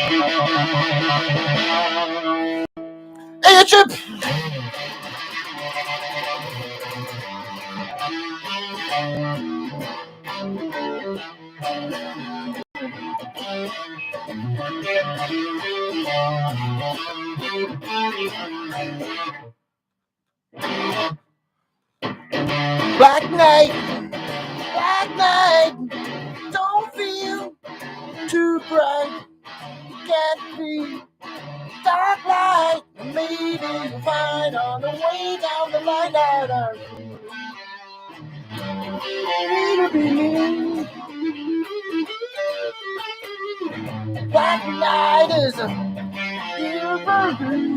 Hey, YouTube! Black night, don't feel too bright. Can't be dark light. Maybe you'll find on the way down the line that it'll be me. Black night is a silver dream.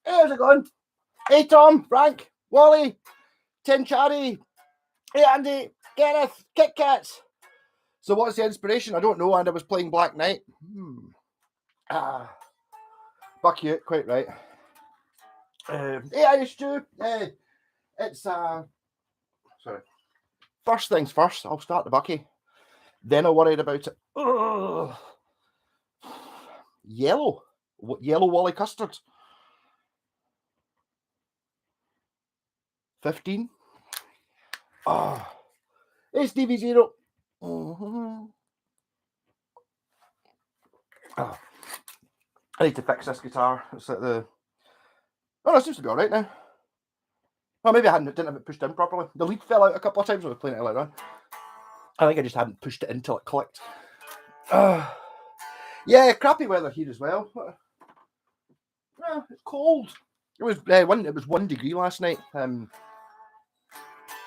How's it going? Hey Tom, Frank, Wally, Tin Charlie, hey Andy, Gareth, Kit Kats. So what's the inspiration? I don't know, and I was playing Black Knight. Bucky out, quite right. Hey Irish Stew. It's sorry. First things first, I'll start the Bucky. Then I'll worry about it. Ugh. Yellow Wally custard. 15. Oh, it's DV0. Oh, I need to fix this guitar. It's like the. Oh, no, it seems to be all right now. Oh, maybe I didn't have it pushed in properly. The lead fell out a couple of times when I was playing it later on. I think I just hadn't pushed it in until it clicked. Yeah, crappy weather here as well. It's cold. It was 1 degree last night.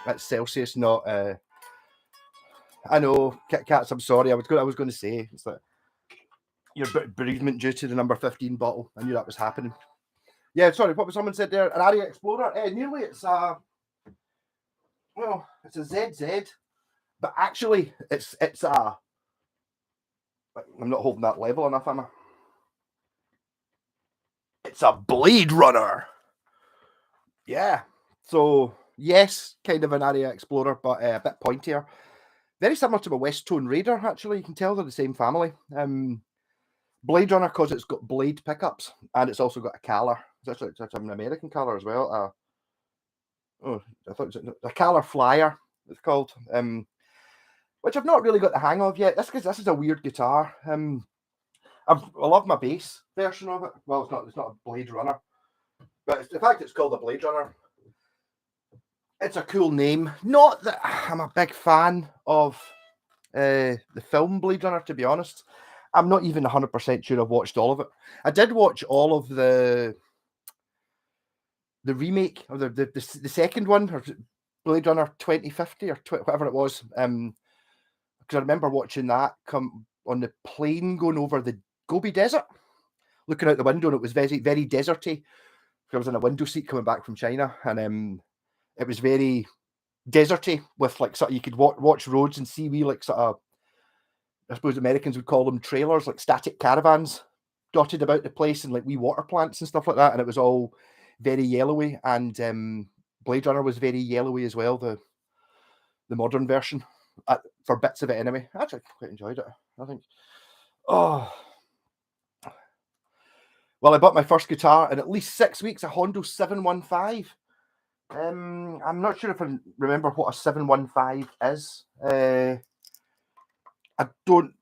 That's Celsius, not. I know, Kit Kats. I'm sorry. I was going to say it's like your bereavement due to the number 15 bottle. I knew that was happening. Yeah, sorry. What was someone said there? An Aria Explorer. Nearly. It's a ZZ, but actually it's a. I'm not holding that level enough, am I? It's a Blade Runner. Yeah. So yes, kind of an Aria Explorer, but a bit pointier. Very similar to a West Tone Raider, actually. You can tell they're the same family. Blade Runner, because it's got blade pickups, and it's also got a color. It's actually an American color as well. I thought it was a color flyer, it's called. Which I've not really got the hang of yet. This is a weird guitar. I love my bass version of it. Well, it's not a Blade Runner, but the fact it's called a Blade Runner, it's a cool name. Not that I'm a big fan of the film Blade Runner, to be honest. I'm not even 100% sure I've watched all of it. I did watch all of the remake, or the second one, or Blade Runner 2050, or whatever it was. Because I remember watching that come on the plane going over the Gobi Desert. looking out the window, and it was very, very deserty. I was in a window seat coming back from China, and it was very deserty with like sort of, you could watch roads and see wee like sort of, I suppose Americans would call them trailers, like static caravans dotted about the place, and like wee water plants and stuff like that. And it was all very yellowy, and Blade Runner was very yellowy as well, the modern version, for bits of it anyway. I actually quite enjoyed it, I think. Oh, well, I bought my first guitar in at least 6 weeks, a Hondo 715. I'm not sure if I remember what a 715 is. I don't.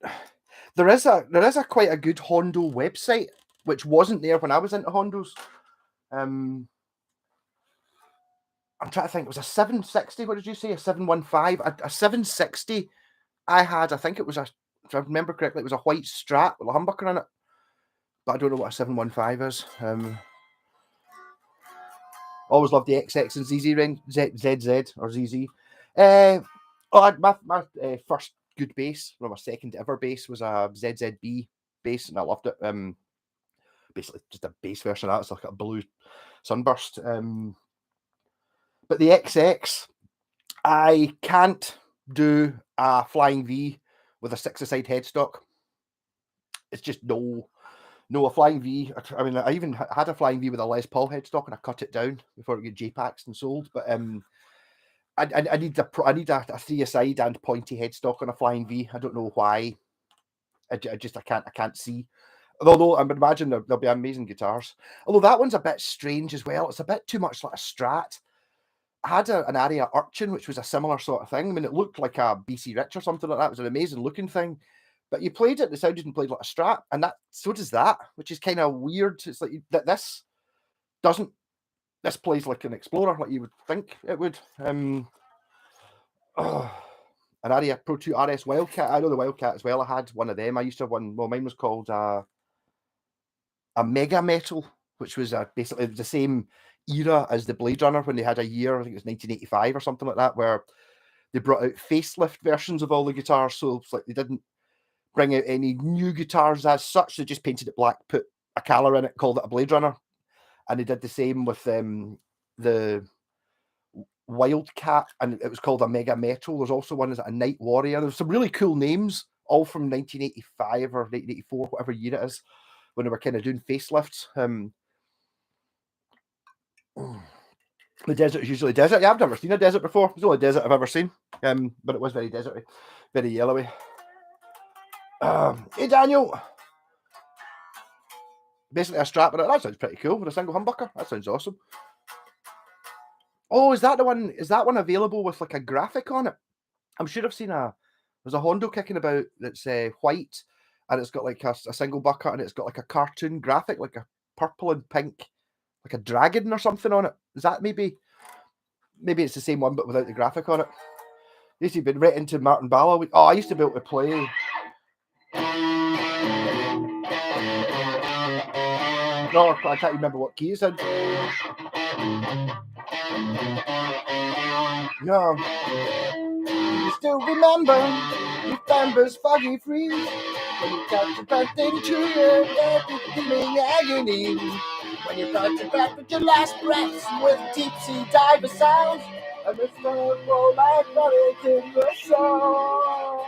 There is a quite a good Hondo website, which wasn't there when I was into Hondos. I'm trying to think. It was a 760. What did you say? A 715. A 760. I had. I think it was a. If I remember correctly, it was a white Strat with a humbucker in it. But I don't know what a 715 is. Always loved the XX and ZZ range, ZZ or ZZ. My first good bass, well, my second ever bass was a ZZB bass, and I loved it. Basically just a bass version of that. It's like a blue sunburst. But the XX, I can't do a flying V with a 6-a-side headstock. It's just no, a flying V. I mean, I even had a flying V with a Les Paul headstock, and I cut it down before it got JPaxed and sold. But I need a 3-a-side and pointy headstock on a flying V. I don't know why. I can't see. Although I would imagine there'll be amazing guitars. Although that one's a bit strange as well. It's a bit too much like a Strat. I had an Aria Urchin, which was a similar sort of thing. I mean, it looked like a BC Rich or something like that. It was an amazing looking thing. But you played it, the sound didn't play like a Strat, and so does that, which is kind of weird. It's like that this plays like an Explorer, like you would think it would. An Aria Pro 2 RS Wildcat. I know the Wildcat as well. I had one of them. I used to have one. Well, mine was called a Mega Metal, which was basically the same era as the Blade Runner when they had a year. I think it was 1985 or something like that, where they brought out facelift versions of all the guitars. So it's like they didn't bring out any new guitars as such. They just painted it black, put a color in it, called it a Blade Runner, and they did the same with the Wildcat, and it was called a Mega Metal. There's also one as a Night Warrior. There's some really cool names, all from 1985 or 1984, whatever year it is, when they were kind of doing facelifts. The desert is usually desert. Yeah, I've never seen a desert before. It's the only desert I've ever seen. But it was very deserty, very yellowy. Hey Daniel. Basically a Strat, but that sounds pretty cool with a single humbucker. That sounds awesome. Oh, is that the one? Is that one available with like a graphic on it? I'm sure I've seen there's a Hondo kicking about that's white, and it's got like a single bucket, and it's got like a cartoon graphic, like a purple and pink, like a dragon or something on it. Is that maybe it's the same one but without the graphic on it? I used to be right into Martin Ballo. Oh, I used to be able to play. No, I can't remember what key it's in. No. Do you still remember November's foggy freeze? When you got your breath into your death, feeling agony. When you thought you back with your last breaths with deep sea diver sounds, and the sun roll like relic in the song.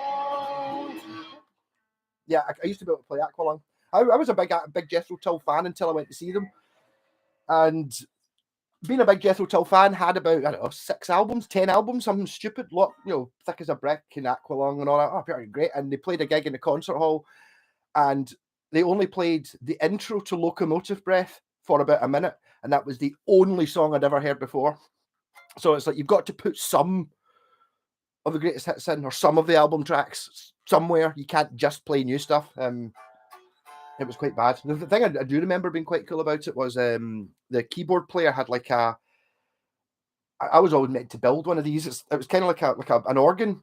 Yeah, I used to be able to play Aqualung. I was a big Jethro Tull fan until I went to see them. And being a big Jethro Tull fan, had about, I don't know, 6 albums, 10 albums, something stupid, thick as a brick and Aqualung and all that. Oh, pretty great. And they played a gig in the concert hall, and they only played the intro to Locomotive Breath for about a minute, and that was the only song I'd ever heard before. So it's like you've got to put some of the greatest hits in, or some of the album tracks somewhere. You can't just play new stuff. It was quite bad. The thing I do remember being quite cool about it was the keyboard player had like I was always meant to build one of these. It was kind of like an organ,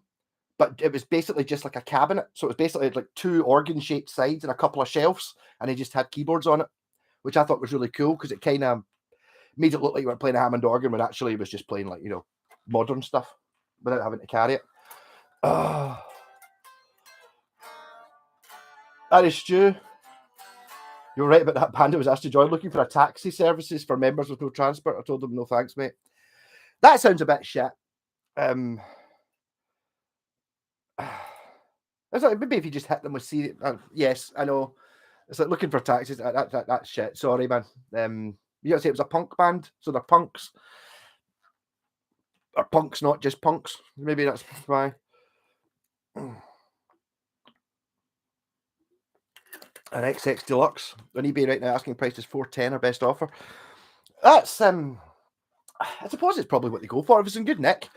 but it was basically just like a cabinet. So it was basically like 2 organ-shaped sides and a couple of shelves, and he just had keyboards on it, which I thought was really cool because it kind of made it look like you were playing a Hammond organ when actually it was just playing like, modern stuff without having to carry it. That is Stu. You're right about that. Panda was asked to join looking for a taxi services for members with no transport. I told them no thanks, mate. That sounds a bit shit. It's like maybe if you just hit them with serious. Yes, I know. It's like looking for taxis. That's shit. Sorry, man. You gotta say it was a punk band, so they're punks. Or punks, not just punks. Maybe that's why. An XX Deluxe on eBay right now, asking price is $410 or best offer. That's I suppose it's probably what they go for. If it's in good nick,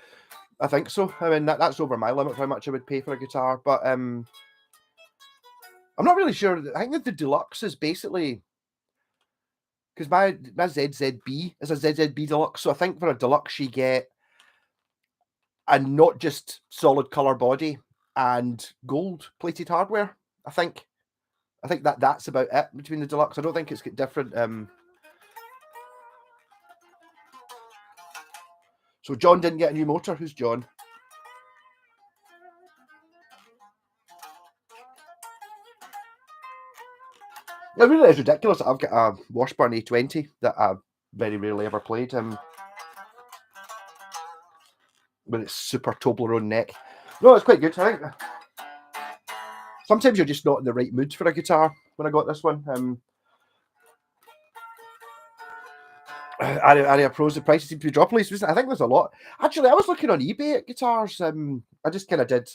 I think so. I mean that's over my limit for how much I would pay for a guitar, but I'm not really sure. I think that the Deluxe is basically because my ZZB is a ZZB Deluxe, so I think for a Deluxe you get a not just solid color body and gold plated hardware. I think that's about it between the Deluxe. I don't think it's got different. So John didn't get a new motor. Who's John? It really is ridiculous that I've got a Washburn A20 that I very rarely ever played. With its super Toblerone neck. No, it's quite good. I think sometimes you're just not in the right mood for a guitar. When I got this one, Aria Pros, the prices seem to be dropping recently. I think there's a lot. Actually, I was looking on eBay at guitars. I just kind of did.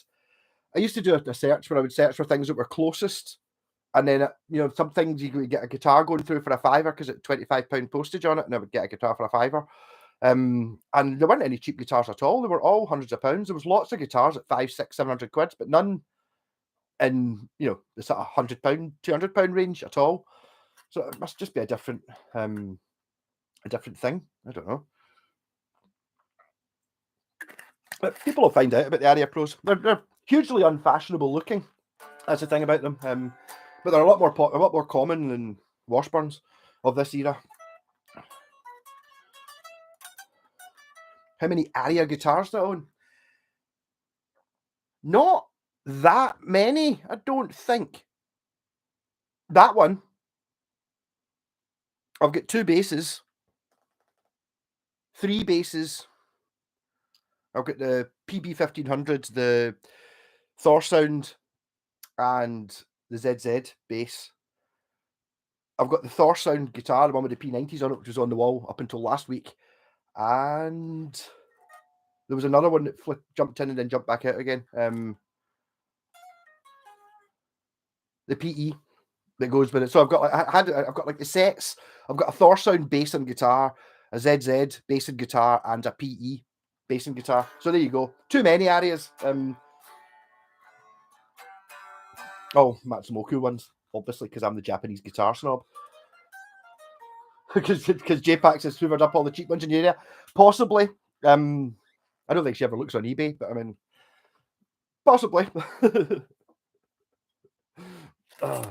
I used to do a search where I would search for things that were closest, and then some things you could get a guitar going through for a fiver because it's £25 postage on it, and I would get a guitar for a fiver. And there weren't any cheap guitars at all. They were all hundreds of pounds. There was lots of guitars at 500, 600, £700, but none in the sort of £100, £200 range at all. So it must just be a different thing. I don't know. But people will find out about the Aria Pros. They're hugely unfashionable looking. That's the thing about them. But they're a lot more common than Washburns of this era. How many Aria guitars do I own? Not that many, I don't think. That one, I've got 2 basses, 3 basses. I've got the PB1500, the Thor Sound, and the ZZ bass. I've got the Thor Sound guitar, the one with the P90s on it, which was on the wall up until last week. And there was another one that jumped in and then jumped back out again. The PE that goes with it. So I've got like the sets. I've got a Thor Sound bass and guitar, a ZZ bass and guitar, and a PE bass and guitar. So there you go. Too many Arias. Matsumoku ones, obviously, because I'm the Japanese guitar snob. Because JPAX has hoovered up all the cheap ones in the area. Possibly. I don't think she ever looks on eBay, but I mean, possibly. I've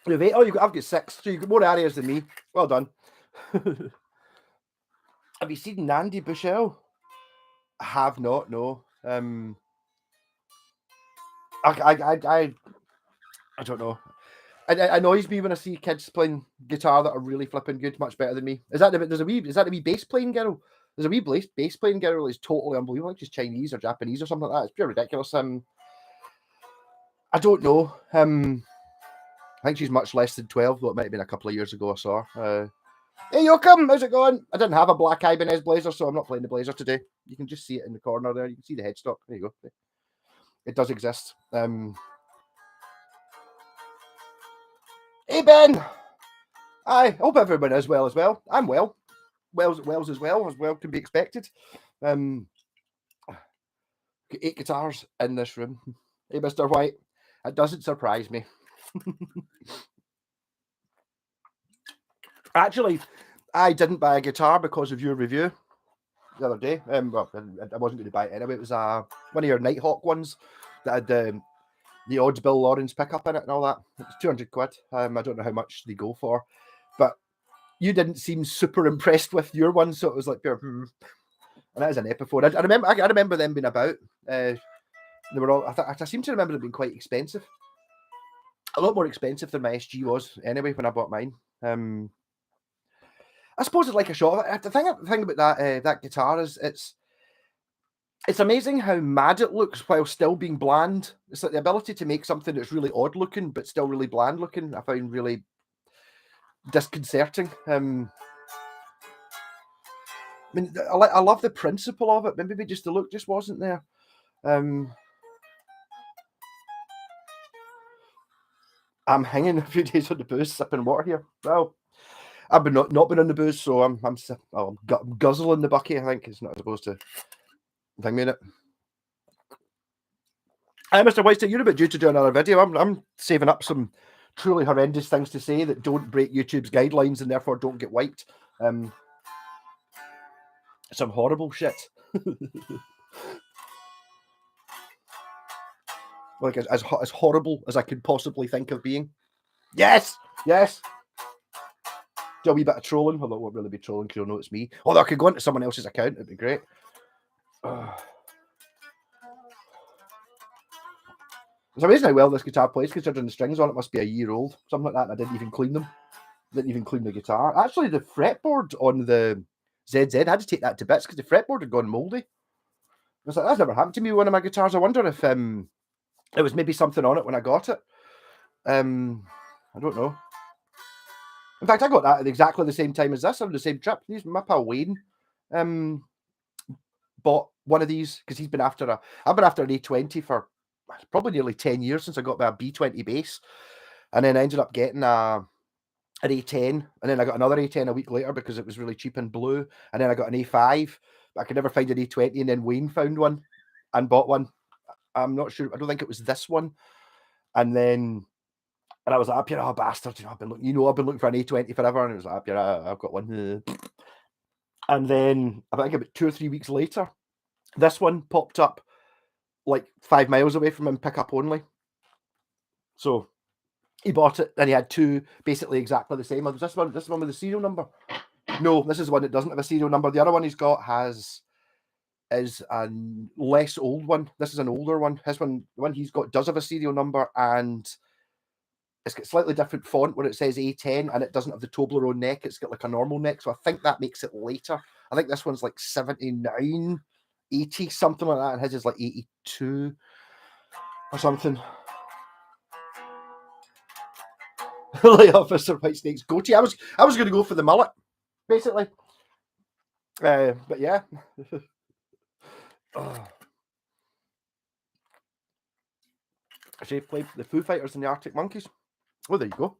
got 6, so you've got more Arias than me. Well done. Have you seen Nandi Bushell? I have not, no. I don't know. It annoys me when I see kids playing guitar that are really flipping good, much better than me. Is that the wee bass playing girl? There's a wee bass playing girl who's totally unbelievable, like she's Chinese or Japanese or something like that. It's pure ridiculous. I don't know. I think she's much less than 12, though it might have been a couple of years ago I saw her. Hey, Yoakum, how's it going? I didn't have a black Ibanez blazer, so I'm not playing the blazer today. You can just see it in the corner there. You can see the headstock. There you go. It does exist. Hey, Ben. I hope everyone is well as well. I'm well. Wells as well can be expected. Got 8 guitars in this room. Hey, Mr. White. It doesn't surprise me. Actually, I didn't buy a guitar because of your review the other day. I wasn't going to buy it anyway. It was one of your Nighthawk ones that had the Odds Bill Lawrence pickup in it and all that. It was £200. I don't know how much they go for, but you didn't seem super impressed with your one, so it was like, and that is an Epiphone. I remember them being about. They were all. I seem to remember them being quite expensive. a lot more expensive than my SG was anyway when I bought mine. I suppose it's like a shot. The thing about that guitar is it's amazing how mad it looks while still being bland. It's like the ability to make something that's really odd looking but still really bland looking. I find really disconcerting. I mean, I love the principle of it, but maybe just the look just wasn't there. I'm hanging a few days on the booze, sipping water here. Well, I've been not been on the booze, so I'm guzzling the bucky. I think it's not supposed to thing in it. Mr. Whitestick, you're a bit due to do another video. I'm saving up some truly horrendous things to say that don't break YouTube's guidelines and therefore don't get wiped. Some horrible shit. Like as horrible as I could possibly think of being. Yes. Do a wee bit of trolling. Although it won't really be trolling because you'll know it's me. Although I could go into someone else's account, it'd be great. It's amazing how well this guitar plays, considering the strings on it must be a year old, something like that. And I didn't even clean them. Didn't even clean the guitar. Actually, the fretboard on the ZZ, I had to take that to bits because the fretboard had gone mouldy. I was like, that's never happened to me with one of my guitars. I wonder if it was maybe something on it when I got it. I don't know. In fact, I got that at exactly the same time as this on the same trip. My pal Wayne bought one of these because I've been after an A20 for probably nearly 10 years since I got my B20 bass. And then I ended up getting an A10, and then I got another A10 a week later because it was really cheap and blue. And then I got an A5, but I could never find an A20. And then Wayne found one and bought one. I'm not sure. I don't think it was this one. And I was like, up here, oh bastard! I've been looking for an A20 forever, and it was like, up here, I've got one. And then I think about 2 or 3 weeks later, this one popped up like 5 miles away from him, pick up only. So he bought it, and he had two basically exactly the same. This one with the serial number. No, this is one that doesn't have a serial number. The other one he's got is a less old one. This is an older one. The one he's got does have a serial number, and it's got slightly different font where it says A10, and it doesn't have the Toblerone neck. It's got like a normal neck, so I think that makes it later. I think this one's like 79, 80, something like that, and his is like 82 or something. Like Officer Whitesnake's goatee. I was going to go for the mullet, basically. But yeah. Actually played the Foo Fighters and the Arctic Monkeys. Oh, there you go.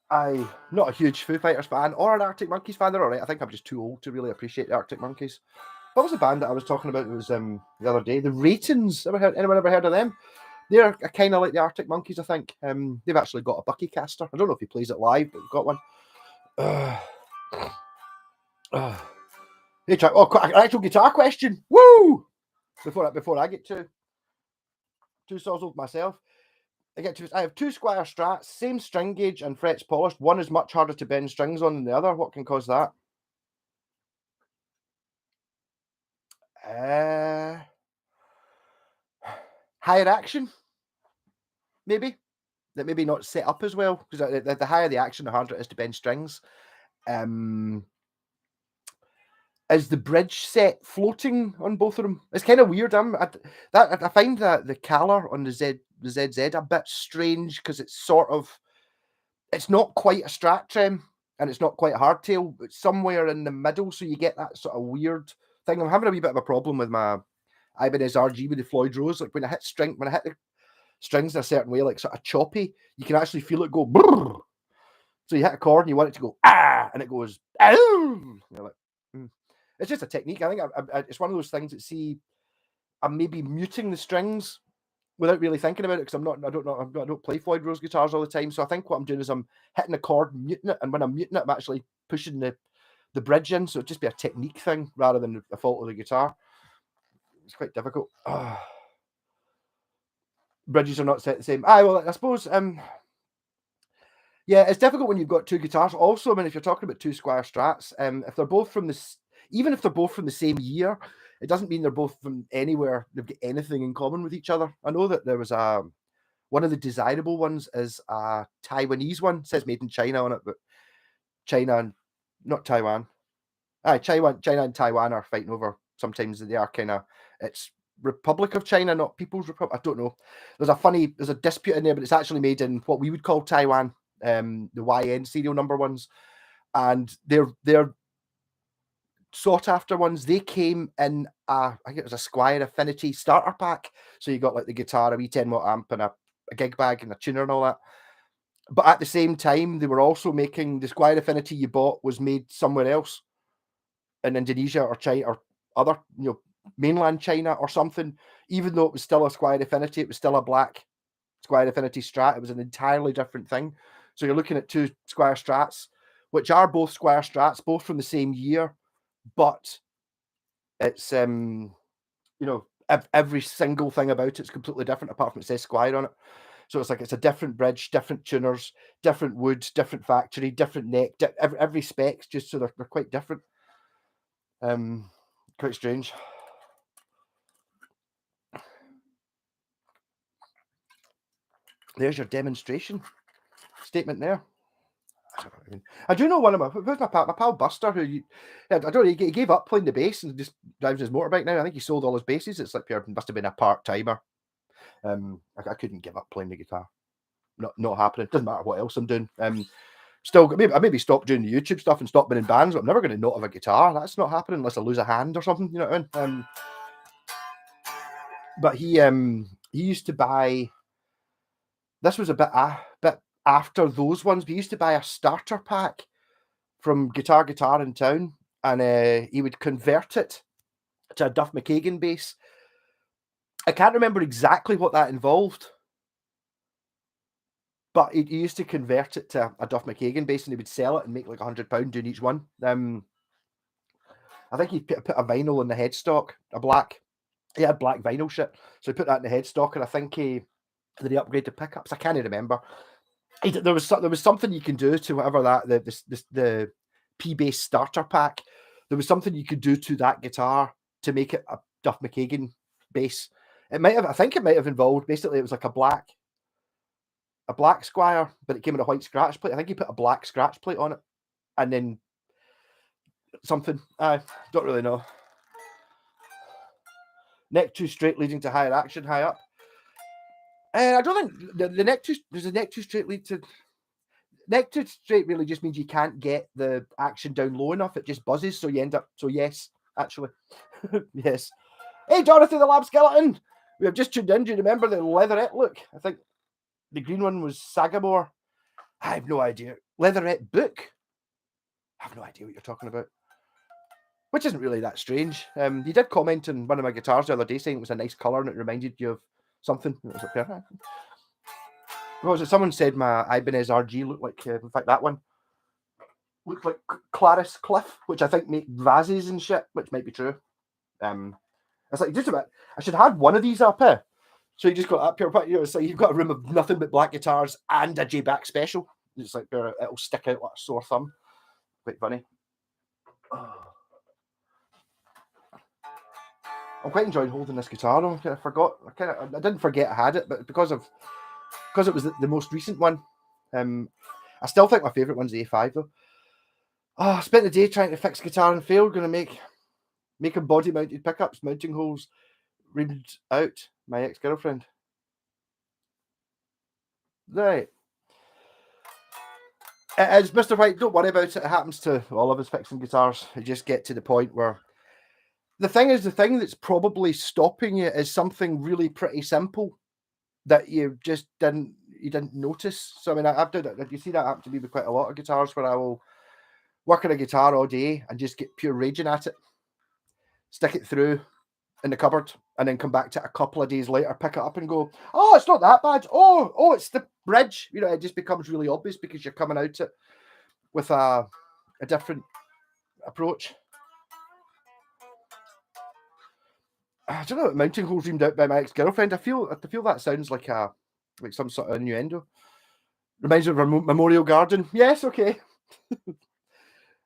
I'm not a huge Foo Fighters fan or an Arctic Monkeys fan. They're all right. I think I'm just too old to really appreciate the Arctic Monkeys. What was the band that I was talking about? It was the other day. The Ratings. Anyone ever heard of them? They're kind of like the Arctic Monkeys, I think. They've actually got a Bucky caster. I don't know if he plays it live, but they've got one. Hey, try. Oh, an actual guitar question. Woo! Before I get too sozzled myself. I have two Squire Strats, same string gauge and frets polished. One is much harder to bend strings on than the other. What can cause that? Higher action, maybe. That maybe not set up as well, because the higher the action, the harder it is to bend strings. Is the bridge set floating on both of them? It's kind of weird. I find that the color on the ZZ a bit strange because it's not quite a Strat trem and it's not quite a hardtail. It's somewhere in the middle, so you get that sort of weird thing. I'm having a wee bit of a problem with my Ibanez RG with the Floyd Rose. Like when I hit the strings in a certain way, like sort of choppy, you can actually feel it go brrr. So you hit a chord and you want it to go and it goes ow. You're like, It's just a technique. I think it's one of those things that I'm maybe muting the strings without really thinking about it because I don't play Floyd Rose guitars all the time. So I think what I'm doing is I'm hitting a chord, muting it, and when I'm muting it, I'm actually pushing the bridge in. So it'd just be a technique thing rather than a fault of the guitar. It's quite difficult. Bridges are not set the same. Well, I suppose. Yeah, it's difficult when you've got two guitars. Also, I mean, if you're talking about two Squire Strats, if they're both even if they're both from the same year, it doesn't mean they're both from anywhere. They've got anything in common with each other. I know that there was a One of the desirable ones is a Taiwanese one. It says made in China on it, but China and not Taiwan. China and Taiwan are fighting over. Sometimes they are kind of. It's Republic of China, not People's Republic. I don't know. There's a dispute in there, but it's actually made in what we would call Taiwan. The YN serial number ones, and they're sought after ones. They came in I think it was a Squire Affinity starter pack. So you got like the guitar, a wee 10-watt amp, and a gig bag and a tuner and all that. But at the same time, they were also making the Squire Affinity you bought was made somewhere else in Indonesia or China or other, mainland China or something. Even though it was still a Squire Affinity, it was still a black Squire Affinity Strat. It was an entirely different thing. So you're looking at two Squire Strats, which are both Squire Strats, both from the same year, but it's every single thing about it's completely different apart from it says Squire on it. So it's a different bridge, different tuners, different wood, different factory, different neck, every spec's just so they're quite different. Quite strange. There's your demonstration statement there. I do know one of who's my pal Buster, I don't know, he gave up playing the bass and just drives his motorbike now. I think he sold all his basses. It's like must have been a part-timer. I couldn't give up playing the guitar. Not happening. Doesn't matter what else I'm doing. Still, I maybe stop doing the YouTube stuff and stop being in bands, but I'm never going to not have a guitar. That's not happening unless I lose a hand or something. You know what I mean? But he used to buy. This was a bit after those ones. But he used to buy a starter pack from Guitar in town, and he would convert it to a Duff McKagan bass. I can't remember exactly what that involved, but he used to convert it to a Duff McKagan bass, and he would sell it and make like £100 doing each one. I think he put a vinyl in the headstock, he had black vinyl shit, so he put that in the headstock, and I think did he upgrade the pickups? I can't remember. There was something you can do to whatever the P-bass starter pack. There was something you could do to that guitar to make it a Duff McKagan bass. I think it might have involved, basically it was like a black Squire, but it came with a white scratch plate. I think he put a black scratch plate on it, and then something. I don't really know. Neck too straight leading to higher action, high up. I don't think the neck too. Does the neck too straight lead to? Neck too straight really just means you can't get the action down low enough. It just buzzes, so you end up. So yes, actually, yes. Hey, Dorothy the Lab Skeleton. We have just tuned in. Do you remember the leatherette look? I think the green one was Sagamore. I have no idea. Leatherette book. I have no idea what you're talking about. Which isn't really that strange. You did comment on one of my guitars the other day saying it was a nice colour and it reminded you of something. It was okay. What was it? Someone said my Ibanez RG looked like, in fact, that one looked like Clarice Cliff, which I think make vases and shit, which might be true. It's like just about. I should have one of these up here. So you just got up here, so you've got a room of nothing but black guitars and a J-Back special. It's like it'll stick out like a sore thumb. Quite funny. I'm quite enjoying holding this guitar. I didn't forget I had it, but because it was the most recent one, I still think my favourite one's the A5 though. I spent the day trying to fix guitar and failed. Going to make a body mounted pickups, mounting holes, reamed out. My ex-girlfriend. Right. As Mr. White, don't worry about it. It happens to all of us fixing guitars. You just get to the point where the thing that's probably stopping you is something really pretty simple that you just didn't notice. So I mean, I've done it. You see that happen to me with quite a lot of guitars where I will work on a guitar all day and just get pure raging at it, stick it through in the cupboard, and then come back to it a couple of days later, pick it up and go, oh, it's not that bad. Oh, it's the bridge. It just becomes really obvious because you're coming out it with a different approach. I don't know, mounting holes reamed out by my ex-girlfriend. I feel that sounds like some sort of innuendo. Reminds me of a memorial garden. Yes, okay.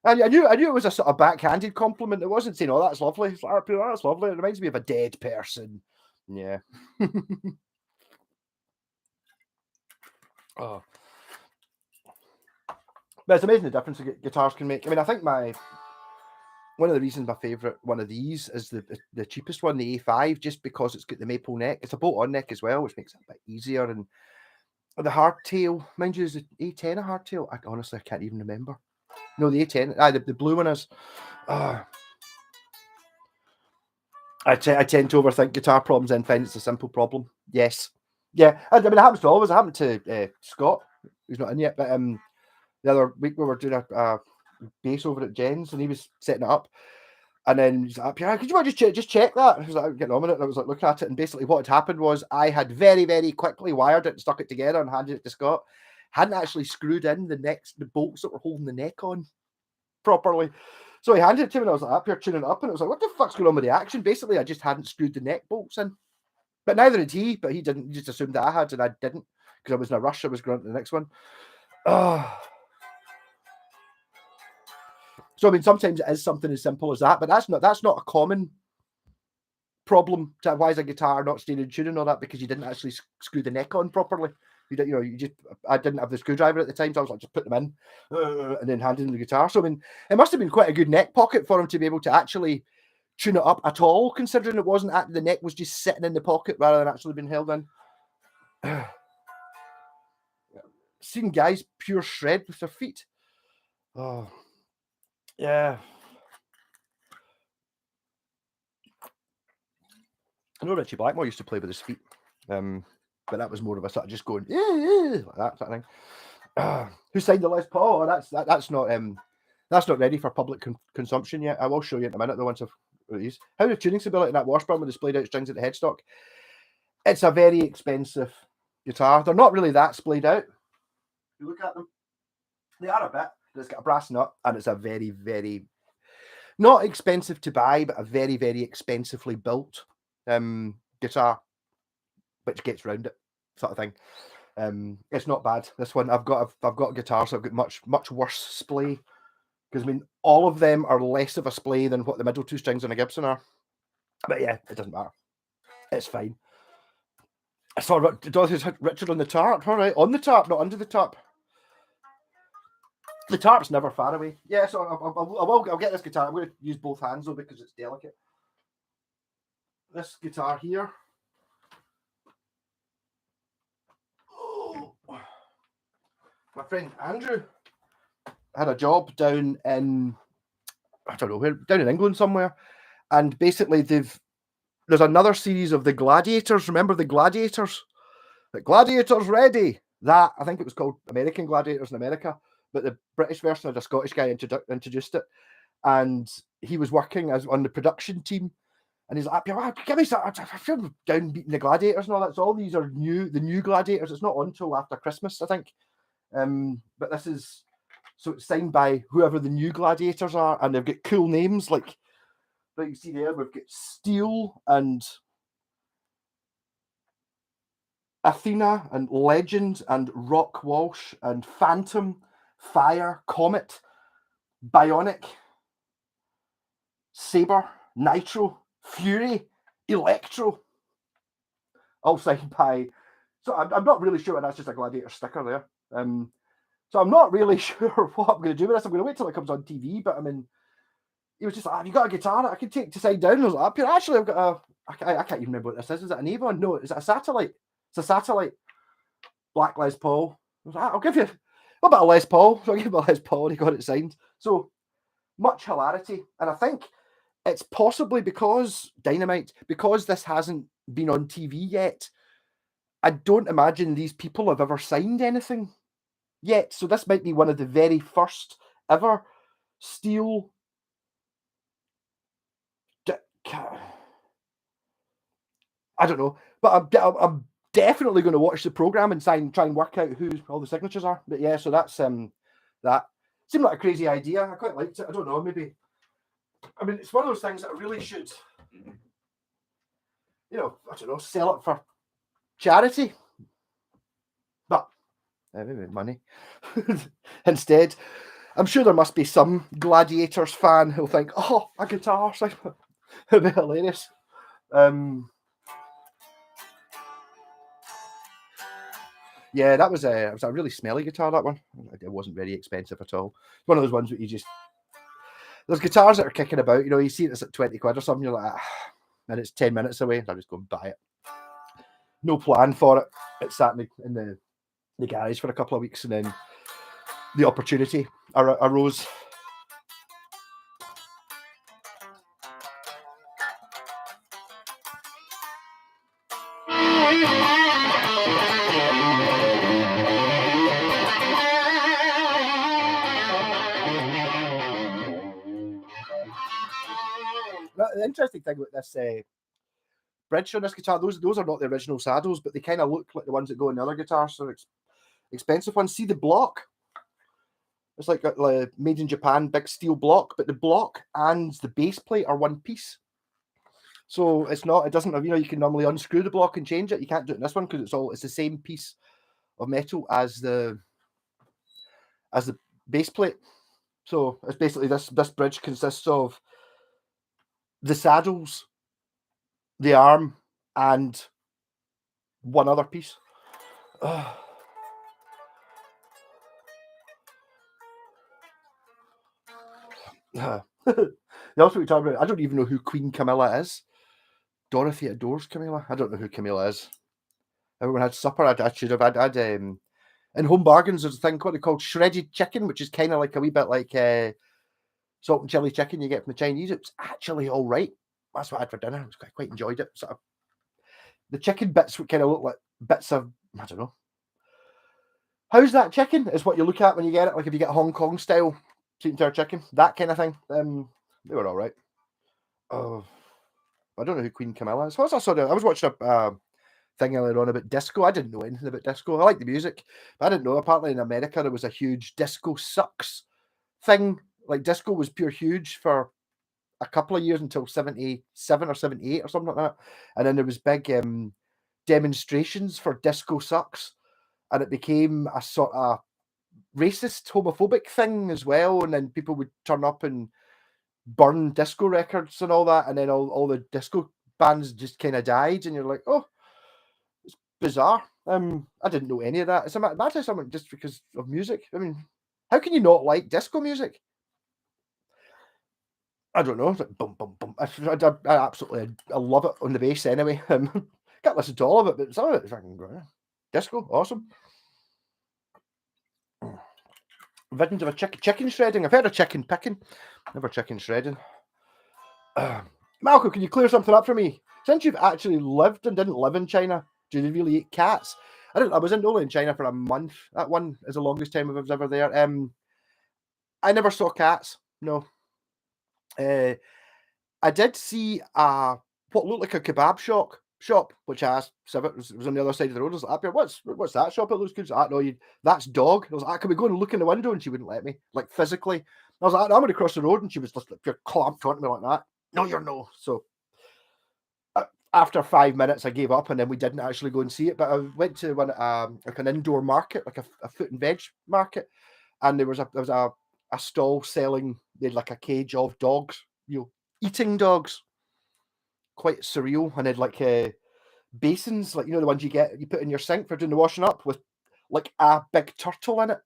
I knew it was a sort of backhanded compliment. It wasn't saying, "Oh, that's lovely." It's like, "Oh, that's lovely." It reminds me of a dead person. Yeah. Oh. But it's amazing the difference guitars can make. I mean, I think one of the reasons my favourite one of these is the cheapest one, the A5, just because it's got the maple neck. It's a bolt-on neck as well, which makes it a bit easier. And the hardtail, mind you, is the A10 a hardtail? Honestly, I can't even remember. No, the A10. The blue one is. I tend to overthink guitar problems and find it's a simple problem. Yes. Yeah. I mean, it happens to all of us. It happened to Scott, who's not in yet, but the other week we were doing a bass over at Jen's and he was setting it up. And then he's like, "Yeah, could you just check that?" And I was like, getting on with it. And I was like, looking at it. And basically, what had happened was I had very, very quickly wired it and stuck it together and handed it to Scott. Hadn't actually screwed in the bolts that were holding the neck on properly. So he handed it to me and I was like, up here tuning it up. And it was like, what the fuck's going on with the action? Basically, I just hadn't screwed the neck bolts in. But neither did he. But he didn't. He just assumed that I had and I didn't because I was in a rush. I was going to the next one. So I mean, sometimes it is something as simple as that, but that's not a common problem. To why is a guitar not staying in tune and all that because you didn't actually screw the neck on properly. I didn't have the screwdriver at the time, so I was like, just put them in and then handing him the guitar. So I mean, it must have been quite a good neck pocket for him to be able to actually tune it up at all, considering it wasn't the neck was just sitting in the pocket rather than actually being held in. Seeing guys pure shred with their feet. Oh. Yeah. I know Richie Blackmore used to play with his feet, but that was more of a sort of just going like that sort of thing. Who signed the Les Paul? Oh, that's not ready for public consumption yet. I will show you in a minute. The ones I've released. How the tuning stability in that Washburn with the splayed out strings at the headstock. It's a very expensive guitar. They're not really that splayed out. You look at them, they are a bit. It's got a brass nut, and it's a very, very not expensive to buy, but a very, very expensively built guitar, which gets round it, sort of thing. It's not bad. This one, I've got guitars. I've got much worse splay because I mean, all of them are less of a splay than what the middle two strings on a Gibson are. But yeah, it doesn't matter. It's fine. I saw Richard on the tarp. All right, on the tarp, not under the tarp. The tarp's never far away. Yeah, so I'll get this guitar. I'm going to use both hands though because it's delicate. This guitar here. Oh. My friend Andrew had a job down in, I don't know where, down in England somewhere, and basically there's another series of the Gladiators. Remember the Gladiators? The Gladiators Ready. That, I think it was called American Gladiators in America, but the British version had a Scottish guy introduced it, and he was working on the production team. And he's like, give me some. I feel down beating the Gladiators and all that. So all these are the new Gladiators. It's not on until after Christmas, I think. But this is, so it's signed by whoever the new Gladiators are, and they've got cool names like you see there. We've got Steel and Athena and Legend and Rock Walsh and Phantom, Fire, Comet, Bionic, Saber, Nitro, Fury, Electro, all signed by. So I'm not really sure, and that's just a Gladiator sticker there. So I'm not really sure what I'm going to do with this. I'm going to wait till it comes on TV. But I mean, he was just like, "Have you got a guitar that I can take to side down?" And I was like, "Up here, actually, I've got I can't even remember what this is. Is it an Avon? No, is it a Satellite? It's a Satellite. Black Les Paul. I was like, I'll give you a bit of Les Paul. So I gave him a Les Paul, and he got it signed. So much hilarity, and I think it's possibly because Dynamite, because this hasn't been on TV yet. I don't imagine these people have ever signed anything yet. So this might be one of the very first ever Steel. I don't know, but I'm definitely going to watch the program and try and work out who all the signatures are. But yeah, so that's that seemed like a crazy idea. I quite liked it. I don't know, maybe. I mean, it's one of those things that I really should, I don't know, sell it for charity. But maybe money instead. I'm sure there must be some Gladiators fan who'll think, "Oh, a guitar!" It'd be hilarious. Yeah, that was it was a really smelly guitar. That one. It wasn't very expensive at all. One of those ones that you just there's guitars that are kicking about. You see it's at 20 quid or something. You're like, and it's 10 minutes away. I just go and buy it. No plan for it. It sat in the garage for a couple of weeks, and then the opportunity arose. The interesting thing about this bridge on this guitar, those are not the original saddles, but they kind of look like the ones that go in the other guitars. So expensive ones. See the block? It's like a made in Japan big steel block, but the block and the base plate are one piece. So it doesn't have, you can normally unscrew the block and change it. You can't do it in this one because it's the same piece of metal as the base plate. So it's basically this bridge consists of the saddles, the arm, and one other piece. That's what we talk about. I don't even know who Queen Camilla is. Dorothy adores Camilla. I don't know who Camilla is. Everyone had supper. I should have had in Home Bargains. There's a thing called shredded chicken, which is kind of like a wee bit like salt and chili chicken you get from the Chinese. It was actually all right. That's what I had for dinner. I was quite enjoyed it. Sort of, the chicken bits would kind of look like bits of, I don't know. How's that chicken? Is what you look at when you get it. Like if you get Hong Kong style sweet and sour chicken, that kind of thing. They were all right. Oh, I don't know who Queen Camilla is. What's I was watching a thing earlier on about disco. I didn't know anything about disco. I like the music, but I didn't know. Apparently in America there was a huge disco sucks thing. Like disco was pure huge for a couple of years until 77 or 78 or something like that. And then there was big demonstrations for disco sucks. And it became a sort of racist, homophobic thing as well. And then people would turn up and burn disco records and all that. And then all the disco bands just kind of died. And you're like, oh, it's bizarre. I didn't know any of that. It's a matter of something just because of music. I mean, how can you not like disco music? I don't know. It's like boom, boom, boom. I absolutely I love it on the bass anyway. Can't listen to all of it, but some of it is fucking great. Disco, awesome. Visions of a chicken shredding. I've heard of chicken picking, never chicken shredding. Malcolm, can you clear something up for me? Since you've actually lived and didn't live in China, do you really eat cats? I was only in China for a month. That one is the longest time I was ever there. I never saw cats. No. I did see what looked like a kebab shop, which I asked Civet was on the other side of the road. I was like, what's that shop? It looks good. No, that's dog. I was like, can we go and look in the window? And she wouldn't let me, like physically. I was like, I'm going to cross the road, and she was just like clamped onto me like that. No, you're no. So after 5 minutes, I gave up, and then we didn't actually go and see it. But I went to one like an indoor market, like a fruit and veg market, and there was a stall selling. They had like a cage of dogs, eating dogs. Quite surreal, and had like basins, like the ones you put in your sink for doing the washing up, with like a big turtle in it,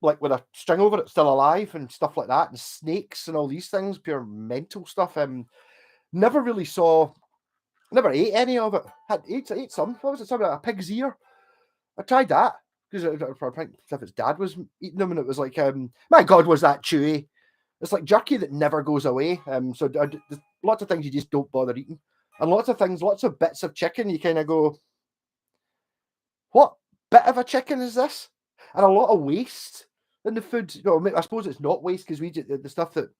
like with a string over it, still alive, and stuff like that, and snakes and all these things, pure mental stuff. Never really never ate any of it. Ate some. What was it? Something like a pig's ear. I tried that because I think its dad was eating them, and it was like, my God, was that chewy? It's like jerky that never goes away. So there's lots of things you just don't bother eating, and lots of bits of chicken. You kind of go, what bit of a chicken is this? And a lot of waste in the food. I suppose it's not waste because we do the stuff that.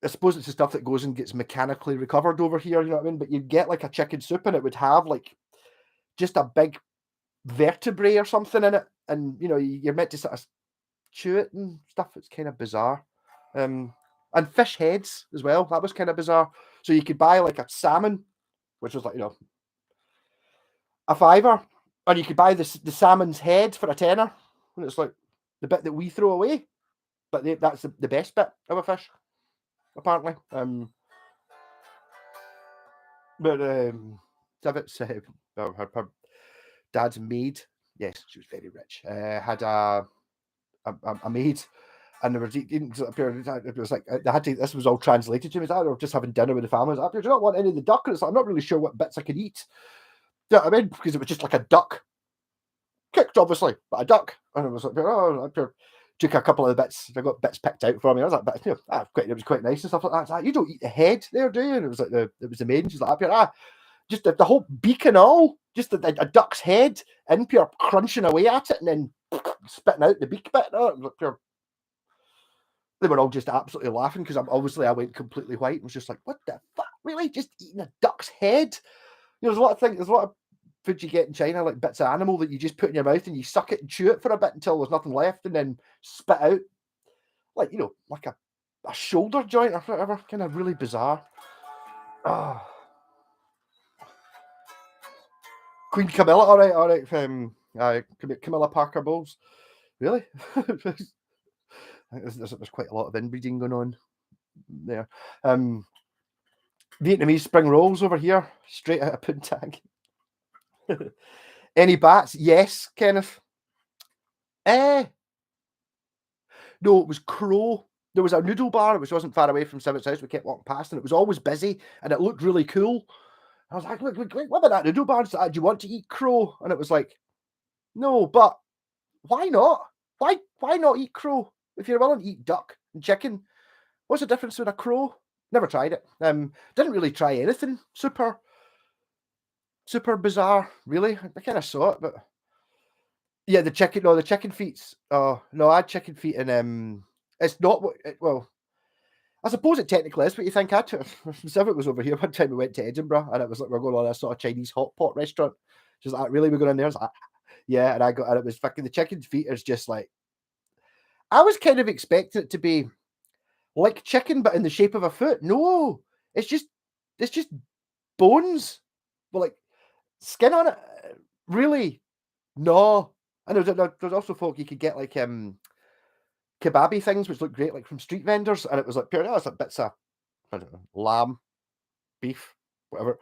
I suppose it's the stuff that goes and gets mechanically recovered over here. You know what I mean? But you'd get like a chicken soup, and it would have like just a big vertebrae or something in it, and you're meant to sort of chew it and stuff. It's kind of bizarre. And fish heads as well. That was kind of bizarre. So you could buy like a salmon, which was like a fiver, or you could buy the salmon's head for a tenner, and it's like the bit that we throw away, but that's the best bit of a fish, apparently. But Civet's her dad's maid, yes, she was very rich, had a maid, and they were eating up here. It was like they had to. This was all translated to me. They were just having dinner with the family. Up here, do you not want any of the duck? And it's like, I'm not really sure what bits I could eat. Do you know what I mean? Because it was just like a duck, cooked obviously, but a duck. And it was like, oh, up here. Took a couple of the bits. I got bits picked out for me. I was like, but, it was quite nice and stuff like that. Like, you don't eat the head there, do you? And it was like it was the maid. She's like, up here, just the whole beak and all, just a duck's head in pure crunching away at it and then spitting out the beak bit. They were all just absolutely laughing because I went completely white and was just like, what the fuck? Really? Just eating a duck's head? There's a lot of things, there's a lot of food you get in China, like bits of animal that you just put in your mouth and you suck it and chew it for a bit until there's nothing left and then spit out. Like, like a shoulder joint or whatever. Kind of really bizarre. Oh. Queen Camilla, all right. Camilla Parker Bowles. Really? I think there's quite a lot of inbreeding going on there. Vietnamese spring rolls over here, straight out of Poontang. Any bats? Yes, Kenneth. No, it was Crow. There was a noodle bar, which wasn't far away from Civet's house. We kept walking past, and it was always busy, and it looked really cool. I was like, look, what about that noodle bar? Do you want to eat crow? And it was like, no, but why not? Why not eat crow? If you're willing to eat duck and chicken, what's the difference with a crow? Never tried it. Didn't really try anything super bizarre, really. I kind of saw it, but yeah, the chicken feet. Oh no, I had chicken feet, and it's not what. Well, I suppose it technically is what you think. Civet was over here one time. We went to Edinburgh, and it was like we're going on a sort of Chinese hot pot restaurant. She's like, "Really, we're going in there?" I was like, yeah, and it was fucking the chicken feet is just like. I was kind of expecting it to be like chicken, but in the shape of a foot. No, it's just bones with like skin on it. Really, no. And there's also folk you could get like kebabi things which look great, like from street vendors, and it was like pure. It's like bits of I don't know, lamb, beef, whatever.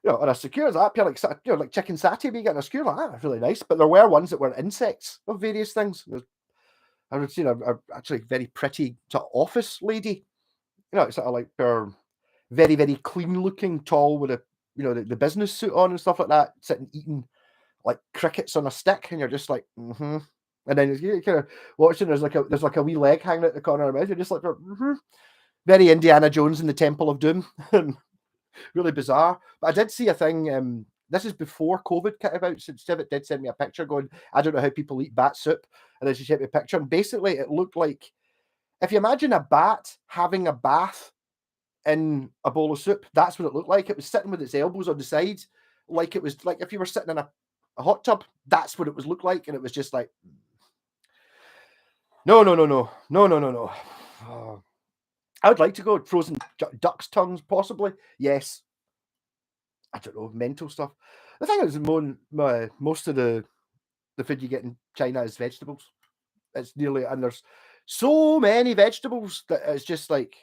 On a skewer, that pure like like chicken satay. We get on a skewer like that. That's really nice. But there were ones that were insects of various things. I would see a actually very pretty sort of office lady. Sort of like her very, very clean looking, tall with a the business suit on and stuff like that, sitting eating like crickets on a stick, and you're just like, mm-hmm. And then you're kind of watching. There's like a wee leg hanging out the corner of her mouth. You're just like, mm-hmm. Very Indiana Jones in the Temple of Doom, really bizarre. But I did see a thing. This is before COVID came about. So Civet did send me a picture going, I don't know how people eat bat soup, and then she sent me a picture, and basically it looked like if you imagine a bat having a bath in a bowl of soup, that's what it looked like. It was sitting with its elbows on the side, like it was like if you were sitting in a hot tub. That's what it was looked like, and it was just like, no. Oh, I would like to go frozen duck's tongues, possibly. Yes, I don't know, mental stuff. The thing is, most of the food you get in China is vegetables. It's nearly, and there's so many vegetables that it's just like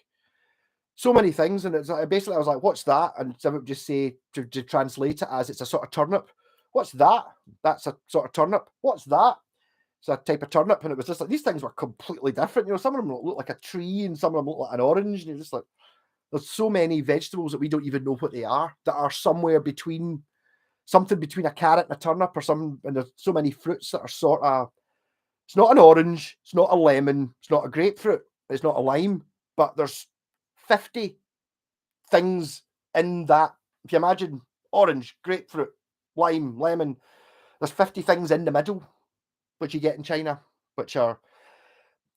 so many things, and it's basically I was like, "What's that?" And so I would just say to translate it as it's a sort of turnip. What's that? That's a sort of turnip. What's that? It's a type of turnip, and it was just like these things were completely different. Some of them look like a tree, and some of them look like an orange, and you're just like, there's so many vegetables that we don't even know what they are that are somewhere between something between a carrot and a turnip, or some, and there's so many fruits that are sort of. It's not an orange, it's not a lemon, it's not a grapefruit, it's not a lime, but there's 50 things in that. If you imagine orange, grapefruit, lime, lemon, there's 50 things in the middle, which you get in China, which are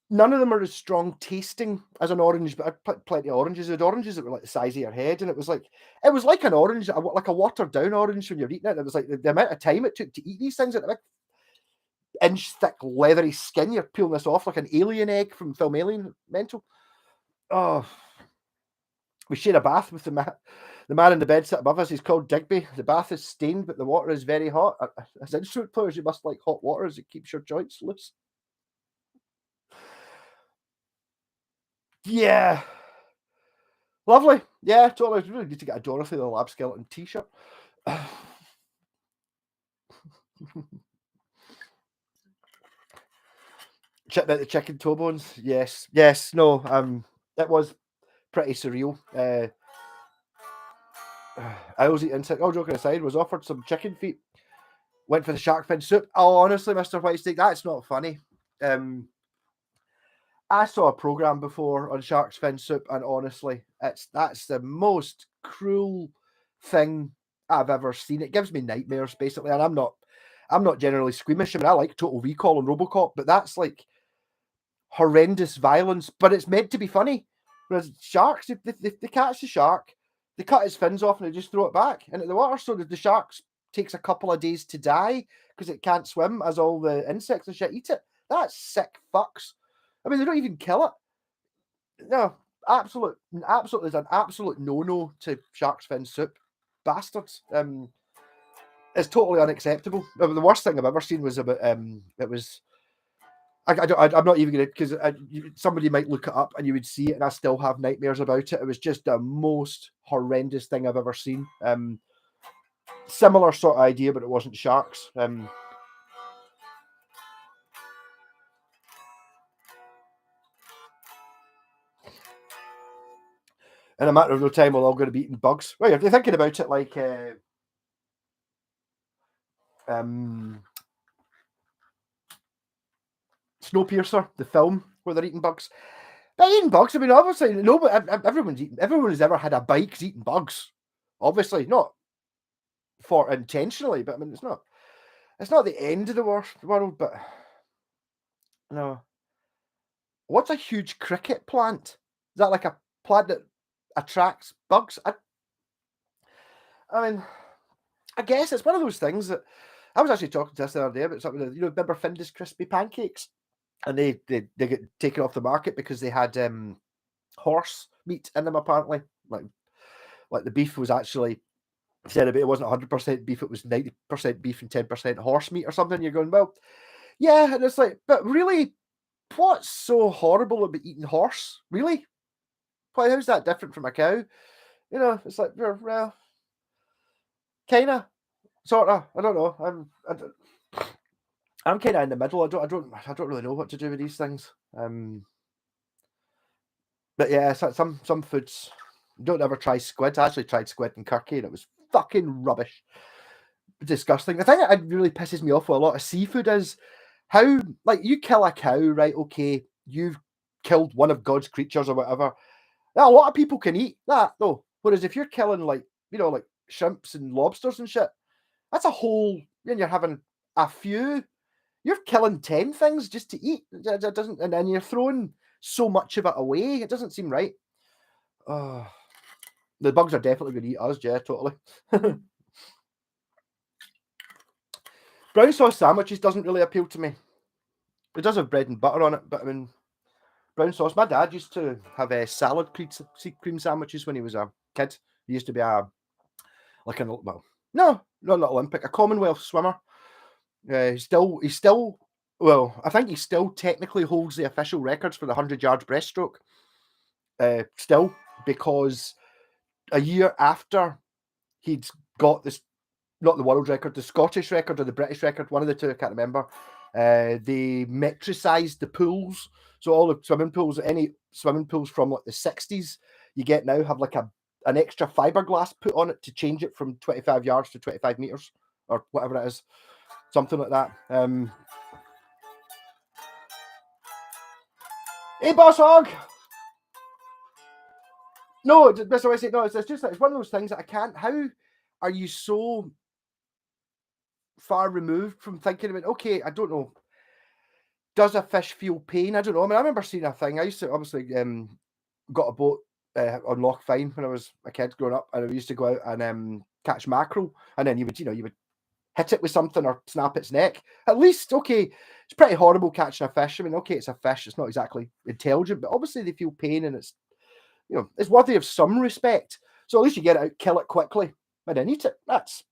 none of them are as strong tasting as an orange, but I'd put plenty of oranges. I had oranges that were like the size of your head, and it was like an orange, like a watered down orange when you're eating it. It was like the amount of time it took to eat these things at the big inch thick leathery skin. You're peeling this off like an alien egg from film Alien. Mental. Oh, we share a bath with the man in the bed sat above us. He's called Digby. The bath is stained, but the water is very hot. As instrument players, you must like hot water as it keeps your joints loose. Yeah. Lovely. Yeah, totally. We really need to get a Dorothy the Lab Skeleton t-shirt. The chicken toe bones. Yes, yes. No, it was pretty surreal. I was eating. All joking aside, was offered some chicken feet. Went for the shark fin soup. Oh, honestly, Mr. Whitesteak, that's not funny. I saw a program before on shark's fin soup, and honestly, that's the most cruel thing I've ever seen. It gives me nightmares, basically, and I'm not generally squeamish. I mean, I like Total Recall and RoboCop, but that's like horrendous violence. But it's meant to be funny. Whereas sharks, they catch the shark, they cut its fins off, and they just throw it back into the water. So the sharks takes a couple of days to die because it can't swim, as all the insects and shit eat it. That's sick fucks. I mean, they don't even kill it. No, absolute is an absolute no to shark's fin soup. Bastards. It's totally unacceptable. The worst thing I've ever seen was about it was. I'm not even going to, because somebody might look it up and you would see it, and I still have nightmares about it. It was just the most horrendous thing I've ever seen. Similar sort of idea, but it wasn't sharks. In a matter of no time, we're all going to be eating bugs. Well, if you're thinking about it, like Snowpiercer, the film where they're eating bugs. They're eating bugs. I mean, obviously, no, but everyone who's ever had a bike's eating bugs. Obviously, not for intentionally, but I mean, it's not the end of the world, but no. What's a huge cricket plant? Is that like a plant that attracts bugs? I mean, I guess it's one of those things that I was actually talking to this the other day about something that, remember Findus crispy pancakes? And they get taken off the market because they had horse meat in them, apparently. Like the beef was actually said about it wasn't 100% beef, it was 90% beef and 10% horse meat or something. You're going, well, yeah, and it's like, but really, what's so horrible about eating horse? Really? Why? How's that different from a cow? It's like, well, kind of, sort of. I don't know. I'm kind of in the middle. I don't really know what to do with these things. But yeah, some foods. Don't ever try squid. I actually tried squid in Turkey, and it was fucking rubbish, disgusting. The thing that really pisses me off with a lot of seafood is how, like, you kill a cow, right? Okay, you've killed one of God's creatures or whatever. Now, a lot of people can eat that though. Whereas if you're killing like shrimps and lobsters and shit, that's a whole. Then you're having a few. You're killing 10 things just to eat. It doesn't, and then you're throwing so much of it away. It doesn't seem right. Oh, the bugs are definitely going to eat us. Yeah, totally. Brown sauce sandwiches doesn't really appeal to me. It does have bread and butter on it, but I mean, brown sauce. My dad used to have salad cream sandwiches when he was a kid. He used to be no, not an Olympic, a Commonwealth swimmer. He's still, well, I think he still technically holds the official records for the 100 yards breaststroke. Still, because a year after he'd got this, not the world record, the Scottish record or the British record, one of the two, I can't remember. They metricized the pools. So all the swimming pools, any swimming pools from like the 60s, you get now have like an extra fiberglass put on it to change it from 25 yards to 25 meters or whatever it is. Something like that. Hey, boss hog! No, Mr. Wesley, no, it's just it's one of those things that I can't. How are you so far removed from thinking about, okay, I don't know, does a fish feel pain? I don't know. I mean, I remember seeing a thing. I used to obviously got a boat on Loch Fyne when I was a kid growing up, and we used to go out and catch mackerel, and then you would hit it with something or snap its neck. At least, okay, it's pretty horrible catching a fish. I mean, okay, it's a fish, it's not exactly intelligent, but obviously they feel pain, and it's it's worthy of some respect. So at least you get it out, kill it quickly, and then eat it. That's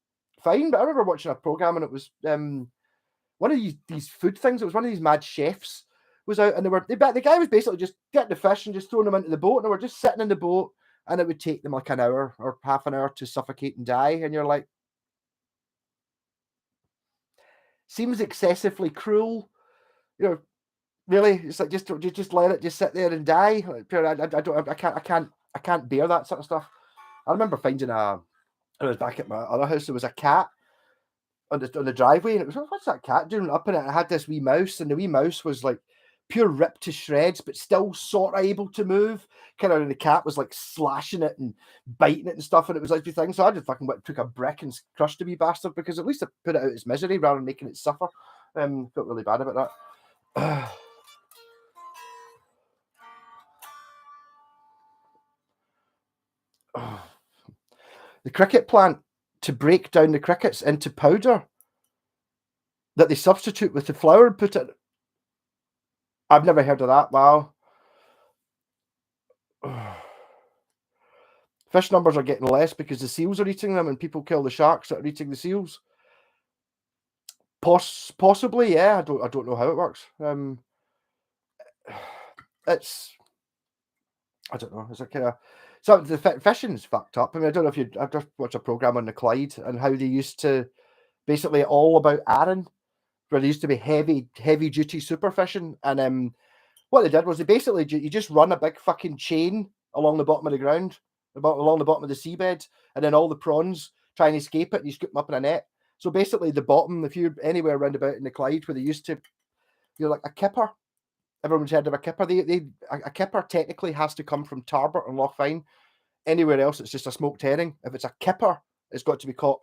fine. But I remember watching a program, and it was one of these food things. It was one of these mad chefs was out, and the guy was basically just getting the fish and just throwing them into the boat, and they were just sitting in the boat, and it would take them like an hour or half an hour to suffocate and die. And you're like, seems excessively cruel. You know, really, it's like just let it just sit there and die. Like, I can't bear that sort of stuff. I remember finding I was back at my other house. There was a cat on the driveway, and it was, what's that cat doing up in it? I had this wee mouse, and the wee mouse was like pure ripped to shreds, but still sort of able to move. Kind of, and the cat was like slashing it and biting it and stuff, and it was like the thing. So I just fucking took a brick and crushed the wee bastard, because at least I put it out its misery rather than making it suffer. Felt really bad about that. The cricket plant to break down the crickets into powder that they substitute with the flour and put it. I've never heard of that. Wow. Fish numbers are getting less because the seals are eating them, and people kill the sharks that are eating the seals. Possibly, yeah. I don't know how it works. It's, I don't know. It's like so the fishing's fucked up. I mean, I don't know if I've just watched a program on the Clyde and how they used to basically all about Arran, where there used to be heavy duty super fishing, and what they did was they basically you just run a big fucking chain along the bottom of the ground, along the bottom of the seabed, and then all the prawns try and escape it, and you scoop them up in a net. So basically, the bottom, if you're anywhere around about in the Clyde where they used to, like a kipper. Everyone's heard of a kipper. A kipper technically has to come from Tarbert and Lochfine. Anywhere else, it's just a smoked herring. If it's a kipper, it's got to be caught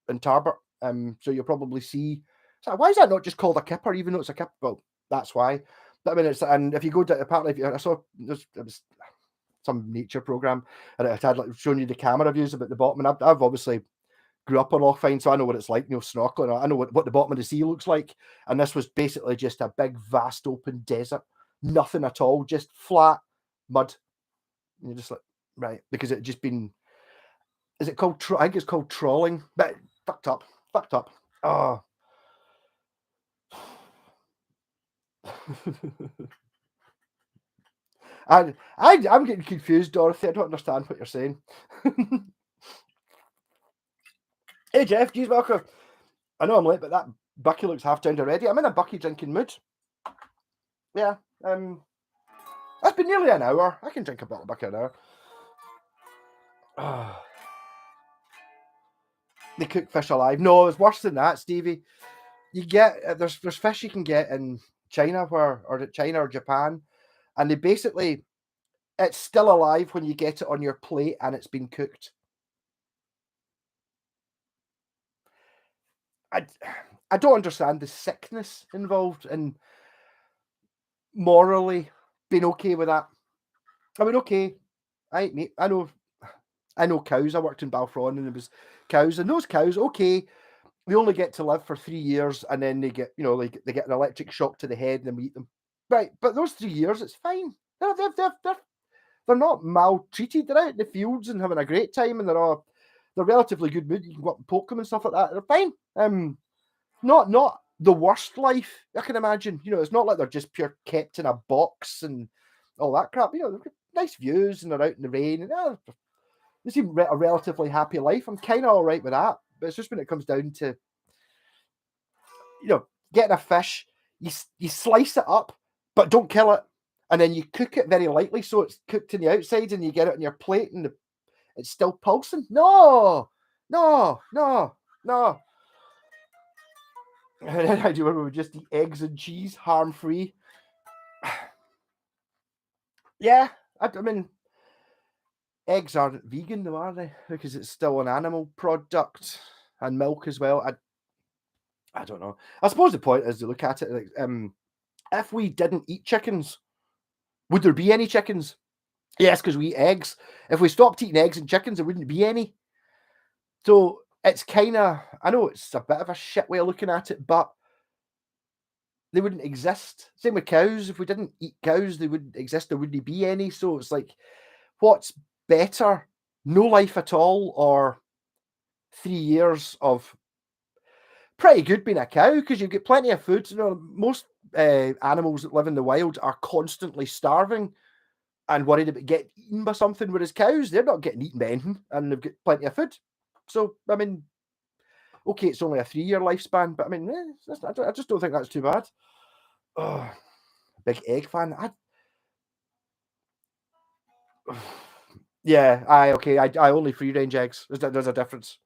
in Tarbert. So you'll probably see. So why is that not just called a kipper, even though it's a kipper? Well, that's why. But I mean, it's, and if you go to, apparently, I saw it was some nature program, and it had like showing you the camera views about the bottom. And I've obviously grew up on Lochfine, so I know what it's like, snorkeling. I know what the bottom of the sea looks like. And this was basically just a big, vast, open desert. Nothing at all, just flat mud. And you're just like, right, because it just been, is it called, I think it's called trawling, but fucked up. Oh. I'm getting confused, Dorothy. I don't understand what you're saying. Hey, Jeff, geez, welcome. I know I'm late, but that Bucky looks half downed already. I'm in a Bucky drinking mood. Yeah, that's been nearly an hour. I can drink a bottle of Bucky an hour. Oh. They cook fish alive. No, it's worse than that, Stevie. You get there's fish you can get in China China or Japan, and they basically, it's still alive when you get it on your plate and it's been cooked. I don't understand the sickness involved in morally being okay with that. I mean, okay, I eat meat. I know cows. I worked in Balfron and there was cows, and those cows, okay, they only get to live for 3 years, and then they get, they get an electric shock to the head, and then we eat them. Right, but those 3 years, it's fine. They're not maltreated. They're out in the fields and having a great time, and they're relatively good mood. You can go up and poke them and stuff like that. They're fine. Not the worst life I can imagine. It's not like they're just pure kept in a box and all that crap. They've got nice views and they're out in the rain, and they seem a relatively happy life. I'm kind of all right with that, but it's just when it comes down to, getting a fish, you slice it up, but don't kill it, and then you cook it very lightly so it's cooked on the outside, and you get it on your plate, and it's still pulsing. No. I do remember we just eat eggs and cheese, harm free. Yeah, I mean, eggs aren't vegan though, are they? Because it's still an animal product, and milk as well. I don't know. I suppose the point is to look at it like, if we didn't eat chickens, would there be any chickens? Yes, because we eat eggs. If we stopped eating eggs and chickens, there wouldn't be any. So it's kind of, I know it's a bit of a shit way of looking at it, but they wouldn't exist. Same with cows. If we didn't eat cows, they wouldn't exist. There wouldn't be any. So it's like, what's better? No life at all, or 3 years of pretty good being a cow, because you get plenty of food. Most animals that live in the wild are constantly starving and worried about getting eaten by something, whereas cows, they're not getting eaten by anything, and they've got plenty of food. So, I mean, Okay, it's only a 3-year lifespan, but I mean, I just don't think that's too bad. Oh, big egg fan. Yeah, okay. I only free range eggs. There's a difference.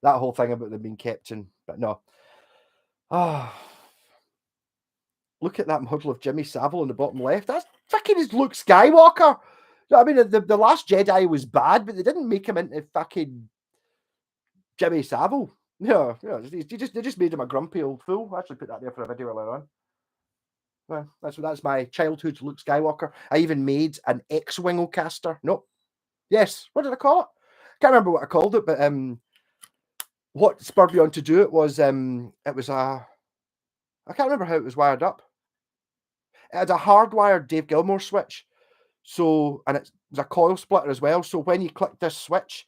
That whole thing about them being kept in, but no. Ah, look at that model of Jimmy Savile in the bottom left. That's fucking his Luke Skywalker. I mean, the Last Jedi was bad, but they didn't make him into fucking Jimmy Savile. Yeah, they just made him a grumpy old fool. I actually put that there for a video earlier on. Well, that's my childhood Luke Skywalker. I even made an X-Wing caster. Nope. Yes. What did I call it? Can't remember what I called it, but what spurred me on to do it was it was a I can't remember how it was wired up. It had a hardwired Dave Gilmour switch. So, and it was a coil splitter as well. So when you clicked this switch,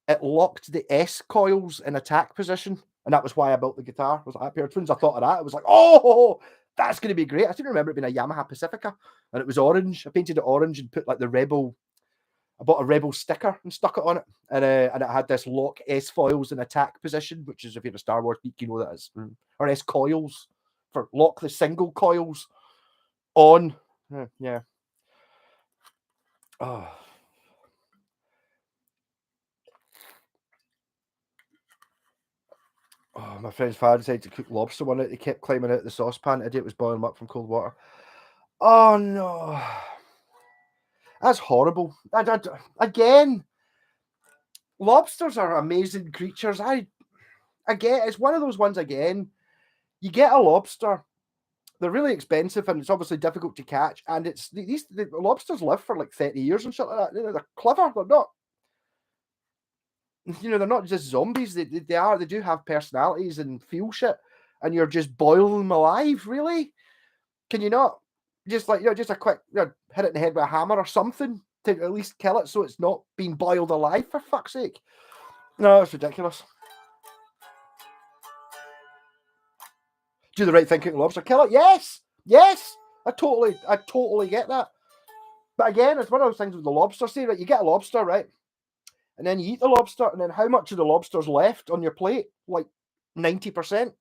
it locked the S coils in attack position. And that was why I built the guitar. I was like, as soon as I thought of that, I was like, oh, that's going to be great. I still remember it being a Yamaha Pacifica and it was orange. I painted it orange and put like I bought a Rebel sticker and stuck it on it. And it had this lock S foils in attack position, which is if you're a Star Wars geek, you know that is. Or S coils for lock the single coils on. Yeah. Oh. Oh, my friend's father decided to cook lobster one night. He kept climbing out the saucepan today. It was boiling up from cold water. Oh no, that's horrible. Again, lobsters are amazing creatures. I get it's one of those ones again. You get a lobster, they're really expensive and it's obviously difficult to catch. And the lobsters live for like 30 years and shit like that. They're clever. They're not. They're not just zombies. They do have personalities and feel shit. And you're just boiling them alive, really? Can you not just just a quick hit it in the head with a hammer or something to at least kill it so it's not being boiled alive, for fuck's sake? No, it's ridiculous. Do the right thing, cook lobster, kill it. Yes. I totally get that. But again, it's one of those things with the lobster. Say, right, you get a lobster, right? And then you eat the lobster, and then how much of the lobster's left on your plate? Like 90%.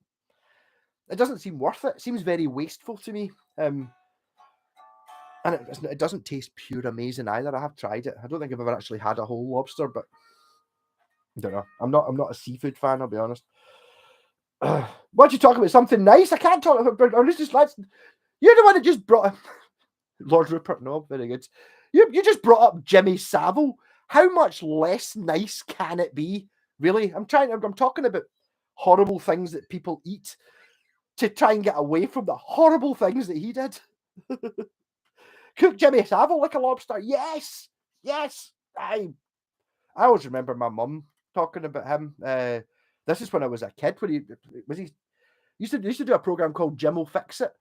It doesn't seem worth it. It seems very wasteful to me. And it doesn't taste pure amazing either. I have tried it. I don't think I've ever actually had a whole lobster, but I don't know. I'm not a seafood fan, I'll be honest. Why don't you talk about something nice? I can't talk about. You're the one that just brought up Lord Rupert. No, very good. You just brought up Jimmy Savile. How much less nice can it be? Really, I'm talking about horrible things that people eat to try and get away from the horrible things that he did. Cook Jimmy Savile like a lobster. Yes. I always remember my mum talking about him. This is when I was a kid. When he used to do a program called Jim Will Fix It,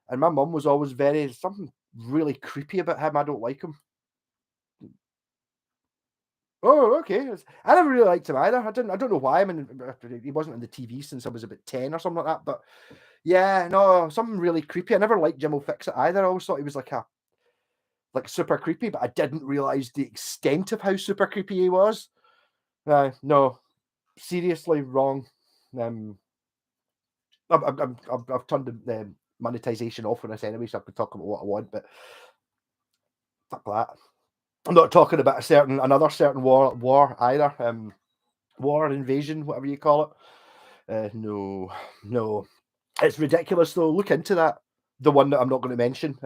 and my mum was always something really creepy about him. I don't like him. Oh, okay. I never really liked him either. I don't know why. I mean, he wasn't on the TV since I was about 10 or something like that. But yeah, no, something really creepy. I never liked Jim Will Fix It either. I always thought he was like super creepy, but I didn't realize the extent of how super creepy he was. No, seriously wrong. I've turned the monetization off on this anyway, so I can talk about what I want. But fuck that. I'm not talking about another certain war either. War, invasion, whatever you call it. No, it's ridiculous though. Look into that. The one that I'm not going to mention.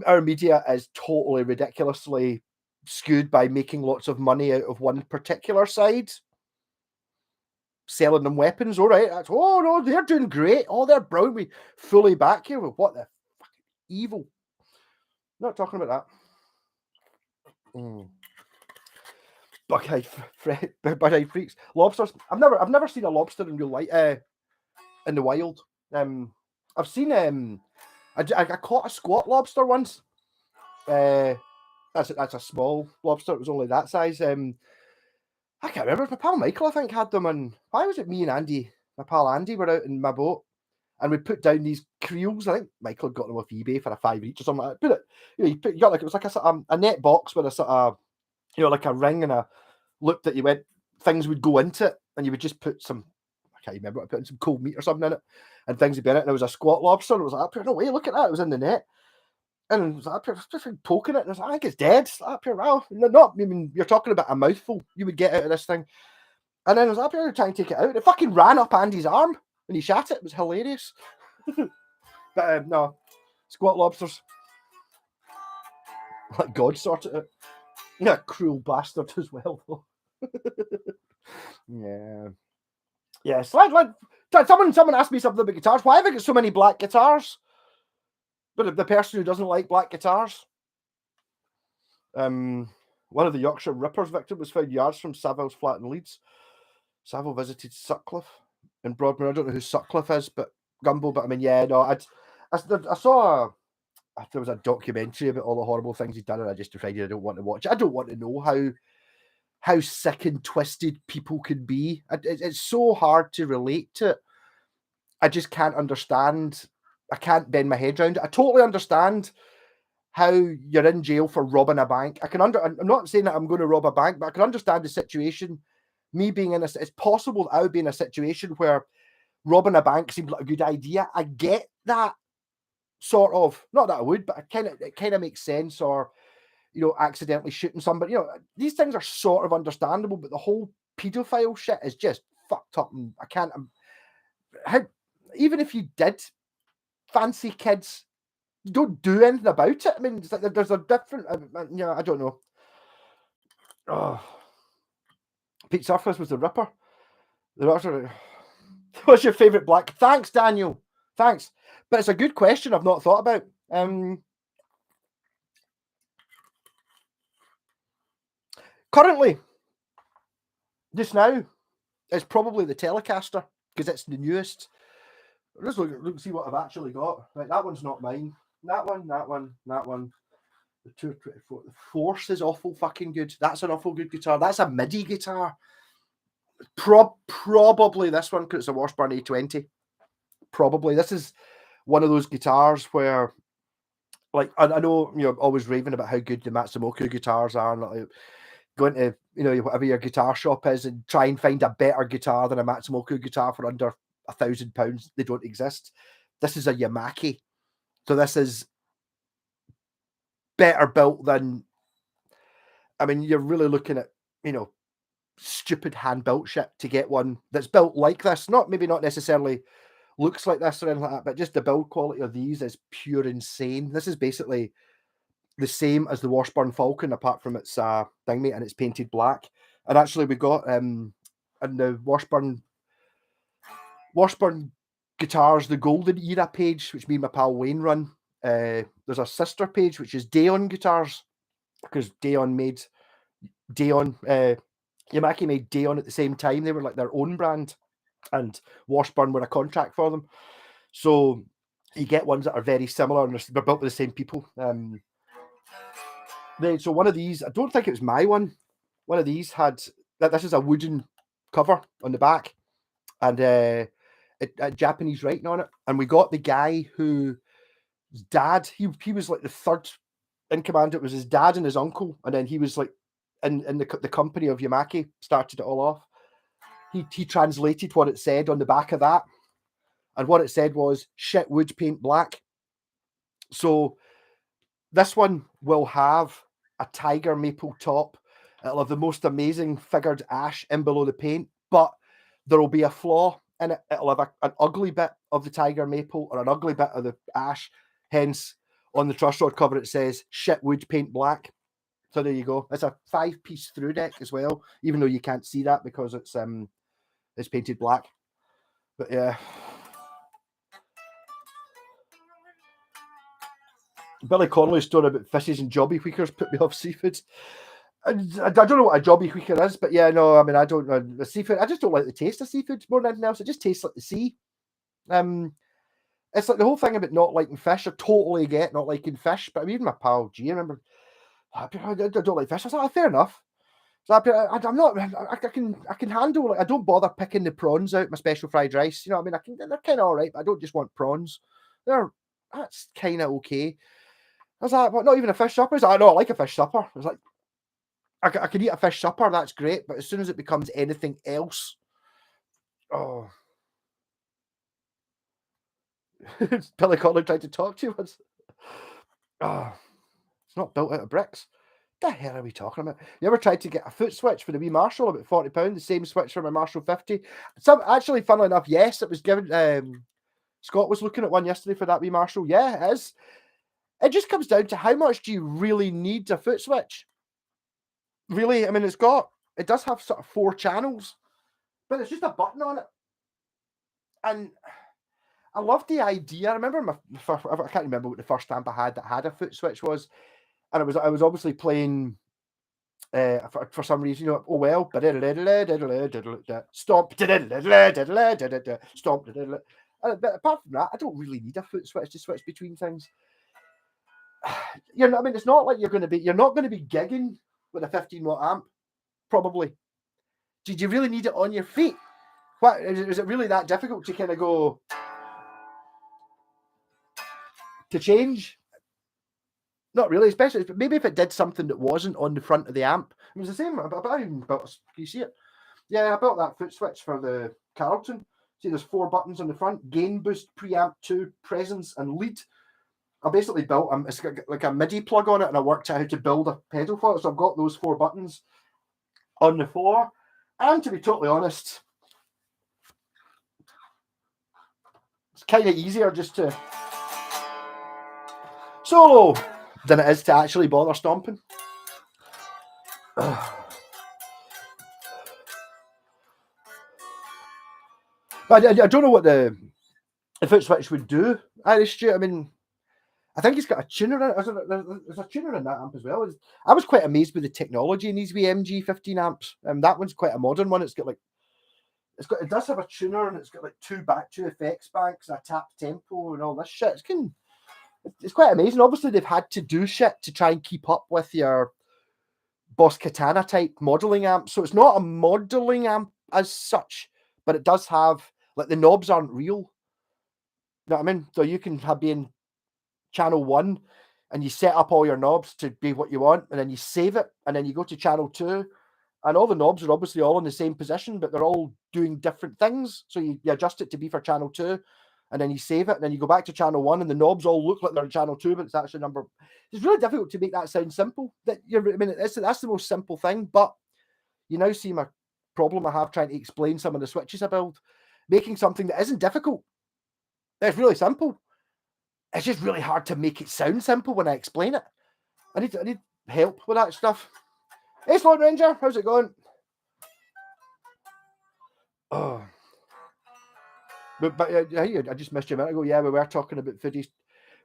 Our media is totally ridiculously skewed by making lots of money out of one particular side, selling them weapons. All right, no, they're doing great. Oh, they're brilliant. We fully back here with what the fucking evil. Not talking about that. Bug-eyed freaks. Lobsters. I've never seen a lobster in real life. In the wild. I've seen. I caught a squat lobster once. That's a small lobster. It was only that size. I can't remember. My pal Michael, I think, had them. And why was it me and Andy? My pal Andy were out in my boat, and we put down these creels. I think Michael got them off eBay for a $5 each or something like that. Put it. You got like it was like a net box with a sort of like a ring and a loop that you went. Things would go into it, and you would just put some, I can't remember what I put in, some cold meat or something in it, and things would be in it, and it was a squat lobster, and it was like, up here, no way, look at that, it was in the net. And it was up here, just like poking it, and I was like, I think it's dead. It's up here, wow. Not, I mean, you're talking about a mouthful you would get out of this thing. And then I was up here trying to take it out. It fucking ran up Andy's arm and he shat it. It was hilarious. But no, squat lobsters. Like God sorted it. Yeah, cruel bastard as well, though. Yeah. Yes. Someone asked me something about guitars. Why have I got so many black guitars? But the person who doesn't like black guitars. One of the Yorkshire Rippers victims was found yards from Saville's flat in Leeds. Saville visited Sutcliffe in Broadmoor. I don't know who Sutcliffe is, but Gumbo. But I mean, yeah, no, I saw there was a documentary about all the horrible things he'd done, and I just decided I don't want to watch it. I don't want to know how sick and twisted people can be. It's so hard to relate to it. I just can't understand. I can't bend my head around it. I totally understand how you're in jail for robbing a bank. I'm not saying that I'm going to rob a bank, but I can understand the situation. Me being it's possible that I would be in a situation where robbing a bank seems like a good idea. I get that sort of, not that I would, but it kind of makes sense. Or, accidentally shooting somebody. These things are sort of understandable, but the whole pedophile shit is just fucked up. And I can't. Even if you did fancy kids, you don't do anything about it. I mean, it's like there's a different. I don't know. Oh. Pete Surface was the Ripper. What's your favourite black? Thanks, Daniel. Thanks. But it's a good question I've not thought about. Currently, just now, it's probably the Telecaster because it's the newest. Let's look and see what I've actually got. Right, that one's not mine. That one. The 224. The Force is awful fucking good. That's an awful good guitar. That's a MIDI guitar. Probably this one because it's a Washburn A20. Probably this is one of those guitars where, like, I know you're always raving about how good the Matsumoto guitars are, and like going to whatever your guitar shop is and try and find a better guitar than a Matsumoto guitar for under £1,000. They don't exist. This is a Yamaki, so this is better built than. I mean, you're really looking at stupid hand built shit to get one that's built like this. Maybe not necessarily looks like this or anything like that, but just the build quality of these is pure insane. This is basically the same as the Washburn Falcon, apart from its thingy, and it's painted black. And actually, we got in the Washburn guitars, the Golden Era page, which me and my pal Wayne run. There's a sister page which is Daon guitars, because Daon made Yamaki made Daon at the same time. They were like their own brand, and Washburn were a contract for them. So you get ones that are very similar, and they're built by the same people. So one of these, I don't think it was my one. One of these had that. This is a wooden cover on the back, and a Japanese writing on it. And we got the guy whose dad, he was like the third in command. It was his dad and his uncle, and then he was like in the company of Yamaki, started it all off. He translated what it said on the back of that, and what it said was "shit wood paint black." So this one will have a tiger maple top. It'll have the most amazing figured ash in below the paint, but there will be a flaw in it. It'll have an ugly bit of the tiger maple or an ugly bit of the ash. Hence, on the truss rod cover, it says "shit wood paint black." So there you go. It's a 5-piece through deck as well, even though you can't see that because it's painted black. But yeah. Billy Connolly's story about fishes and jobby wheakers put me off seafood. I don't know what a jobby wheaker is, but yeah, no, I mean, I don't know the seafood. I just don't like the taste of seafood more than anything else. It just tastes like the sea. It's like the whole thing about not liking fish. I totally get not liking fish, but I mean, my pal G, I remember, I don't like fish. I was like, fair enough. So I'm not. I can handle. Like, I don't bother picking the prawns out my special fried rice. I mean, they're kind of all right, but I don't just want prawns. That's kind of okay. I was like, what? Not even a fish supper? I was like, no, I like a fish supper. I was like, I can eat a fish supper. That's great, but as soon as it becomes anything else, Oh, Billy Connolly tried to talk to you once. Oh, it's not built out of bricks. The hell are we talking about? You ever tried to get a foot switch for the wee Marshall, about £40, the same switch for my Marshall 50? Some actually, funnily enough, yes, it was given. Scott was looking at one yesterday for that wee Marshall. Yeah, it is. It just comes down to how much do you really need a foot switch? Really, I mean, it does have sort of 4 channels, but it's just a button on it, and I love the idea. I remember I can't remember what the first amp I had that had a foot switch was, and I was obviously playing for some reason, you know, oh well, stomp, stomp. But apart from that, I don't really need a foot switch to switch between things. You know, I mean, it's not like you're not going to be gigging with a 15-watt amp, probably. Did you really need it on your feet? What is it really that difficult to kind of go to change? Not really, especially maybe if it did something that wasn't on the front of the amp. It was the same. I even built. Can you see it? Yeah, I built that foot switch for the Carlton. See, there's 4 buttons on the front: gain, boost, preamp, 2, presence, and lead. I basically built it's got like a MIDI plug on it, and I worked out how to build a pedal for it. So I've got those 4 buttons on the floor. And to be totally honest, it's kind of easier just to solo than it is to actually bother stomping. But I don't know what the foot switch would do, Irish Stu. I mean, I think it's got a tuner in it. There's a tuner in that amp as well. I was quite amazed with the technology in these WMG 15 amps. That one's quite a modern one. It does have a tuner, and it's got like 2 effects banks, a tap tempo, and all this shit. It's quite amazing. Obviously, they've had to do shit to try and keep up with your Boss Katana type modeling amp. So it's not a modeling amp as such, but it does have, like, the knobs aren't real. You know what I mean? So you can be in channel 1 and you set up all your knobs to be what you want, and then you save it, and then you go to channel 2, and all the knobs are obviously all in the same position, but they're all doing different things. So you adjust it to be for channel 2, and then you save it, and then you go back to channel 1, and the knobs all look like they're in channel 2, but it's actually number. It's really difficult to make that sound simple. That's the most simple thing, but you now see my problem I have trying to explain some of the switches I build. Making something that isn't difficult. It's really simple. It's just really hard to make it sound simple when I explain it. I need help with that stuff. Hey, Slot Ranger, how's it going? Oh, but I just missed you a minute ago. Yeah, we were talking about foodie.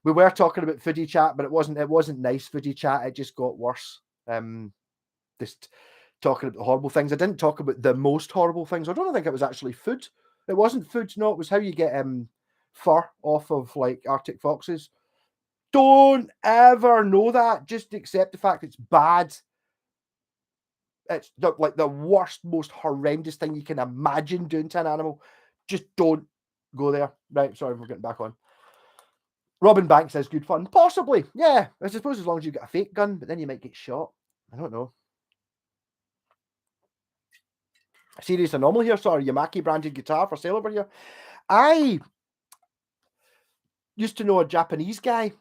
We were talking about foodie chat, but it wasn't nice foodie chat. It just got worse. Just talking about the horrible things. I didn't talk about the most horrible things. I don't think it was actually food. It wasn't food. No, it was how you get fur off of like Arctic foxes. Don't ever know that. Just accept the fact it's bad. It's like the worst, most horrendous thing you can imagine doing to an animal. Just don't go there. Right, sorry, we're getting back on. Robin Banks says good fun. Possibly, yeah. I suppose as long as you get a fake gun, but then you might get shot. I don't know. Serious anomaly here. Sorry, Yamaki branded guitar for sale over here. I used to know a Japanese guy.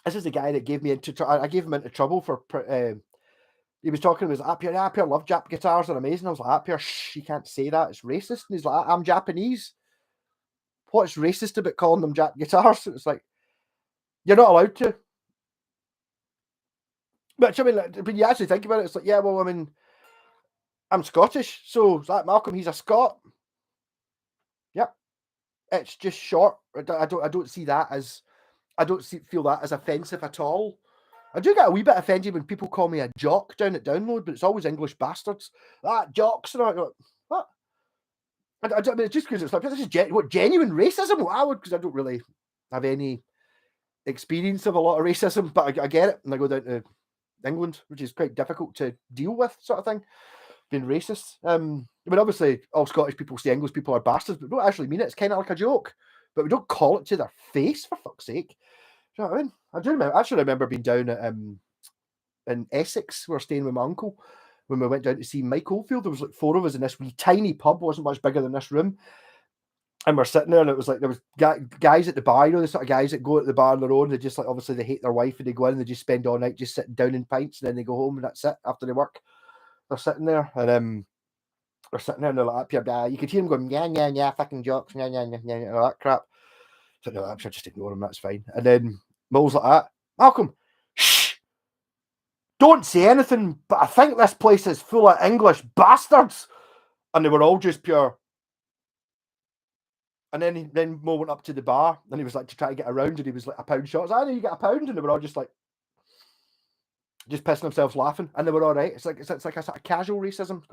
This is the guy that gave me into. I gave him into trouble for. He was talking about his Appier. I love Jap guitars. They're amazing. I was like, Appier, shh, you can't say that. It's racist. And he's like, I'm Japanese. What's racist about calling them Jap guitars? It's like, you're not allowed to. But I mean, when you actually think about it, it's like, yeah, well, I mean, I'm Scottish, so it's like Malcolm, he's a Scot. Yep, it's just short. I don't see that as, feel that as offensive at all. I do get a wee bit offended when people call me a jock down at Download, but it's always English bastards. Jocks, and I'm like, what? I mean, just because it's like, this is genuine racism? Because I don't really have any experience of a lot of racism, but I get it, and I go down to England, which is quite difficult to deal with, sort of thing, being racist. I mean, obviously, all Scottish people say English people are bastards, but we don't actually mean it. It's kind of like a joke, but we don't call it to their face, for fuck's sake. Do you know what I mean? I do remember, being down at in Essex. We were staying with my uncle, when we went down to see Mike Oldfield. There was like 4 of us in this wee tiny pub, wasn't much bigger than this room. And we're sitting there, and it was like there was guys at the bar, you know, the sort of guys that go at the bar on their own. They just like, obviously they hate their wife, and they go in and they just spend all night just sitting down in pints, and then they go home, and that's it. After they work, they're sitting there, and they're sitting there, and they're like, up here, you could hear them going, yeah, fucking jokes, yeah, all that crap. So no, I'm sure just ignore them. That's fine. And then Mill's like that, Malcolm, shh, don't say anything. But I think this place is full of English bastards, and they were all just pure. And then Mo went up to the bar, and he was like to try to get around, and he was like, a pound short. I know you get a pound, and they were all just like, just pissing themselves laughing, and they were all right. It's like a sort of casual racism. It's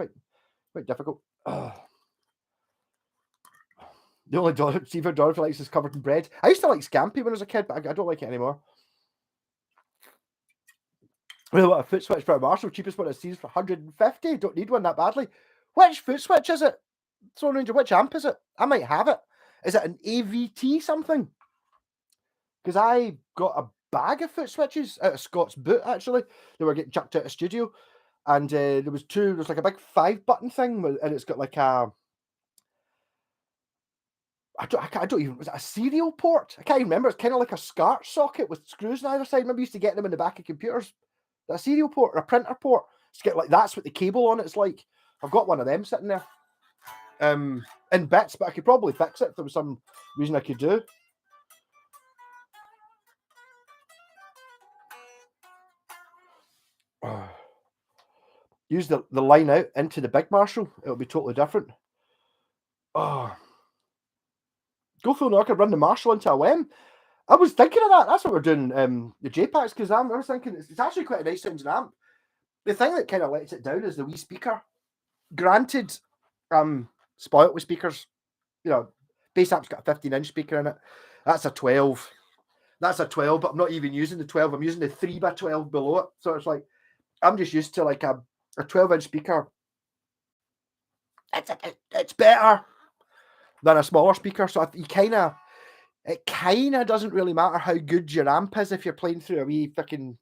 quite difficult. The only seafood Dorothy likes is covered in bread. I used to like scampi when I was a kid, but I don't like it anymore. Really want a foot switch for a Marshall, cheapest one I've seen for 150. Don't need one that badly. Which foot switch is it? Stone Ranger, which amp is it? I might have it. Is it an AVT something? Because I got a bag of foot switches out of Scott's boot, actually. They were getting chucked out of studio. And there was 2, there was like a big 5-button thing, and it's got like a, I don't even, was it a serial port? I can't even remember. It's kind of like a SCART socket with screws on either side. Maybe used to get them in the back of computers. A serial port or a printer port. It's get like, that's what the cable on it's like. I've got one of them sitting there. In bits, but I could probably fix it if there was some reason I could do. Use the line out into the big Marshall. It'll be totally different. Go through and I could run the Marshall into a WEM. I was thinking of that. That's what we're doing, the JPACs, because I was thinking it's actually quite a nice sounding amp. The thing that kind of lets it down is the wee speaker. Granted, spoilt with speakers. You know, bass amp's got a 15-inch speaker in it. That's a 12. That's a 12, but I'm not even using the 12. I'm using the 3x12 below it. So it's like, I'm just used to like a 12-inch speaker. It's better than a smaller speaker. So it kind of doesn't really matter how good your amp is if you're playing through a wee fucking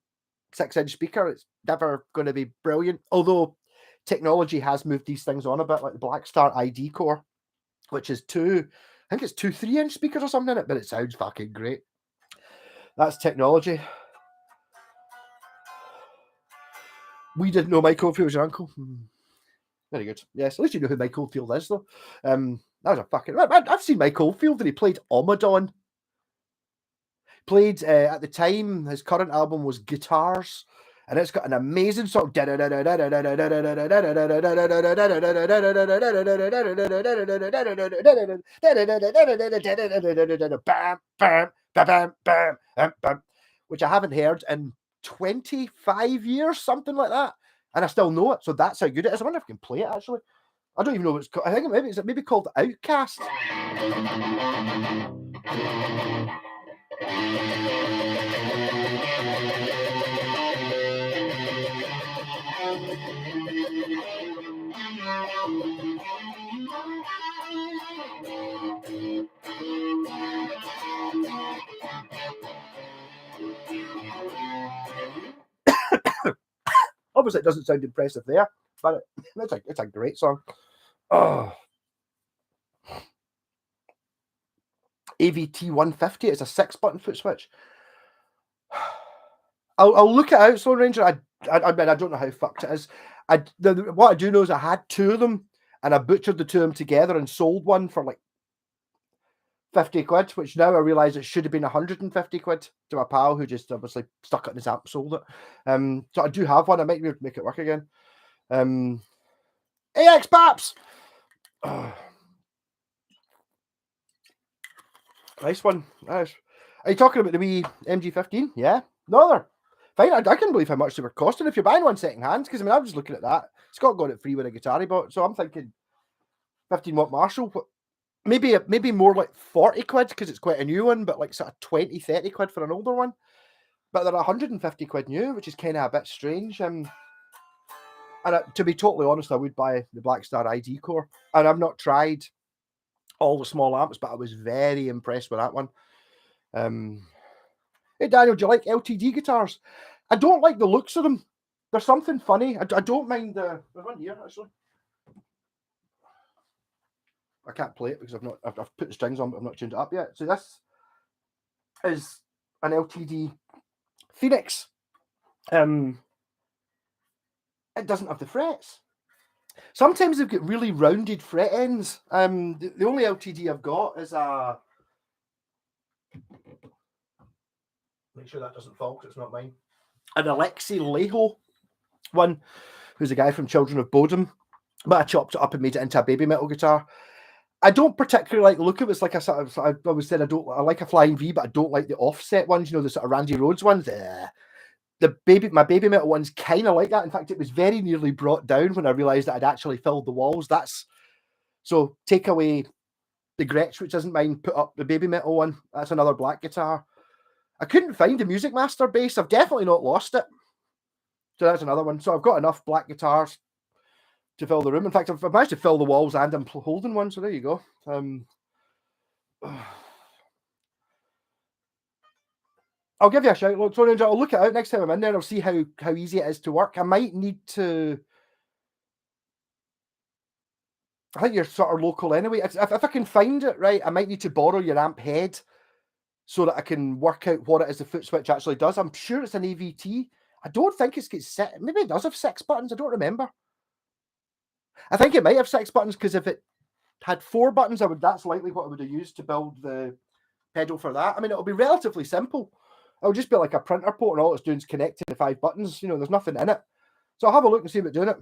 6-inch speaker. It's never going to be brilliant. Although technology has moved these things on a bit, like the Blackstar ID Core, which is I think it's 2 3-inch speakers or something in it, but it sounds fucking great. That's technology. We didn't know Mike Oldfield was your uncle. Very good. Yes, at least you know who Mike Oldfield is, though. That was a fucking... I've seen Mike Oldfield, and he played Omadon. Played, at the time, his current album was Guitars, and it's got an amazing song. Bam, bam, bam, bam, bam, which I haven't heard in 25 years, something like that. And I still know it, so that's how good it is. I wonder if I can play it, actually. I don't even know what it's called. I think it's maybe called Outcast. Obviously, it doesn't sound impressive there, but it's a great song. Oh. AVT 150 is a 6-button foot switch. I'll look it out, Stone Ranger. I mean, I don't know how fucked it is. What I do know is I had 2 of them, and I butchered the 2 of them together and sold one for like 50 quid, which now I realise it should have been 150 quid to my pal who just obviously stuck it in his amp, sold it. So I do have one. I might make it work again. AX Paps! Nice one. Nice. Are you talking about the wee MG15? Yeah. No, they're fine. I can't believe how much they were costing if you're buying one second hand, because I mean, I was looking at that. Scott got it free with a guitar he bought, so I'm thinking 15-watt Marshall. Maybe more like 40 quid because it's quite a new one, but like sort of 20, 30 quid for an older one. But they're 150 quid new, which is kind of a bit strange. And to be totally honest, I would buy the Blackstar ID Core. And I've not tried all the small amps, but I was very impressed with that one. Hey Daniel, do you like LTD guitars? I don't like the looks of them. There's something funny. I don't mind the. There's one here actually. I can't play it because I've put the strings on, but I've not tuned it up yet. So this is an LTD Phoenix. It doesn't have the frets. Sometimes they've got really rounded fret ends. The only LTD I've got is a. Make sure that doesn't fall because it's not mine. An Alexei Leho one, who's a guy from Children of Bodom, but I chopped it up and made it into a baby metal guitar. I don't particularly like the look of it. It's like I sort of, I always said, I like a Flying V, but I don't like the offset ones, the sort of Randy Rhoads ones. My baby metal one's kind of like that. In fact, it was very nearly brought down when I realised that I'd actually filled the walls. So take away the Gretsch, which isn't mine, put up the baby metal one. That's another black guitar. I couldn't find the Music Master bass. I've definitely not lost it. So that's another one. So I've got enough black guitars to fill the room. In fact, I've managed to fill the walls and I'm holding one. So there you go. I'll give you a shout. I'll look it out next time I'm in there. I'll see how easy it is to work. I might need to. I think you're sort of local anyway. If I can find it, right, I might need to borrow your amp head so that I can work out what it is the foot switch actually does. I'm sure it's an AVT. I don't think it's got six. Maybe it does have 6 buttons. I don't remember. I think it might have 6 buttons because if it had 4 buttons, that's likely what I would have used to build the pedal for that. I mean, it'll be relatively simple. It'll just be like a printer port, and all it's doing is connecting the 5 buttons. There's nothing in it. So I'll have a look and see about doing it.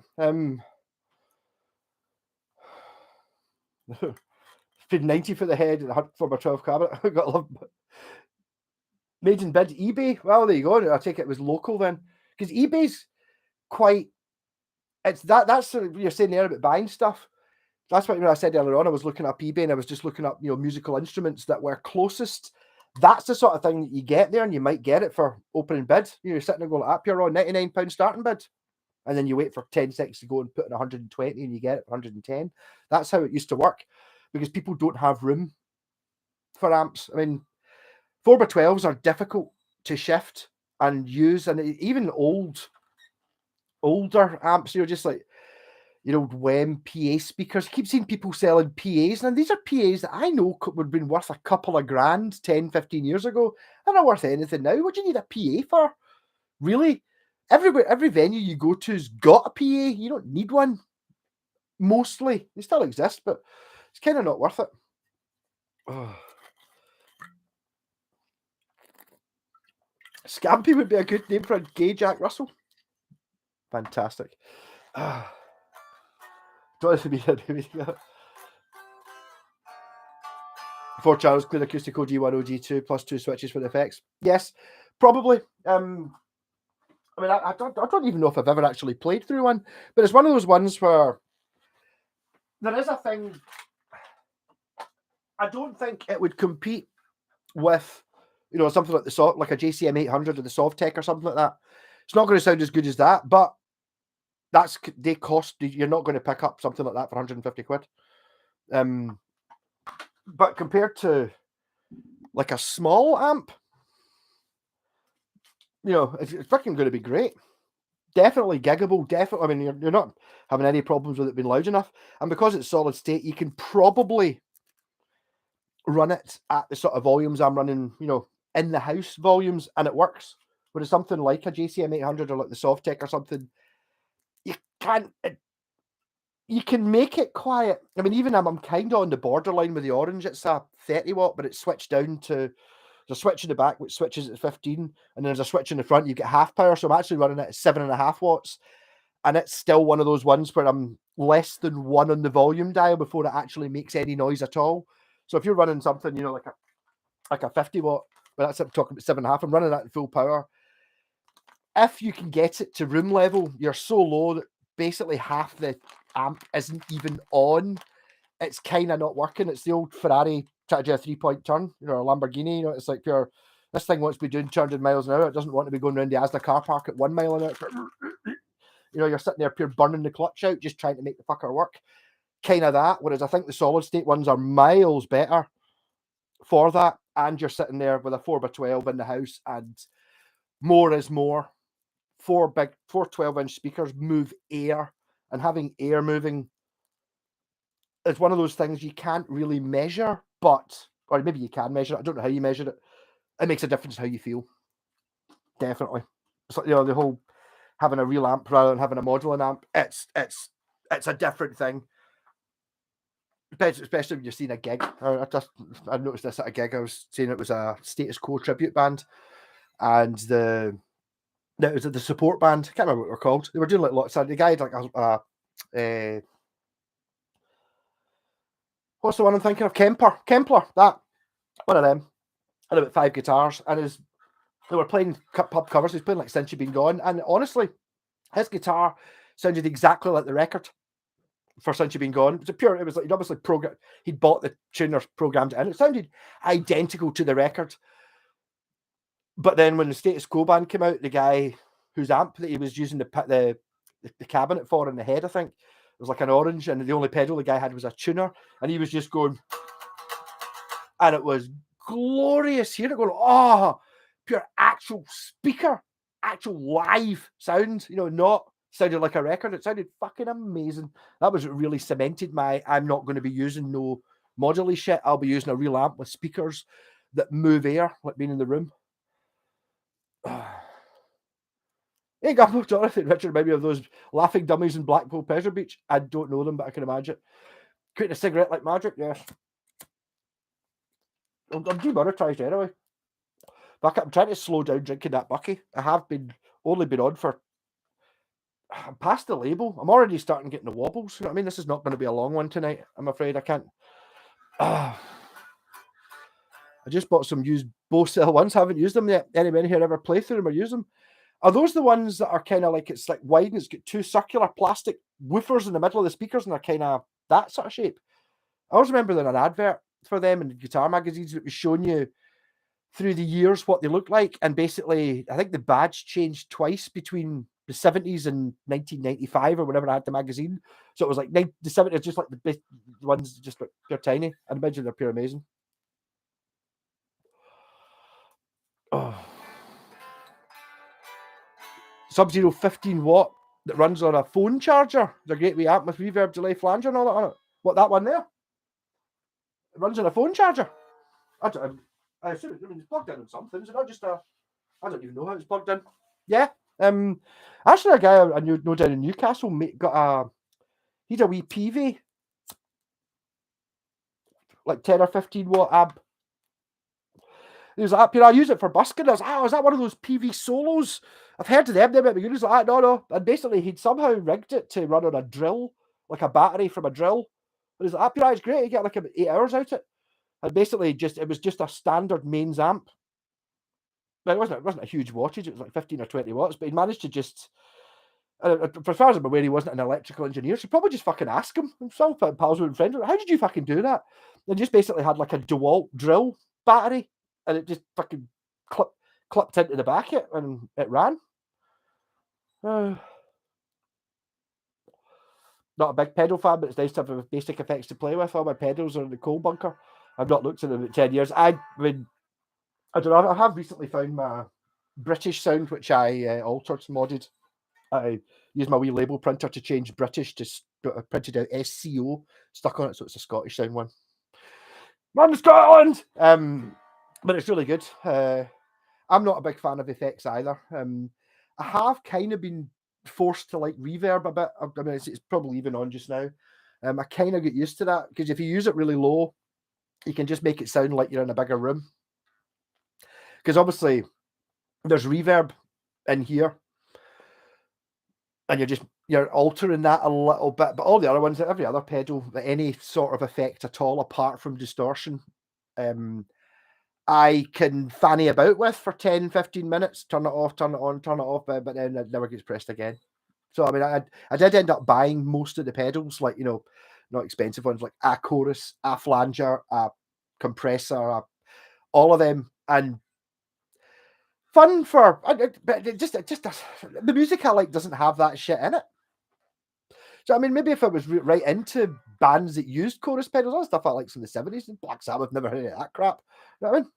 Paid 90 for the head and 100 for my 12 cabinet. I got love. Made in bid eBay. Well, there you go. I take it was local then, because eBay's quite. It's that's what you're saying there about buying stuff. That's what I said earlier on. I was looking up eBay and I was just looking up, musical instruments that were closest. That's the sort of thing that you get there, and you might get it for opening bid. You're sitting there going, up, you're on £99 starting bid. And then you wait for 10 seconds to go and put in 120 and you get it for 110. That's how it used to work, because people don't have room for amps. I mean, 4x12s are difficult to shift and use, and even older amps, just like your old WEM PA speakers. You keep seeing people selling PAs, and these are PAs that I know would have been worth a couple of grand 10, 15 years ago. They're not worth anything now. What do you need a PA for? Really? Every venue you go to's got a PA. You don't need one. Mostly. They still exist, but it's kind of not worth it. Oh. Scampy would be a good name for a gay Jack Russell. Fantastic. Don't be 4 channels, clear acoustical G1, G2, plus 2 switches for the effects. Yes, probably. I mean, I don't even know if I've ever actually played through one, but it's one of those ones where there is a thing. I don't think it would compete with, something like like a JCM 800 or the Sovtech or something like that. It's not going to sound as good as that, but they cost. You're not going to pick up something like that for 150 quid. But compared to like a small amp, it's freaking going to be great. Definitely giggable. Definitely. I mean, you're not having any problems with it being loud enough, and because it's solid state, you can probably run it at the sort of volumes I'm running, in the house volumes, and it works. Whereas something like a JCM 800 or like the Sovtech or something, you can't. You can make it quiet. I mean, even I'm kind of on the borderline with the Orange. It's a 30 watt, but it's switched down to. There's a switch in the back which switches at 15, and then there's a switch in the front. You get half power, so I'm actually running it at 7.5 watts, and it's still one of those ones where I'm less than 1 on the volume dial before it actually makes any noise at all. So if you're running something, like a 50 watt, but that's I'm talking about 7.5. I'm running that at full power. If you can get it to room level, you're so low that basically half the amp isn't even on. It's kind of not working. It's the old Ferrari trying to do a 3-point turn, a Lamborghini. It's like this thing wants to be doing 200 miles an hour. It doesn't want to be going around the Asda car park at 1 mile an hour. You're sitting there pure burning the clutch out, just trying to make the fucker work. Kind of that. Whereas I think the solid state ones are miles better for that. And you're sitting there with a 4x12 in the house, and more is more four 12-inch speakers move air, and having air moving is one of those things you can't really measure, or maybe you can measure it. I don't know how you measure it. It makes a difference how you feel. Definitely. So, the whole having a real amp rather than having a modeling amp, it's a different thing. Especially when you're seeing a gig. I noticed this at a gig. I was saying it was a Status Quo tribute band, and it was the support band. I can't remember what they're called. They were doing like lots of. The guy had like what's the one I'm thinking of? Kempler. That one of them. And about 5 guitars, and they were playing pub covers. He was playing like Since You've Been Gone, and honestly, his guitar sounded exactly like the record for Since You've Been Gone. It was like he'd obviously he'd bought the tuners, programmed it in. It sounded identical to the record. But then when the Status Quo band came out, the guy whose amp that he was using the cabinet for in the head, I think, it was like an orange, and the only pedal the guy had was a tuner, and he was just going, and it was glorious. Hearing it going, pure actual speaker, actual live sound, not sounded like a record. It sounded fucking amazing. That was really cemented I'm not going to be using no moduly shit. I'll be using a real amp with speakers that move air, like being in the room. Hey, Gumbo, Jonathan, Richard, maybe of those laughing dummies in Blackpool Pleasure Beach. I don't know them, but I can imagine. Creating a cigarette like magic, yes. I'm demonetized anyway. I'm trying to slow down drinking that Bucky. I have only been on for. I'm past the label. I'm already starting getting the wobbles. You know what I mean? This is not going to be a long one tonight. I'm afraid I can't. I just bought some used Bose L1s. Haven't used them yet. Anybody here ever play through them or use them? Are those the ones that are kind of like, it's like wide and it's got two circular plastic woofers in the middle of the speakers and they're kind of that sort of shape? I always remember there an advert for them in guitar magazines that was showing you through the years what they look like. And basically, I think the badge changed twice between the 70s and 1995 or whenever I had the magazine. So it was like the 70s, just like the ones, just like they're tiny. I imagine they're pure amazing. Oh. Sub-Zero 15 watt that runs on a phone charger. It's a great wee amp with reverb, delay, flanger, and all that on it. What, that one there? It runs on a phone charger. I assume it's plugged in on something. Is it not just a? I don't even know how it's plugged in. Yeah. Actually, a guy I know down in Newcastle he's a wee PV, like 10 or 15 watt amp. He was like, I use it for busking. I was is that one of those PV solos? I've heard of them. They might be good. He's like, no. And basically, he'd somehow rigged it to run on a drill, like a battery from a drill. And he's like, it's great. You get like about 8 hours out of it. And basically, it was just a standard mains amp. But it wasn't a huge wattage. It was like 15 or 20 watts. But he managed to just, as far as I'm aware, he wasn't an electrical engineer. So probably just fucking ask him himself, pals with friends. How did you fucking do that? And just basically had like a DeWalt drill battery. And it just fucking clipped into the back of it and it ran. Not a big pedal fan, but it's nice to have basic effects to play with. All my pedals are in the coal bunker. I've not looked at them in 10 years. I don't know. I have recently found my British sound, which I altered, modded. I used my wee label printer to change British to printed out SCO, stuck on it, so it's a Scottish sound one. Man, Scotland! But it's really good. I'm not a big fan of effects either. I have kind of been forced to like reverb a bit. I mean, it's probably even on just now. I kind of get used to that because if you use it really low, you can just make it sound like you're in a bigger room. Because obviously, there's reverb in here, and you're altering that a little bit. But all the other ones, every other pedal, any sort of effect at all apart from distortion, I can fanny about with for 10, 15 minutes, turn it off, turn it on, turn it off, but then it never gets pressed again. So, I mean, I did end up buying most of the pedals, like, not expensive ones, like a chorus, a flanger, a compressor, all of them. And fun but it just the music I like doesn't have that shit in it. So, I mean, maybe if I was right into bands that used chorus pedals, all stuff I liked from the 70s, and Black Sabbath, never heard of that crap. You know what I mean?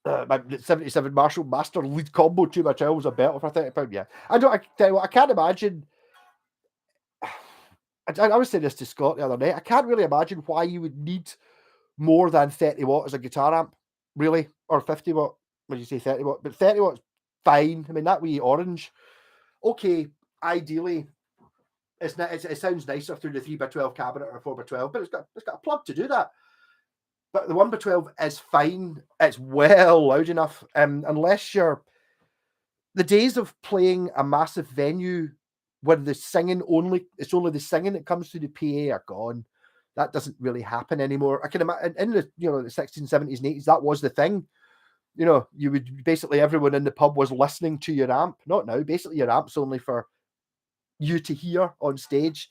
My 77 Marshall Master lead combo 2x12 was a better for £30. Yeah, I tell you what, I can't imagine. I was saying this to Scott the other night. I can't really imagine why you would need more than 30 watt as a guitar amp, really, or 50 watt. When you say 30 watt, but 30 watt's fine. I mean, that wee orange, okay, ideally, it sounds nicer through the 3x12 cabinet or 4x12, but it's got a plug to do that. But the 1x12 is fine. It's well loud enough. Unless you're the days of playing a massive venue where the singing it's only the singing that comes through the PA are gone. That doesn't really happen anymore. I can imagine in the the 1670s and 80s, that was the thing. You would basically everyone in the pub was listening to your amp. Not now. Basically, your amp's only for you to hear on stage.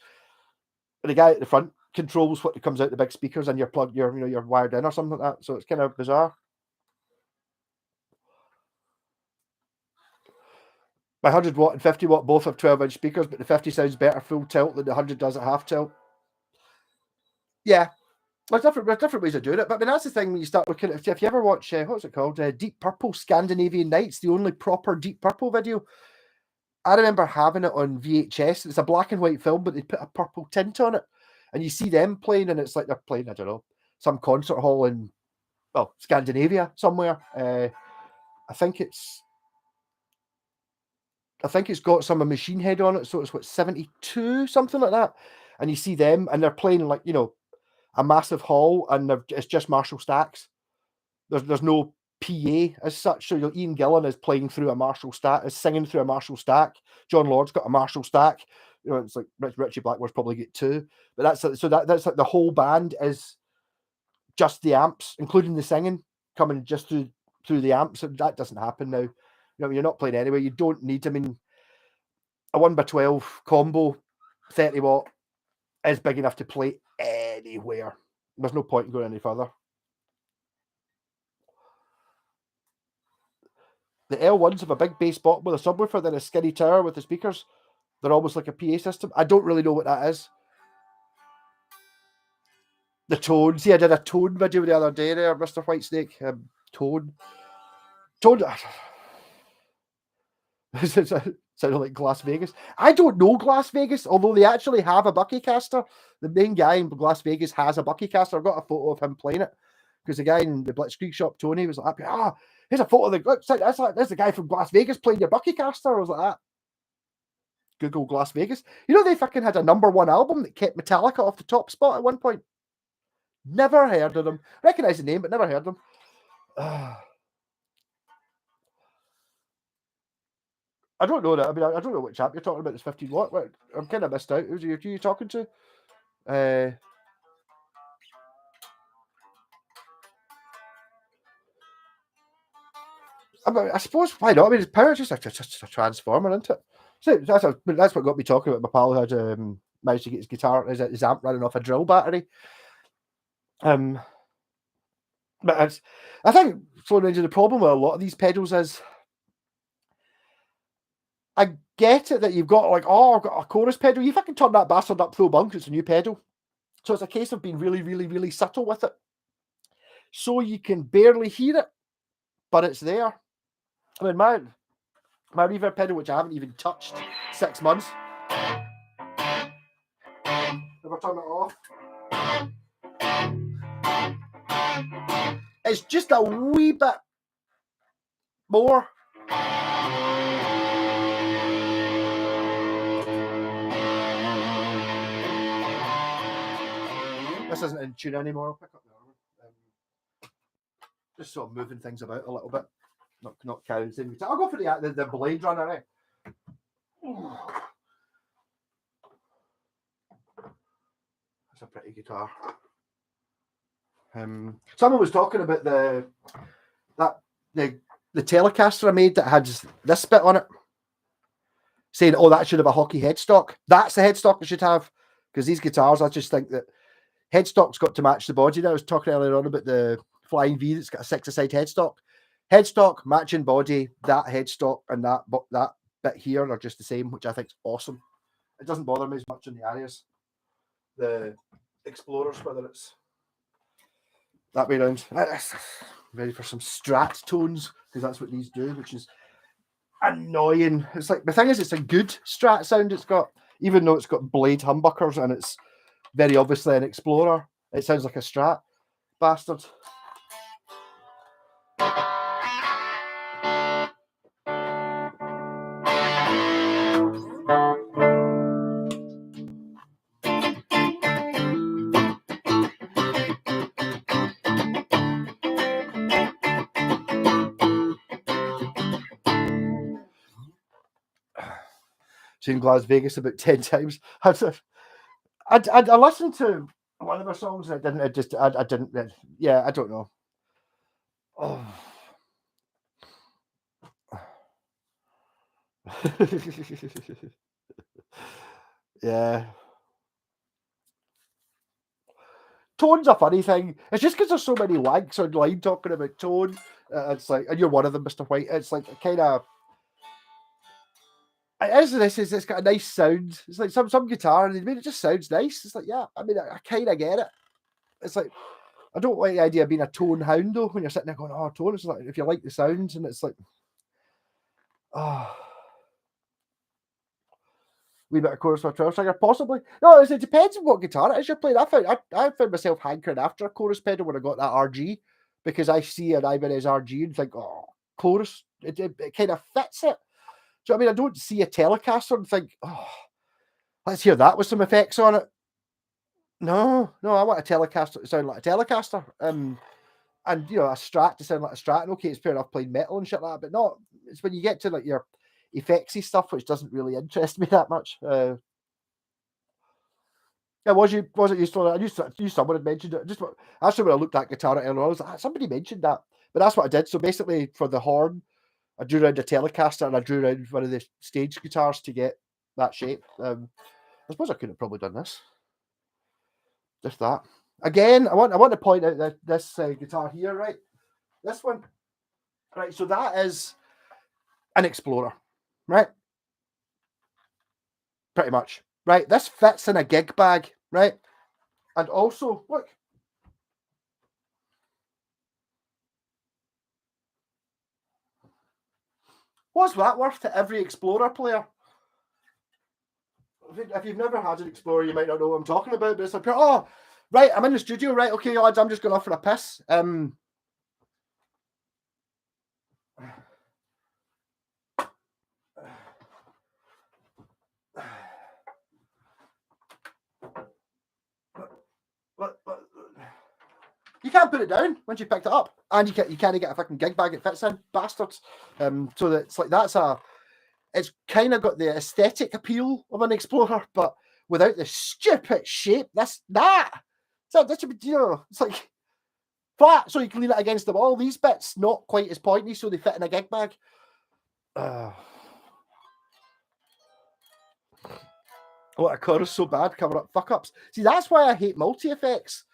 And the guy at the front controls what comes out the big speakers, and you're wired in or something like that. So it's kind of bizarre. My 100 watt and 50 watt both have 12-inch speakers, but the 50 sounds better full tilt than the 100 does at half tilt. Yeah, there's different ways of doing it. But I mean, that's the thing when you start looking at, if you ever watch, what's it called? Deep Purple Scandinavian Nights, the only proper Deep Purple video. I remember having it on VHS. It's a black and white film, but they put a purple tint on it. And you see them playing, and it's like they're playing, I don't know, some concert hall in, Scandinavia somewhere. I think it's got some Machine Head on it, so it's what, 72, something like that. And you see them, and they're playing like a massive hall, and it's just Marshall stacks. There's no PA as such. So Ian Gillan is playing through a Marshall stack, is singing through a Marshall stack. John Lord's got a Marshall stack. It's like Richie Blackmore's probably got two, but that's like the whole band is just the amps, including the singing, coming just through the amps. That doesn't happen now. You're not playing anyway. You don't need. I mean, a 1x12 combo, 30 watt, is big enough to play anywhere. There's no point in going any further. The L1s have a big bass bottom with a subwoofer, then a skinny tower with the speakers. They're almost like a PA system. I don't really know what that is. The tones. Yeah, I did a tone video the other day there, Mr. Whitesnake. Tone. Sounded like Las Vegas. I don't know Las Vegas, although they actually have a Buckycaster. The main guy in Las Vegas has a Buckycaster. I've got a photo of him playing it because the guy in the Blitzkrieg shop, Tony, was like, here's a photo of that's the guy from Las Vegas playing your Buckycaster. I was like, that. Google Las Vegas. They fucking had a #1 album that kept Metallica off the top spot at one point. Never heard of them. Recognize the name, but never heard of them. I don't know that. I mean, I don't know what chap you're talking about. This 15 watt. I'm kind of missed out. Who are you talking to? I suppose why not? I mean, his power is just a transformer, isn't it? So that's what got me talking about. My pal who had managed to get his guitar, his amp running off a drill battery. But I think flowing into the problem with a lot of these pedals is, I get it that you've got I've got a chorus pedal. You fucking turn that bastard up full bunk. It's a new pedal, so it's a case of being really, really, really subtle with it, so you can barely hear it, but it's there. I mean, my reverb pedal, which I haven't even touched 6 months. Never turn it off. It's just a wee bit more. This isn't in tune anymore. I'll pick up the arm. Just sort of moving things about a little bit. Not carrying the same guitar. I'll go for the Blade Runner, eh? That's a pretty guitar. Someone was talking about the Telecaster I made that had this bit on it, saying, that should have a hockey headstock. That's the headstock I should have, because these guitars, I just think that headstock's got to match the body. I was talking earlier on about the Flying V that's got a 6-a-side headstock. Headstock, matching body, that headstock and that bit here are just the same, which I think is awesome. It doesn't bother me as much in the Arias, the Explorers, whether it's that way around. ready for some Strat tones, because that's what these do, which is annoying. It's like, the thing is, it's a good Strat sound it's got, even though it's got blade humbuckers and it's very obviously an Explorer. It sounds like a Strat bastard. Seen Las Vegas about 10 times. I listened to one of their songs and I didn't, yeah, I don't know. Oh. Yeah. Tone's a funny thing. It's just because there's so many wanks online talking about tone. It's like, and you're one of them, Mr. White. It's like kind of. It's got a nice sound. It's like some guitar, and it just sounds nice. It's like, yeah, I mean, I kind of get it. It's like, I don't like the idea of being a tone hound though. When you're sitting there going, "Oh, tone," it's like if you like the sounds, and it's like, oh, wee bit of chorus for a 12 string, possibly. No, it depends on what guitar it is you're playing. I found myself hankering after a chorus pedal when I got that RG, because I see an Ibanez RG and think, oh, chorus, it kind of fits it. Do you know what I mean? I don't see a Telecaster and think, oh, let's hear that with some effects on it. No, I want a Telecaster to sound like a Telecaster. And you know, a Strat to sound like a Strat. And okay, it's fair enough playing metal and shit like that, but not. It's when you get to like your effectsy stuff, which doesn't really interest me that much. Yeah, was it useful? I knew someone had mentioned it. Just actually, when I looked at guitar earlier, I was like, somebody mentioned that, but that's what I did. So basically, for the horn, I drew around a Telecaster and I drew around one of the stage guitars to get that shape. I suppose I could have probably done this. Just that. Again, I want to point out that this guitar here, right? This one, right? So that is an Explorer, right? Pretty much, right? This fits in a gig bag, right? And also, look. What's that worth to every Explorer player? If you've never had an Explorer, you might not know what I'm talking about, but it's like, oh, right, I'm in the studio, right? Okay, lads, I'm just going off for a piss. You can't put it down once you picked it up, and you can't get a fucking gig bag it fits in, bastards. So that it's like it's kind of got the aesthetic appeal of an Explorer, but without the stupid shape. That's it's like flat, so you can lean it against the wall. These bits not quite as pointy, so they fit in a gig bag. Oh, a chorus so bad, cover up fuck ups. See, that's why I hate multi effects.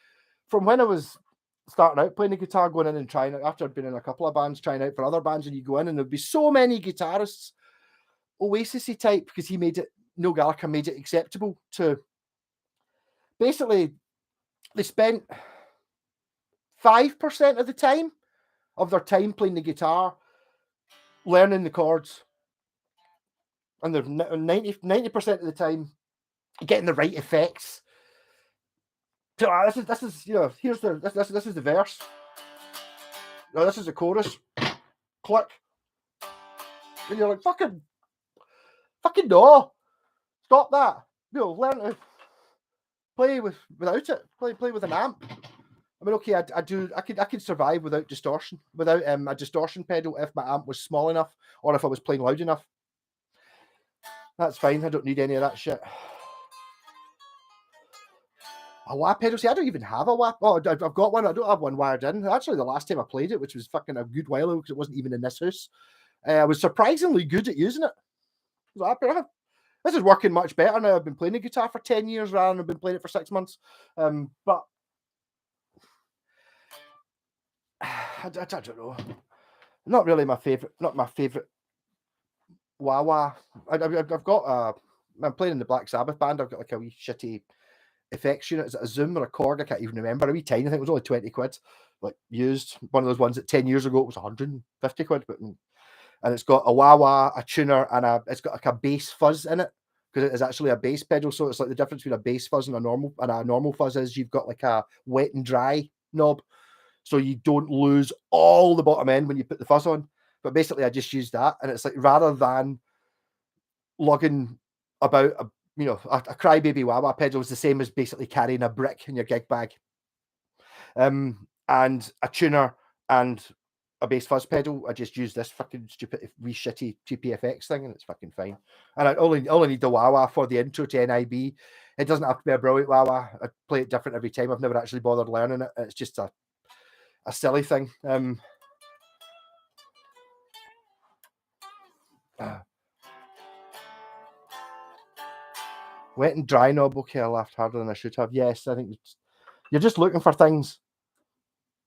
From when I was starting out playing the guitar, going in and trying it, after I'd been in a couple of bands, trying out for other bands, and you go in and there'd be so many guitarists, Oasis-y type, because Noel Gallagher made it acceptable to. Basically, they spent 5% of the time of their time playing the guitar, learning the chords, and they're 90% of the time getting the right effects. So this is here's this is the verse. No, this is the chorus. Click. And you're like, fucking no. Stop that. Learn to play without it. Play with an amp. I mean, okay, I could survive without distortion, without a distortion pedal if my amp was small enough or if I was playing loud enough. That's fine. I don't need any of that shit. A wah pedal? See, I don't even have a wah. Oh, I've got one. I don't have one wired in. Actually, the last time I played it, which was fucking a good while ago because it wasn't even in this house, I was surprisingly good at using it. This is working much better now. I've been playing the guitar for 10 years rather than I've been playing it for 6 months. But I don't know. Not really my favorite. Not my favorite. Wah wah. I've got I'm playing in the Black Sabbath band. I've got like a wee shitty effects unit. Is it a Zoom or a Korg? I can't even remember. A wee tiny thing. It was only 20 quid. like used. One of those ones that 10 years ago it was 150 quid, but and it's got a wah-wah, a tuner, and it's got like a bass fuzz in it because it is actually a bass pedal. So it's like the difference between a bass fuzz and a normal fuzz is you've got like a wet and dry knob, so you don't lose all the bottom end when you put the fuzz on. But basically, I just use that, and it's like rather than lugging about a crybaby wah-wah pedal is the same as basically carrying a brick in your gig bag. And a tuner and a bass fuzz pedal. I just use this fucking stupid wee shitty GPFX thing, and it's fucking fine. And I only need the wah-wah for the intro to NIB. It doesn't have to be a brilliant wah-wah. I play it different every time. I've never actually bothered learning it. It's just a silly thing. Wet and dry knob. Okay, I laughed harder than I should have. Yes, I think you're just looking for things.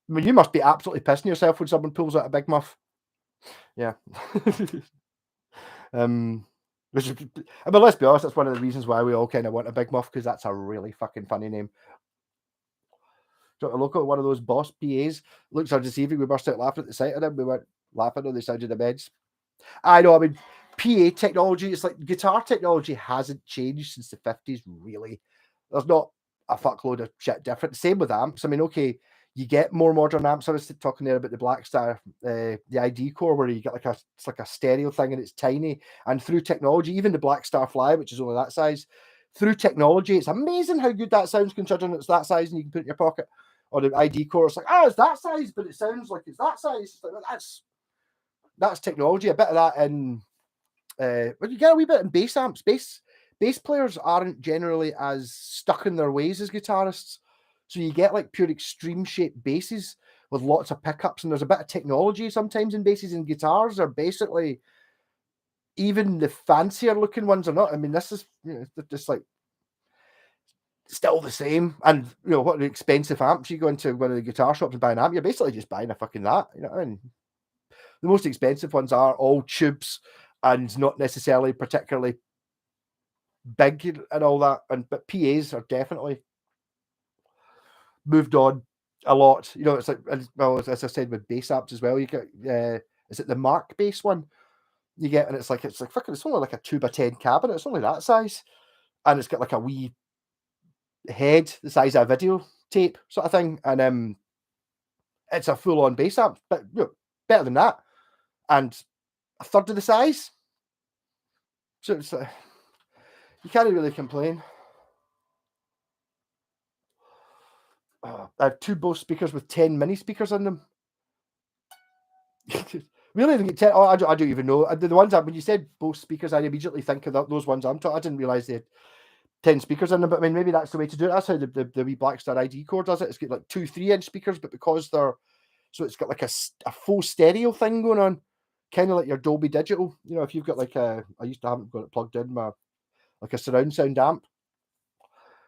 I mean, you must be absolutely pissing yourself when someone pulls out a big muff. Yeah. Which is, I mean, let's be honest, that's one of the reasons why we all kind of want a big muff, because that's a really fucking funny name. So a look at one of those Boss PAs. Looks undeceiving. We burst out laughing at the sight of them. We weren't laughing on the sound of the beds. I know, I mean, PA technology, it's like guitar technology hasn't changed since the 50s, really. There's not a fuckload of shit different. Same with amps. I mean, okay, you get more modern amps. I was talking there about the Blackstar, the ID core, where you get it's like a stereo thing and it's tiny. And through technology, even the Blackstar Fly, which is only that size, through technology, it's amazing how good that sounds considering it's that size and you can put it in your pocket. Or the ID core, it's like, it's that size, but it sounds like it's that size. It's like, that's technology. A bit of that in, but you get a wee bit in bass amps. Bass players aren't generally as stuck in their ways as guitarists. So you get like pure extreme shaped basses with lots of pickups, and there's a bit of technology sometimes in basses, and guitars are basically, even the fancier looking ones are not. I mean, this is just like still the same. And what the expensive amps, you go into one of the guitar shops and buy an amp, you're basically just buying a fucking that. You know what I mean? The most expensive ones are all tubes and not necessarily particularly big and all that. But PAs are definitely moved on a lot. It's like, well, as I said with bass amps as well, you get is it the Mark bass one you get, and it's like fucking, it's only like a 2x10 cabinet. It's only that size, and it's got like a wee head the size of a video tape sort of thing, and it's a full-on bass amp, but better than that, and a third of the size. So it's you can't really complain. I have 2 Bose speakers with 10 mini speakers in them. Really? They get 10? Oh, I don't even know. The ones when you said Bose speakers, I immediately think of those ones I'm talking. I didn't realize they had 10 speakers in them, but I mean, maybe that's the way to do it. That's how the wee Blackstar ID core does it. It's got like 2 3-inch speakers, but because they're, so it's got like a full stereo thing going on, kind of like your Dolby Digital. If you've got like I used to haven't got it plugged in, like a surround sound amp,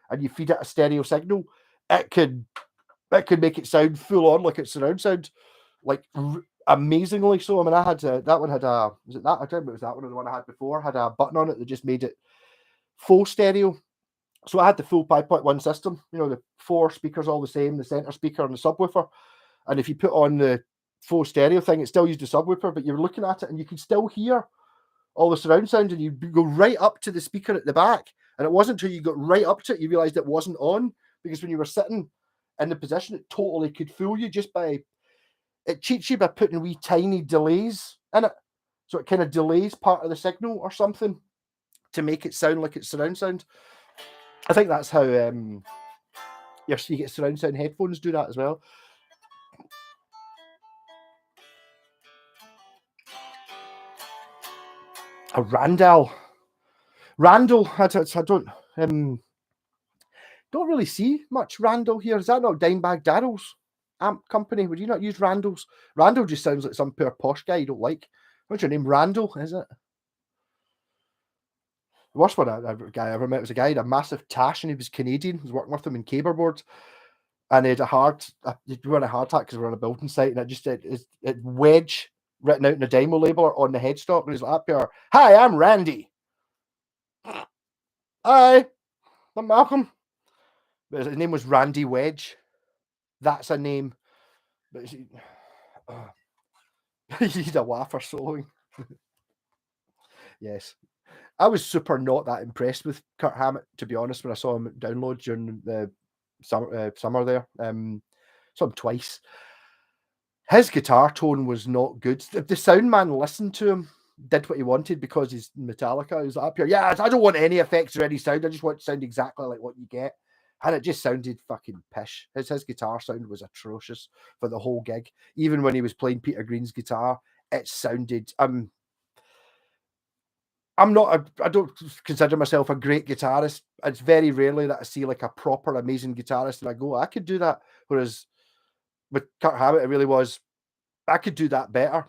and you feed it a stereo signal, it could make it sound full on like it's surround sound, like amazingly so. I mean, I had that one had a, was it that? I don't remember, it was that one or the one I had before, had a button on it that just made it full stereo. So I had the full 5.1 system, the 4 speakers all the same, the center speaker and the subwoofer. And if you put on the full stereo thing, it still used the subwoofer, but you're looking at it and you can still hear all the surround sound, and you go right up to the speaker at the back. And it wasn't until you got right up to it you realized it wasn't on, because when you were sitting in the position, it totally could fool you just by, it cheats you by putting wee tiny delays in it. So it kind of delays part of the signal or something to make it sound like it's surround sound. I think that's how you get surround sound headphones do that as well. A Randall, I don't really see much Randall here. Is that not Dimebag Darrell's amp company? Would you not use Randall's? Randall just sounds like some poor posh guy you don't like. What's your name? Randall, is it? The worst one a guy I ever met was a guy who had a massive tash, and he was Canadian. I was working with him in Caberboard, and he had he'd run a hard hat because we were on a building site, and it wedge written out in a Dymo label on the headstock, and he's like, up here, "Hi, I'm Randy." "Hi, I'm Malcolm." But his name was Randy Wedge. That's a name. But you need a wafer soloing. Yes. I was super not that impressed with Kurt Hammett, to be honest, when I saw him at Download during the summer there. Saw him twice. His guitar tone was not good. If the sound man listened to him, did what he wanted because he's Metallica, he was up here. Yeah, I don't want any effects or any sound. I just want to sound exactly like what you get. And it just sounded fucking pish. His guitar sound was atrocious for the whole gig. Even when he was playing Peter Green's guitar, it sounded. I don't consider myself a great guitarist. It's very rarely that I see like a proper amazing guitarist and I go, I could do that. Whereas with Kurt Hammett, it really was, I could do that better.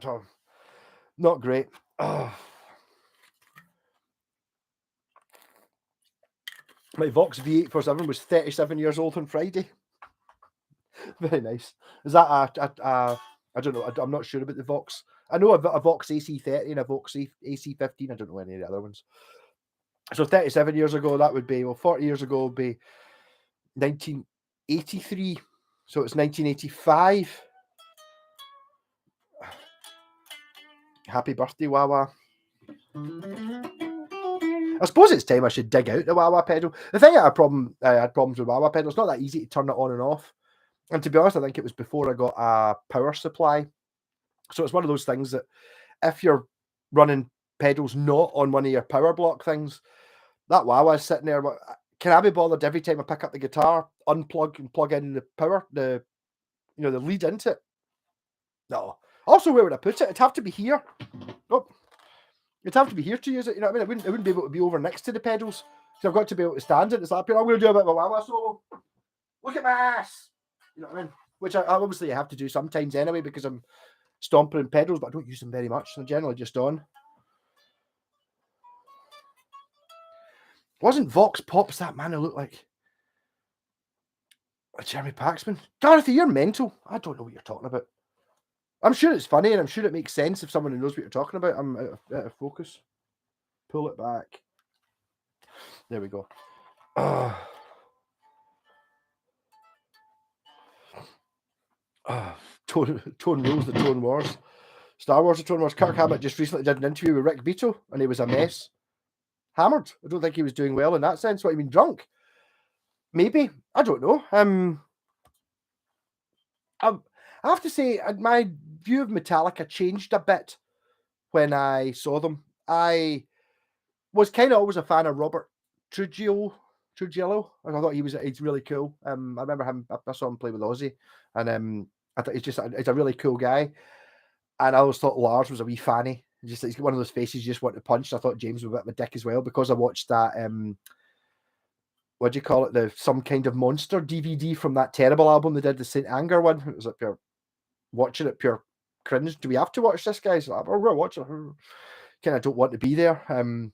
So, not great. Oh. My Vox V847 was 37 years old on Friday. Very nice. Is that I don't know. I'm not sure about the Vox. I know a Vox AC30 and a Vox AC15. I don't know any of the other ones. So 37 years ago, that would be, well, 40 years ago would be 1983. So it's 1985. Happy birthday, Wawa. I suppose it's time I should dig out the Wawa pedal. The thing I had problems with Wawa pedal, it's not that easy to turn it on and off. And to be honest, I think it was before I got a power supply. So it's one of those things that if you're running pedals not on one of your power block things, that Wawa's sitting there. Can I be bothered every time I pick up the guitar, unplug and plug in the power, the lead into it? No. Also, where would I put it? It'd have to be here. Oh, it'd have to be here to use it. You know what I mean? I wouldn't be able to be over next to the pedals. So I've got to be able to stand it. It's like, I'm going to do a bit of a Wawa solo. Look at my ass. You know what I mean? Which I obviously have to do sometimes anyway because I'm stomping in pedals, but I don't use them very much. They're generally just on. Wasn't Vox Pops that man who looked like Jeremy Paxman? Dorothy, you're mental. I don't know what you're talking about. I'm sure it's funny and I'm sure it makes sense if someone who knows what you're talking about. I'm out of focus. Pull it back. There we go. Tone rules the Tone Wars. Star Wars, the Tone Wars. Kirk Hammett just recently did an interview with Rick Beato and he was a mess. Hammered. I don't think he was doing well in that sense. What, you mean drunk? Maybe. I don't know. I have to say, my view of Metallica changed a bit when I saw them. I was kind of always a fan of Robert Trujillo. I thought he's really cool. I remember him. I saw him play with Ozzy, and I thought he's a really cool guy. And I always thought Lars was a wee fanny. Just he's got one of those faces you just want to punch. I thought James was a bit of a dick as well because I watched that. What do you call it? The Some Kind of Monster DVD from that terrible album they did, the Saint Anger one. It was up here watching it, pure cringe. Do we have to watch this, guys? Like, we're gonna watch it. Kind of don't want to be there. And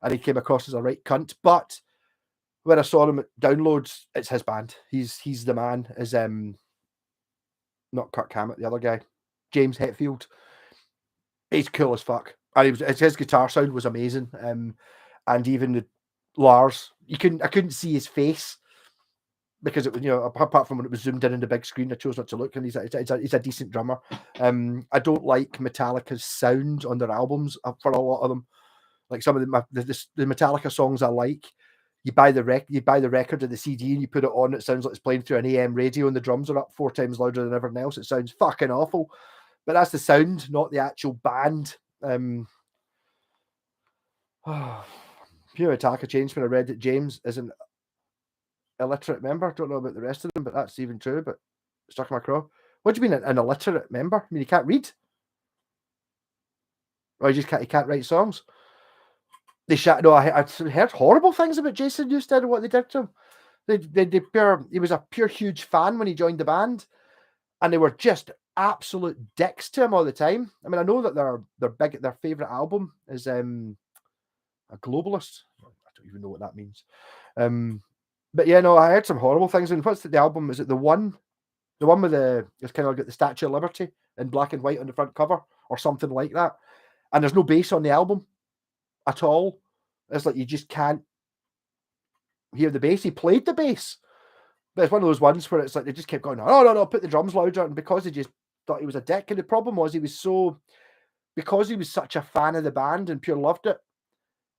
he came across as a right cunt. But when I saw him at Downloads, it's his band. He's the man. Is not Kirk Hammett, the other guy, James Hetfield. He's cool as fuck. And his guitar sound was amazing. And even the Lars, I couldn't see his face because it was, apart from when it was zoomed in the big screen, I chose not to look. And he's a decent drummer. I don't like Metallica's sound on their albums for a lot of them. Like some of the Metallica songs I like, you buy the record of the CD and you put it on. It sounds like it's playing through an AM radio, and the drums are up 4 times louder than everything else. It sounds fucking awful. But that's the sound, not the actual band. Pure Metallica changed when I read that James is an illiterate member. Don't know about the rest of them, but that's even true. But stuck in my craw. What do you mean an illiterate member? I mean he can't read, or he can't write songs. I heard horrible things about Jason Newsted and what they did to him. He was a pure huge fan when he joined the band, and they were just absolute dicks to him all the time. I mean, I know that their favorite album is A Globalist. I don't even know what that means. But yeah, no, I heard some horrible things. And what's the album? Is it the one with it's kind of like the Statue of Liberty in black and white on the front cover or something like that? And there's no bass on the album at all. It's like you just can't hear the bass. He played the bass, But it's one of those ones where it's like they just kept going, oh, no, put the drums louder. And because they just thought he was a dick. And the problem was because he was such a fan of the band and pure loved it,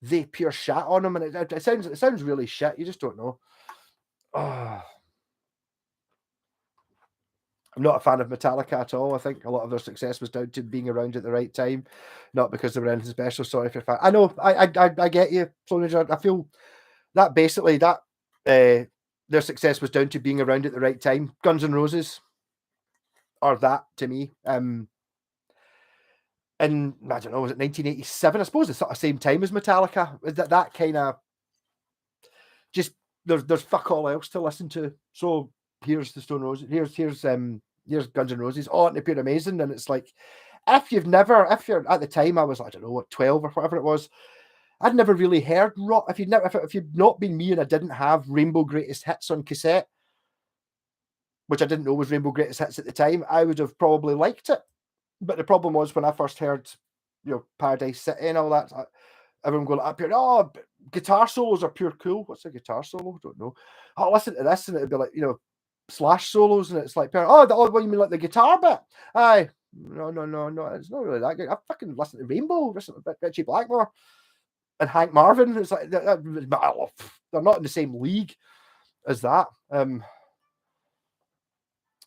they pure shat on him. And it sounds really shit. You just don't know. Oh. I'm not a fan of Metallica at all. I think a lot of their success was down to being around at the right time, not because they were anything special. Sorry if you're a fan. I know, I get you, Sonia. I feel that basically their success was down to being around at the right time. Guns N' Roses are that to me. And I don't know, was it 1987? I suppose it's sort of same time as Metallica. That kind of just there's fuck all else to listen to. So here's the Stone Roses. Here's Guns N' Roses. Oh, and they're amazing. And it's like, if you're at the time, I was, I don't know what, 12 or whatever it was, I'd never really heard rock. If you'd not been me and I didn't have Rainbow Greatest Hits on cassette, which I didn't know was Rainbow Greatest Hits at the time, I would have probably liked it. But the problem was when I first heard, Paradise City and all that, everyone going up here, oh, guitar solos are pure cool. What's a guitar solo? Don't know. I'll listen to this and it'd be like, Slash solos, and it's like, what you mean, like the guitar bit? Aye, no, it's not really that good. I fucking listen to Rainbow, listen to Richie Blackmore and Hank Marvin. It's like they're not in the same league as that.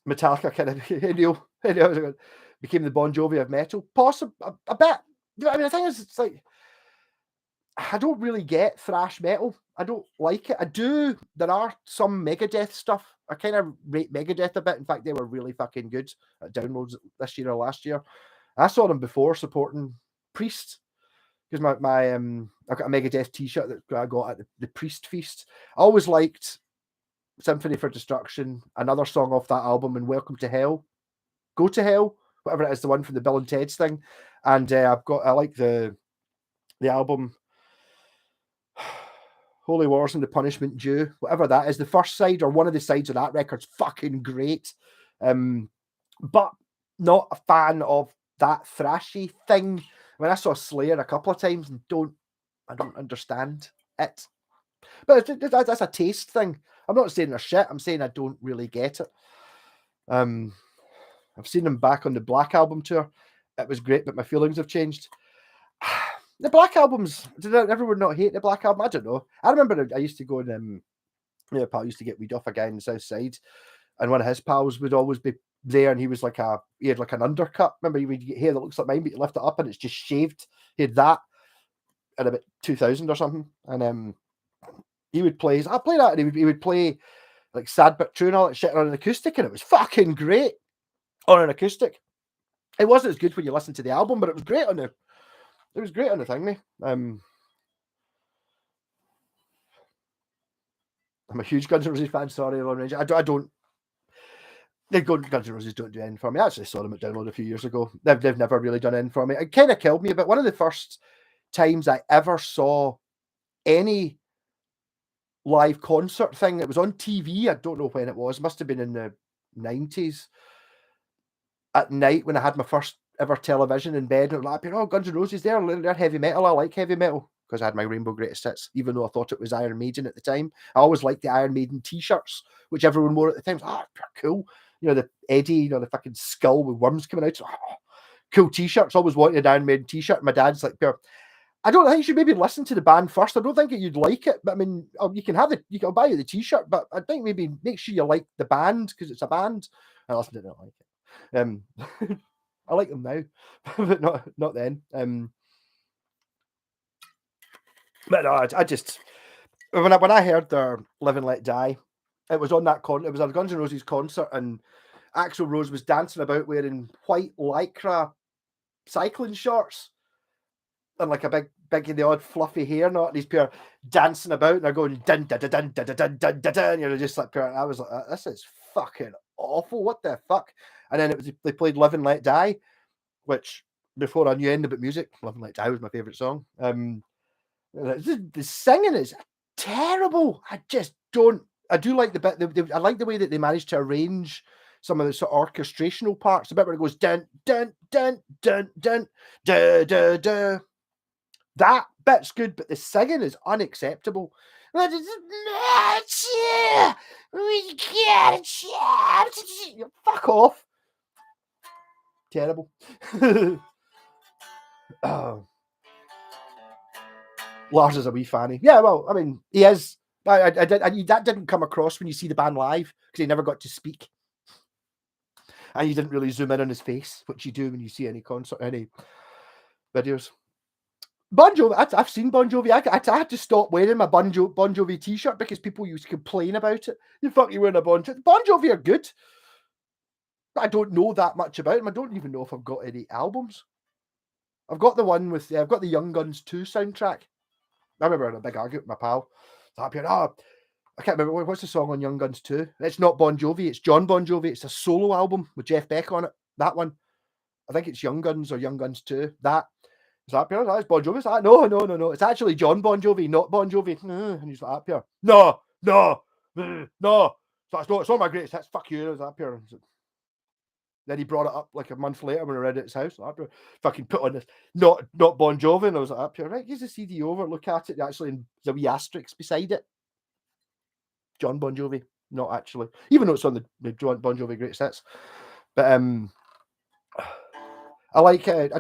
Metallica kind of became the Bon Jovi of metal, possibly a bit. I mean, the thing is, it's like, I don't really get thrash metal. I don't like it. I do. There are some Megadeth stuff. I kind of rate Megadeth a bit. In fact, they were really fucking good at downloads this year or last year. I saw them before supporting Priest because I've got a Megadeth t-shirt that I got at the Priest Feast. I always liked Symphony for Destruction, another song off that album, and Welcome to Hell, Go to Hell, whatever it is, the one from the Bill and Ted's thing. And I like the album Holy Wars and the Punishment Due, whatever that is. The first side or one of the sides of that record's fucking great. But not a fan of that thrashy thing. I mean, I saw Slayer a couple of times and I don't understand it. But that's a taste thing. I'm not saying they're shit. I'm saying I don't really get it. I've seen them back on the Black Album tour. It was great, but my feelings have changed. The Black Albums, did everyone not hate the Black Album? I don't know. I remember I used to go and a pal used to get weed off a guy in the South Side, and one of his pals would always be there, and he had like an undercut. Remember, you would get hair that looks like mine, but you lift it up and it's just shaved. He had that at about 2000 or something, and he would play. I play that, and he would play like Sad But True and all that shit on an acoustic, and it was fucking great on an acoustic. It wasn't as good when you listened to the album, but it was great on the. It was great on the thing, I'm a huge Guns N' Roses fan. Sorry, Lone Ranger. I don't. Guns N' Roses don't do anything for me. I actually saw them at Download a few years ago. They've never really done anything for me. It kind of killed me. But one of the first times I ever saw any live concert thing, it was on TV. I don't know when it was. It must have been in the 90s. At night when I had my first ever television in bed, and like, Guns N' Roses, they're heavy metal. I like heavy metal because I had my Rainbow Greatest Hits, even though I thought it was Iron Maiden at the time. I always liked the Iron Maiden t-shirts, which everyone wore at the time. Cool. The Eddie, the fucking skull with worms coming out. Cool t-shirts. Always wanted an Iron Maiden t-shirt. My dad's like, I don't think you should maybe listen to the band first. I don't think you'd like it, but I mean, you can buy you the t-shirt, but I think maybe make sure you like the band because it's a band. I listened to it, I don't like it. I like them now, but not then. But no, I just when I heard their Live and Let Die, it was on that it was a Guns N' Roses concert, and Axl Rose was dancing about wearing white lycra cycling shorts and like a big the odd fluffy hair, not these pair dancing about, and they're going dun dun dun dun dun dun dun dun dun, just like I was like, this is fucking awful. What the fuck? And then they played Live and Let Die, which before I knew anything about music, Live and Let Die was my favorite song. The singing is terrible. I just don't. I do like the bit. I like the way that they managed to arrange some of the sort of orchestrational parts. The bit where it goes dun dun dun dun dun da da da. That bit's good, but the singing is unacceptable. We get a chance. Fuck off. Terrible. Oh. Lars is a wee fanny. Yeah, well, I mean, he is. That didn't come across when you see the band live because he never got to speak. And you didn't really zoom in on his face, which you do when you see any concert, any videos. Bon Jovi, I've seen Bon Jovi. I had to stop wearing my Bon Jovi t-shirt because people used to complain about it. You fucking wearing a Bon Jovi. Bon Jovi are good. I don't know that much about them. I don't even know if I've got any albums. I've got the one with, I've got the Young Guns 2 soundtrack. I remember having a big argument with my pal. I can't remember, what's the song on Young Guns 2? It's not Bon Jovi, it's John Bon Jovi. It's a solo album with Jeff Beck on it. That one. I think it's Young Guns or Young Guns 2. That. Is that pure? That's Bon Jovi. Is that? No. It's actually John Bon Jovi, not Bon Jovi. And he's like, pure. No. It's not my greatest hits. Fuck you. Is that pure? Then he brought it up like a month later when I read it at his house. Like, fucking put on this, not Bon Jovi. And I was like, pure, right, here's the CD over. Look at it. Actually, there's a wee asterisk beside it. John Bon Jovi. Not actually. Even though it's on the John Bon Jovi greatest hits. But I like they've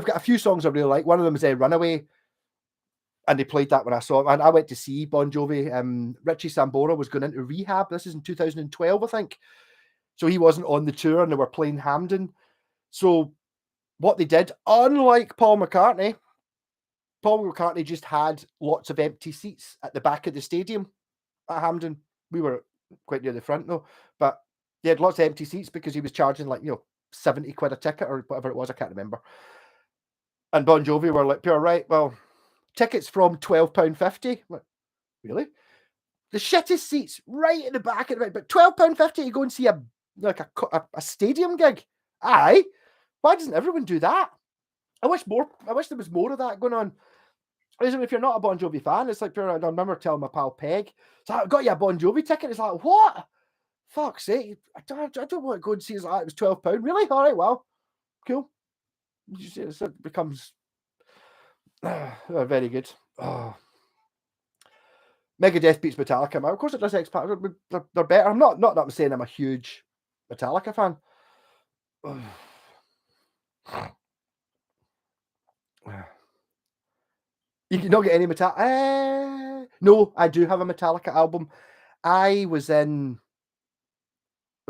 got a few songs I really like. One of them is Runaway, and they played that when I saw it. And I went to see Bon Jovi. Richie Sambora was going into rehab. This is in 2012, I think. So he wasn't on the tour, and they were playing Hampden. So what they did, unlike Paul McCartney just had lots of empty seats at the back of the stadium at Hampden. We were quite near the front though, but they had lots of empty seats because he was charging like, 70 quid a ticket or whatever it was. I can't remember. And Bon Jovi were like, pure right, well, tickets from £12.50. Like, really? The shittest seats right in the back of the but £12.50 to go and see a stadium gig. Aye. Why doesn't everyone do that? I wish there was more of that going on. Even if you're not a Bon Jovi fan, it's like pure. I remember telling my pal Peg, so I got you a Bon Jovi ticket. It's like, what? Fuck's sake. I don't want to go and see it. Like, it was £12. Really? All right, well, cool. It becomes very good. Oh. Megadeth beats Metallica. Of course it does. They're better. I'm not that I'm saying I'm a huge Metallica fan. You can not get any Metallica. No, I do have a Metallica album. I was in.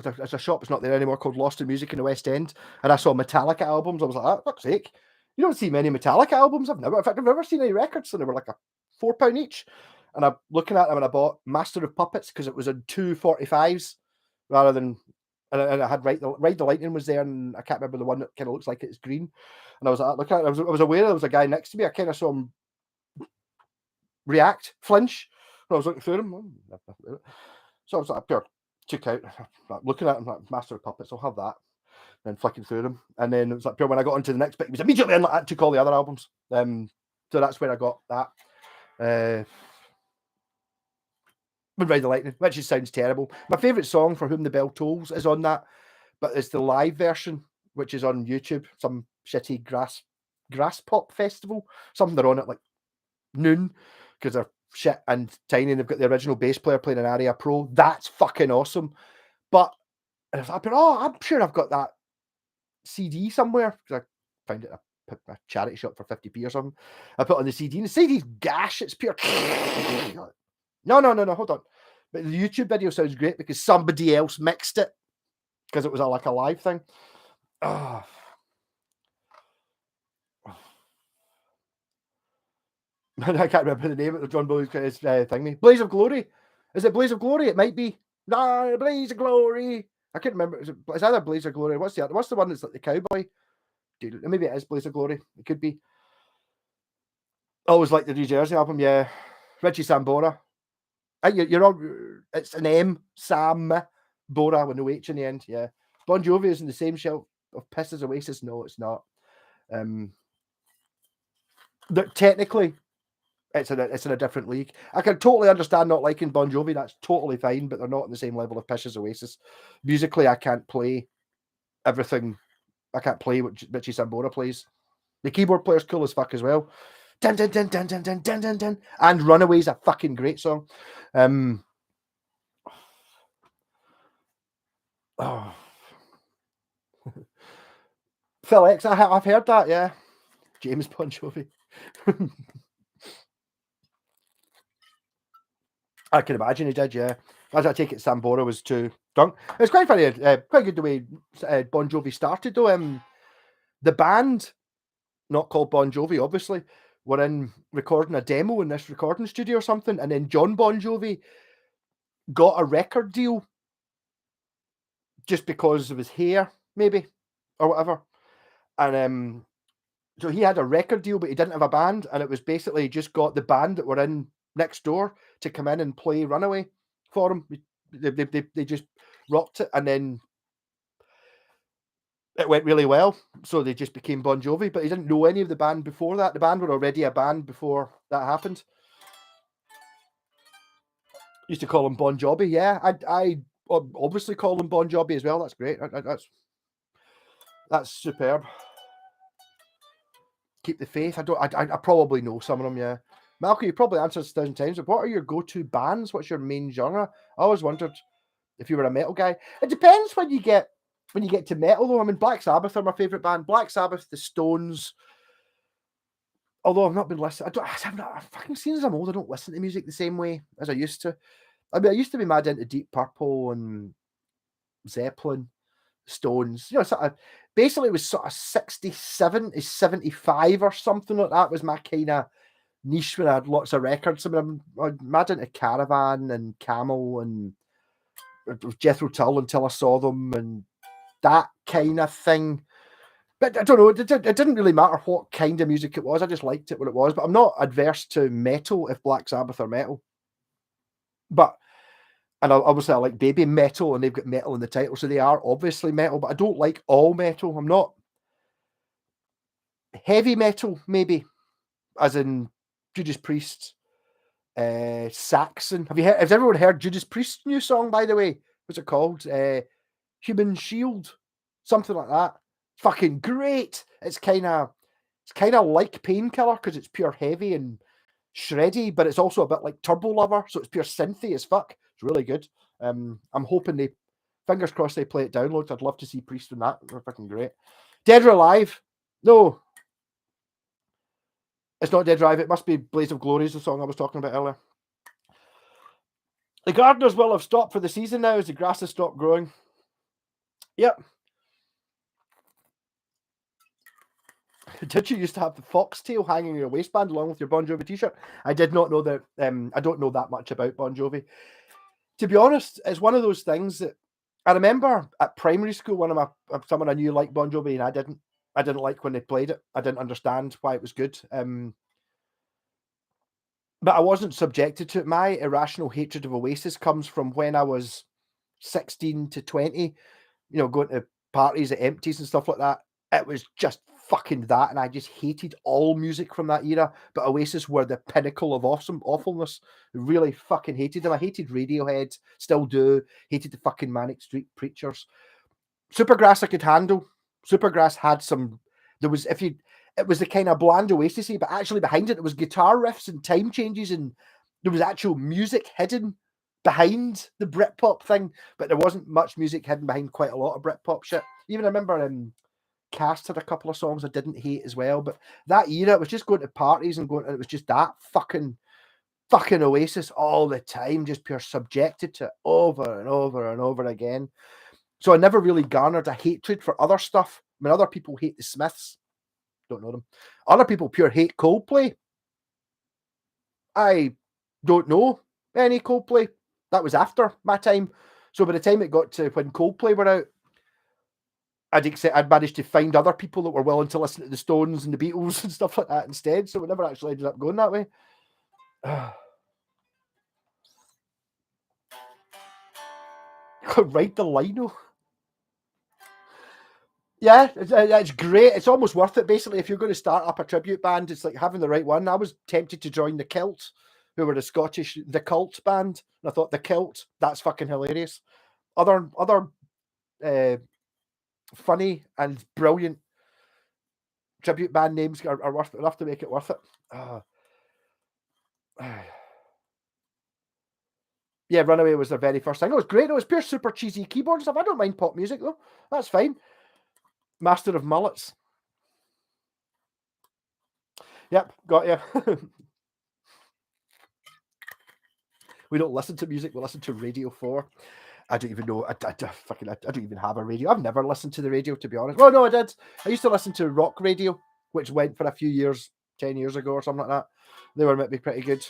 There's a shop that's not there anymore called Lost in Music in the West End, and I saw Metallica albums. I was like, fuck's sake. You don't see many Metallica albums. I've never seen any records, and they were like a £4 each. And I'm looking at them, and I bought Master of Puppets because it was in 245s rather than, and I had Ride the Lightning was there, and I can't remember the one that kind of looks like it's green. And I was like, looking at it, I was aware there was a guy next to me. I kind of saw him flinch when I was looking through them. So I was like, took out, looking at him, like, Master of Puppets, I'll have that. Then flicking through them, and then it was like, when I got onto the next bit, he was immediately in, like, took all the other albums. So that's where I got that. Ride the Lightning, which sounds terrible. My favourite song, For Whom the Bell Tolls, is on that, but it's the live version, which is on YouTube. Some shitty grass pop festival. Something they're on at like noon because they're shit and tiny, and they've got the original bass player playing an Aria Pro. That's fucking awesome. But I'm sure I've got that CD somewhere because I found it at a charity shop for 50p or something. I put on the CD, and the CD's gash. It's pure. No, hold on. But the YouTube video sounds great because somebody else mixed it because it was like a live thing. Oh. I can't remember the name of the John Bowley's thingy. Blaze of Glory. Is it Blaze of Glory? It might be. No, Blaze of Glory. I can't remember. It's either Blaze of Glory. What's the one that's like the cowboy? Dude, maybe it is Blaze of Glory. It could be. Always like the New Jersey album, yeah. Richie Sambora. You're all. It's an M. Sam Bora with no H in the end. Yeah. Bon Jovi is in the same shelf of piss as Oasis. No, it's not. Technically, it's in a different league. I can totally understand not liking Bon Jovi. That's totally fine, but they're not on the same level of piss as Oasis. Musically, I can't play everything. I can't play what Richie Sambora plays. The keyboard player's cool as fuck as well. dun dun dun dun dun dun dun dun dun, and Runaway's a fucking great song. Oh. Phil X, I've heard that, yeah. James Bon Jovi. I can imagine he did, yeah. As I take it, Sambora was too drunk. It's quite funny, quite good the way Bon Jovi started, though. The band, not called Bon Jovi, obviously, were in recording a demo in this recording studio or something, and then John Bon Jovi got a record deal just because of his hair, maybe, or whatever. And so he had a record deal, but he didn't have a band, and it was basically just got the band that were in next door to come in and play Runaway for him. They just rocked it, and then it went really well. So they just became Bon Jovi, but he didn't know any of the band before that. The band were already a band before that happened. Used to call him Bon Jovi, yeah. I obviously call him Bon Jovi as well. That's great. That's superb. Keep the faith. I probably know some of them, yeah. Malcolm, you probably answered this 1,000 times, but what are your go-to bands? What's your main genre? I always wondered if you were a metal guy. It depends when you get to metal, though. I mean, Black Sabbath are my favourite band. Black Sabbath, the Stones. Although I've not been listening, I'm fucking seeing as I'm old, I don't listen to music the same way as I used to. I mean, I used to be mad into Deep Purple and Zeppelin, Stones. You know, sort of, basically it was sort of 67 to 75 or something like that was my kind of niche when I had lots of records. I mean, I'm mad into Caravan and Camel and Jethro Tull until I saw them and that kind of thing. But I don't know, it didn't really matter what kind of music it was. I just liked it when it was. But I'm not adverse to metal if Black Sabbath are metal. But, and obviously I like Baby Metal, and they've got metal in the title, so they are obviously metal, but I don't like all metal. I'm not heavy metal, maybe, as in Judas Priest, Saxon. Has everyone heard Judas Priest's new song, by the way? What's it called? Human Shield, something like that. Fucking great. It's kind of like Painkiller because it's pure heavy and shreddy, but it's also a bit like Turbo Lover, so it's pure synthy as fuck. It's really good. I'm hoping they, fingers crossed, they play it down loads. I'd love to see Priest in that. They're fucking great. Dead or Alive? No, it's not Dead or Alive. It must be Blaze of Glory, is the song I was talking about earlier. The gardeners will have stopped for the season now as the grass has stopped growing. Yep. Did you used to have the foxtail hanging in your waistband along with your Bon Jovi t-shirt? I did not know that. I don't know that much about Bon Jovi. To be honest, it's one of those things that I remember at primary school. Someone I knew liked Bon Jovi, and I didn't. I didn't like when they played it. I didn't understand why it was good. But I wasn't subjected to it. My irrational hatred of Oasis comes from when I was 16 to 20. You know, going to parties at empties and stuff like that. It was just fucking that, and I just hated all music from that era. But Oasis were the pinnacle of awfulness. Really fucking hated them. I hated Radiohead, still do. Hated the fucking Manic Street Preachers. Supergrass I could handle. Supergrass had some. There was it was the kind of bland Oasis-y, but actually behind it, there was guitar riffs and time changes, and there was actual music hidden behind the Britpop thing. But there wasn't much music hidden behind quite a lot of Britpop shit. Even I remember Cast had a couple of songs I didn't hate as well, but that era it was just going to parties and it was just that fucking Oasis all the time, just pure subjected to it over and over and over again. So I never really garnered a hatred for other stuff. I mean, other people hate the Smiths. Don't know them. Other people pure hate Coldplay. I don't know any Coldplay. That was after my time. So by the time it got to when Coldplay were out, I'd managed to find other people that were willing to listen to the Stones and the Beatles and stuff like that instead. So we never actually ended up going that way. Ride the Lino. Yeah, it's great. It's almost worth it. Basically, if you're going to start up a tribute band, it's like having the right one. I was tempted to join the Kilt, who were the Cult band. And I thought the Kilt, that's fucking hilarious. Other funny and brilliant tribute band names are worth enough to make it worth it. Yeah, Runaway was their very first thing. It was great. It was pure super cheesy keyboard stuff. I don't mind pop music though. That's fine. Master of Mullets. Yep, got you. We don't listen to music. We listen to Radio 4. I don't even know. I don't even have a radio. I've never listened to the radio, to be honest. Well, no, I did. I used to listen to rock radio, which went for a few years, 10 years ago or something like that. They were maybe pretty good.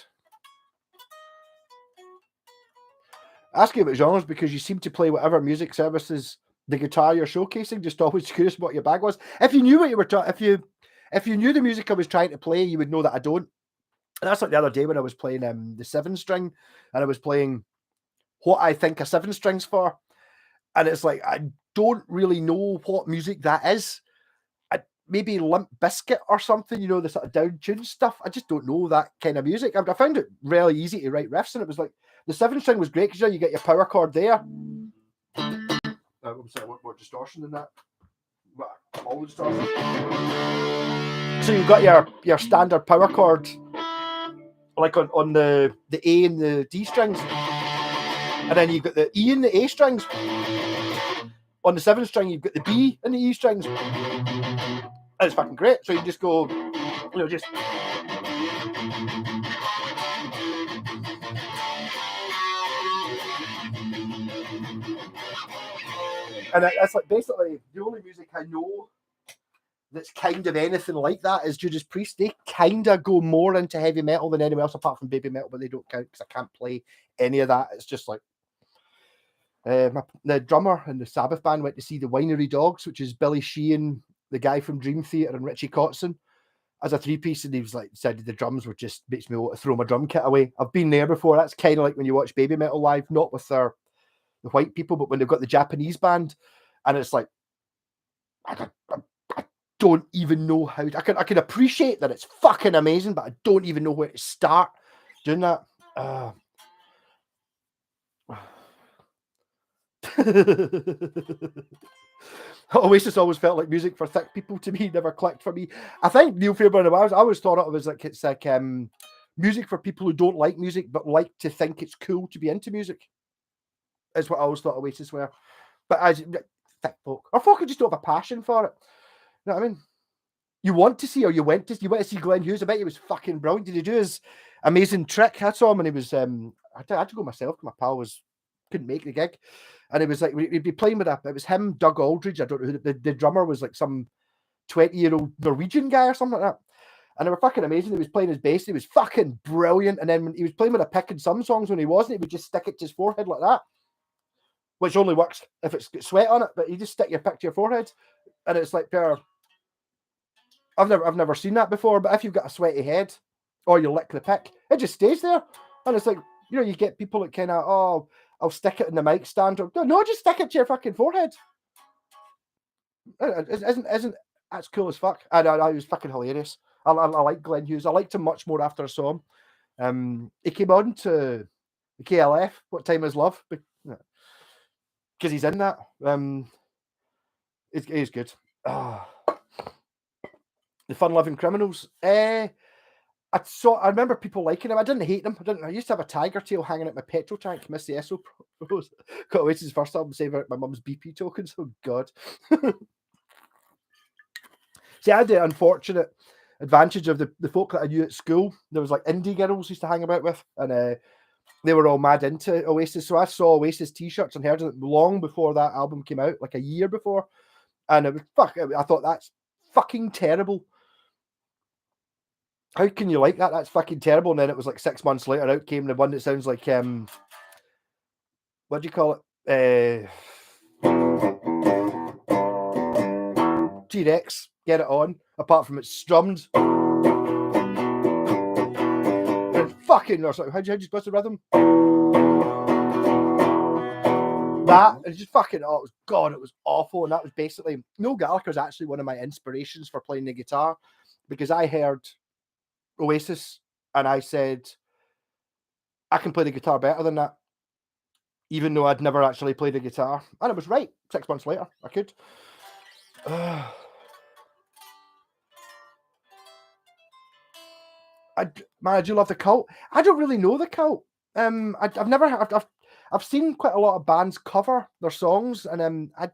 Ask you about genres because you seem to play whatever music services the guitar you're showcasing. Just always curious what your bag was. If you knew what you were if you knew the music I was trying to play, you would know that I don't. And that's like the other day when I was playing the 7-string, and I was playing what I think a 7-string's for, and it's like I don't really know what music that is. Maybe Limp Bizkit or something, you know, the sort of down tune stuff. I just don't know that kind of music. I found it really easy to write riffs, and it was like the 7-string was great because you get your power chord there. I'm sorry, more distortion than that. All the distortion. So you've got your standard power chord, like on the A and the D strings, and then you've got the E and the A strings. On the 7-string, you've got the B and the E strings. And it's fucking great. So you just go, you know, just. And it's like basically the only music I know that's kind of anything like that is Judas Priest. They kind of go more into heavy metal than anyone else apart from baby metal, but they don't count because I can't play any of that. It's just like the drummer in the Sabbath band went to see the Winery Dogs, which is Billy Sheehan, the guy from Dream Theater, and Richie Kotzen as a 3-piece, and he was like, said the drums were just makes me want to throw my drum kit away. I've been there before. That's kind of like when you watch baby metal live, not with the white people, but when they've got the Japanese band, and it's like I don't even know how I can appreciate that it's fucking amazing, but I don't even know where to start doing that. Oasis always felt like music for thick people to me, never clicked for me. I think Neil Fairbairn, I always thought of it as like it's like music for people who don't like music but like to think it's cool to be into music. Is what I always thought Oasis were. But as thick folk, or folk who just don't have a passion for it. You know what I mean? You want to see, or you went to see Glenn Hughes. I bet he was fucking brilliant. Did he do his amazing trick? I saw him and he was I had to go myself because my pal couldn't make the gig. And it was like he'd be playing with it was him, Doug Aldridge. I don't know who the drummer was, like some 20-year-old Norwegian guy or something like that. And they were fucking amazing. He was playing his bass. He was fucking brilliant. And then when he was playing with a pick in some songs when he wasn't, he would just stick it to his forehead like that, which only works if it's got sweat on it. But you just stick your pick to your forehead, and it's like pure. I've never seen that before. But if you've got a sweaty head, or you lick the pick, it just stays there. And it's like, you know, you get people that kind of, I'll stick it in the mic stand. Or, no, just stick it to your fucking forehead. Isn't that's cool as fuck? I was fucking hilarious. I like Glenn Hughes. I liked him much more after I saw him. He came on to the KLF. What Time Is Love? Because he's in that. He's good. The Fun Loving Criminals. I remember people liking him. I didn't hate them. I used to have a tiger tail hanging at my petrol tank. Miss the Esso Pros. Got away to his first album, saving out my mum's BP tokens. Oh God. See, I had the unfortunate advantage of the folk that I knew at school. There was like indie girls used to hang about with, and they were all mad into Oasis. So I saw Oasis t-shirts and heard of it long before that album came out, like a year before. And it was I thought that's fucking terrible. How can you like that? That's fucking terrible. And then it was like 6 months later, out came the one that sounds like what do you call it? T-Rex. Get it on. Apart from it's strummed. And fucking, or something. How'd you supposed to rhythm? That and just fucking it was awful. And that was basically Noel Gallagher is actually one of my inspirations for playing the guitar, because I heard Oasis and I said I can play the guitar better than that, even though I'd never actually played the guitar. And I was right. 6 months later I could. Man, I do love the Cult. I don't really know the Cult. I've never I've seen quite a lot of bands cover their songs, and I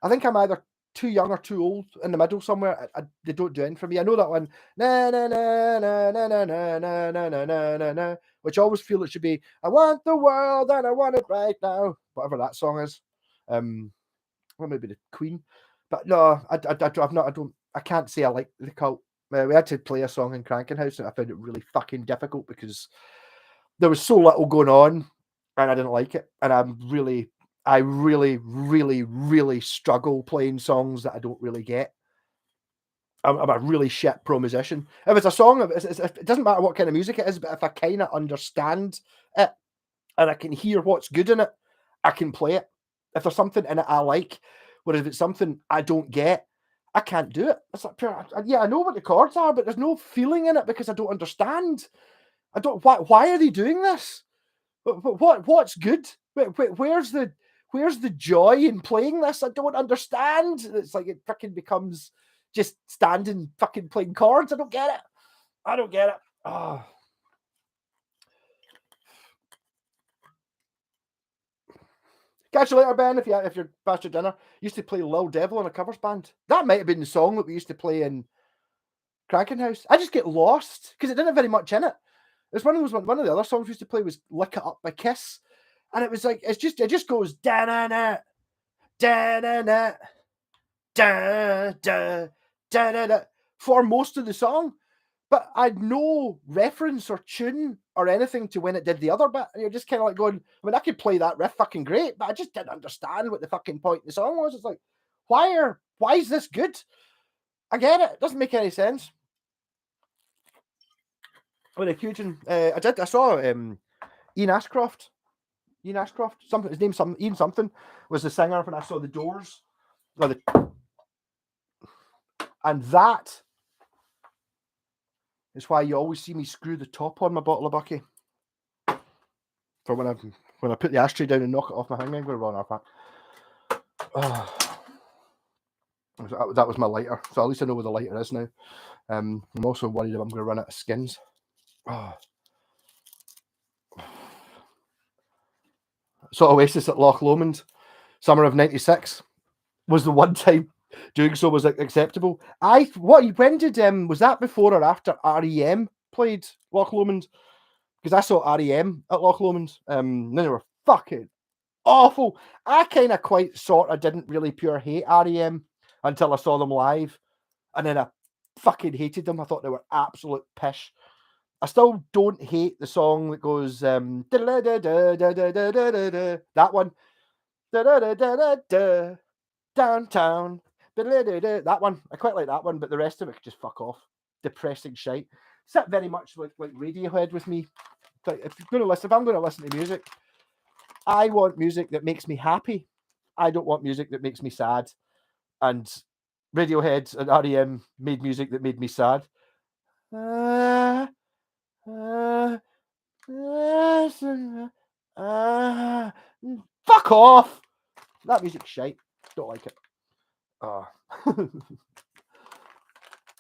think I'm either too young or too old in the middle somewhere. They don't do anything for me. I know that one, na na na na na na na na na na na na na, which I always feel it should be. I want the world and I want it right now. Whatever that song is, or maybe the Queen. But no, I've not. I can't say I like the Cult. We had to play a song in Cranking House, and I found it really fucking difficult because there was so little going on, and I didn't like it. And I really struggle playing songs that I don't really get. I'm a really shit pro musician. If it's a song, it doesn't matter what kind of music it is, but if I kind of understand it and I can hear what's good in it, I can play it. If there's something in it I like, whereas if it's something I don't get, I can't do it. It's like pure, yeah, I know what the chords are, but there's no feeling in it because I don't understand. I don't. Why are they doing this? What's good? Where's the joy in playing this? I don't understand. It's like it fucking becomes just standing fucking playing chords. I don't get it. I don't get it. Oh. Catch you later, Ben. If you're past your dinner, used to play Lil Devil in a covers band. That might have been the song that we used to play in Cranking House. I just get lost because it didn't have very much in it. It's one of the other songs we used to play was "Lick It Up" by Kiss, and it was like it just goes da na na da na na da da da da da for most of the song, but I'd no reference or tune or anything to when it did the other bit. And you're just kind of like going, I mean, I could play that riff fucking great, but I just didn't understand what the fucking point of the song was. It's like, why is this good? I get it. It doesn't make any sense. When a huge, I saw Ian Ashcroft. Something. His name's Ian something was the singer when I saw the Doors. And that is why you always see me screw the top on my bottle of Bucky. For when I put the ashtray down and knock it off my hanging, I'm going to run off that. That was my lighter, so at least I know where the lighter is now. I'm also worried if I'm going to run out of skins. So Oasis at Loch Lomond, summer of '96, was the one time doing so was acceptable. When did was that before or after REM played Loch Lomond? Because I saw REM at Loch Lomond. They were fucking awful. I kind of quite sort of didn't really pure hate REM until I saw them live, and then I fucking hated them. I thought they were absolute pish. I still don't hate the song that goes that one. Downtown. That one. I quite like that one, but the rest of it could just fuck off. Depressing shite. It's very much like Radiohead with me. Like if I'm going to listen to music, I want music that makes me happy. I don't want music that makes me sad. And Radiohead and REM made music that made me sad. Fuck off! That music's shite. Don't like it.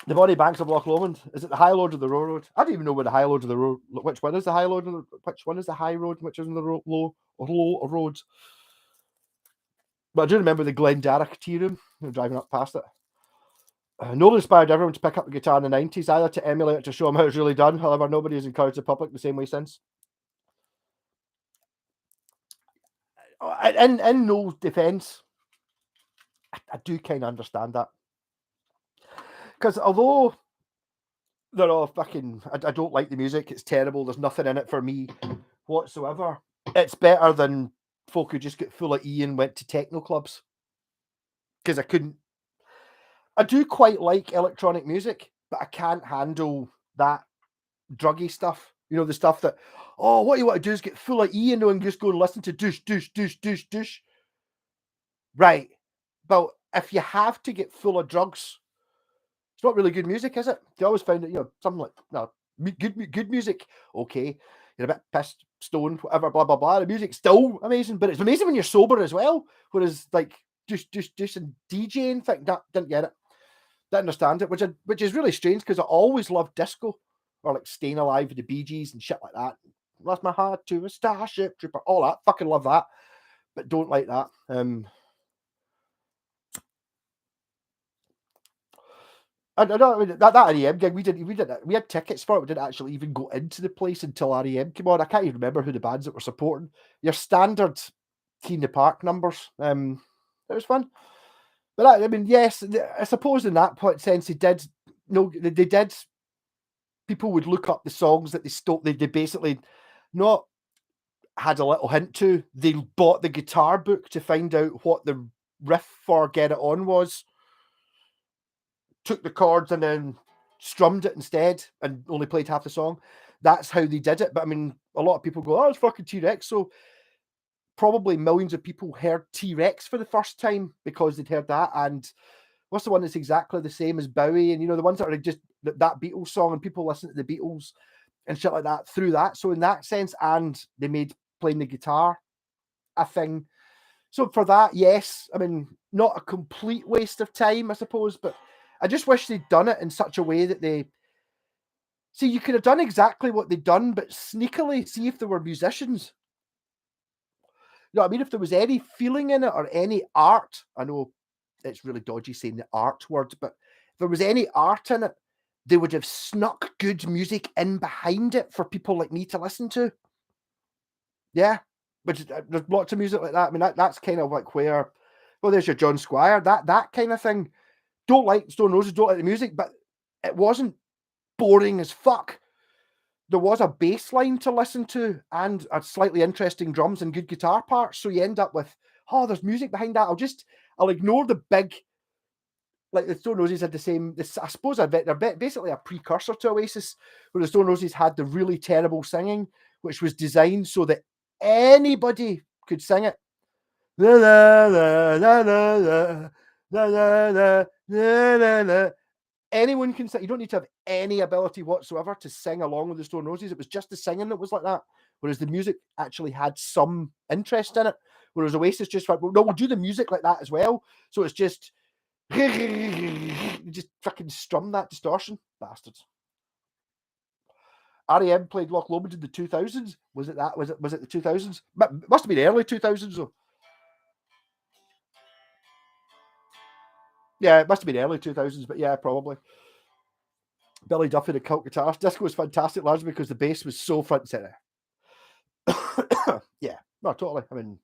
The Bonnie Banks of Loch Lomond. Is it the High Road or the Low Road? I don't even know where the High Road or the Road. Which one is the High Road? Which one is the High Road? Which is the low road? But I do remember the Glendarroch tea room. Driving up past it. Nolan inspired everyone to pick up the guitar in the 90s, either to emulate it to show them how it's really done. However, nobody has encouraged the public the same way since. In no defense, I do kind of understand that. Because although they're all fucking, I don't like the music, it's terrible, there's nothing in it for me whatsoever. It's better than folk who just get full of E and went to techno clubs. Because I do quite like electronic music, but I can't handle that druggy stuff. You know, the stuff that, what you want to do is get full of E and just go and listen to douche, douche, douche, douche, douche. Right. But if you have to get full of drugs, it's not really good music, is it? They always found that, something like, good music, okay, you're a bit pissed, stoned, whatever, blah, blah, blah. The music's still amazing, but it's amazing when you're sober as well. Whereas, like, just and DJing, didn't get it. Didn't understand it, which is really strange because I always loved disco. or like Staying Alive with the Bee Gees and shit like that. Lost my heart to a Starship Trooper, all that. Fucking love that, but don't like that. I don't know. I mean, that REM gig, we had tickets for it. We didn't actually even go into the place until REM came on. I can't even remember who the bands that were supporting. Your standard Key in the Park numbers. It was fun. But I mean, yes, I suppose in that point sense, they did. No, they did. People would look up the songs that they stole. They basically not had a little hint to. They bought the guitar book to find out what the riff for "Get It On" was. Took the chords and then strummed it instead, and only played half the song. That's how they did it. But I mean, a lot of people go, "Oh, it's fucking T-Rex." So probably millions of people heard T-Rex for the first time because they'd heard that. And what's the one that's exactly the same as Bowie? And the ones that are just that Beatles song, and people listen to the Beatles and shit like that through that. So in that sense, and they made playing the guitar a thing. So for that, yes, I mean, not a complete waste of time, I suppose, but I just wish they'd done it in such a way that they see you could have done exactly what they'd done, but sneakily see if they were musicians. You know what I mean? If there was any feeling in it or any art, I know it's really dodgy saying the art word, but if there was any art in it, they would have snuck good music in behind it for people like me to listen to. Yeah, which there's lots of music like that. I mean, that's kind of like where, well, there's your John Squire, that kind of thing. Don't like Stone Roses, don't like the music, but it wasn't boring as fuck. There was a bass line to listen to and a slightly interesting drums and good guitar parts. So you end up with, oh, there's music behind that. I'll ignore the big, like the Stone Roses had the same, I suppose they're basically a precursor to Oasis, where the Stone Roses had the really terrible singing, which was designed so that anybody could sing it. La, la, la, la, la, la, la, la, la, la, la. Anyone can sing. You don't need to have any ability whatsoever to sing along with the Stone Roses. It was just the singing that was like that. Whereas the music actually had some interest in it. Whereas Oasis just went, well, no, we'll do the music like that as well. So it's just just fucking strum that distortion. Bastards. REM played Loch Lomond in the 2000s. Was it that? Was it the 2000s? Must have been early 2000s though. Yeah, it must have been early 2000s, but yeah, probably. Billy Duffy, the cult guitarist. Disco was fantastic, largely because the bass was so front and center. Yeah, no, totally. I mean,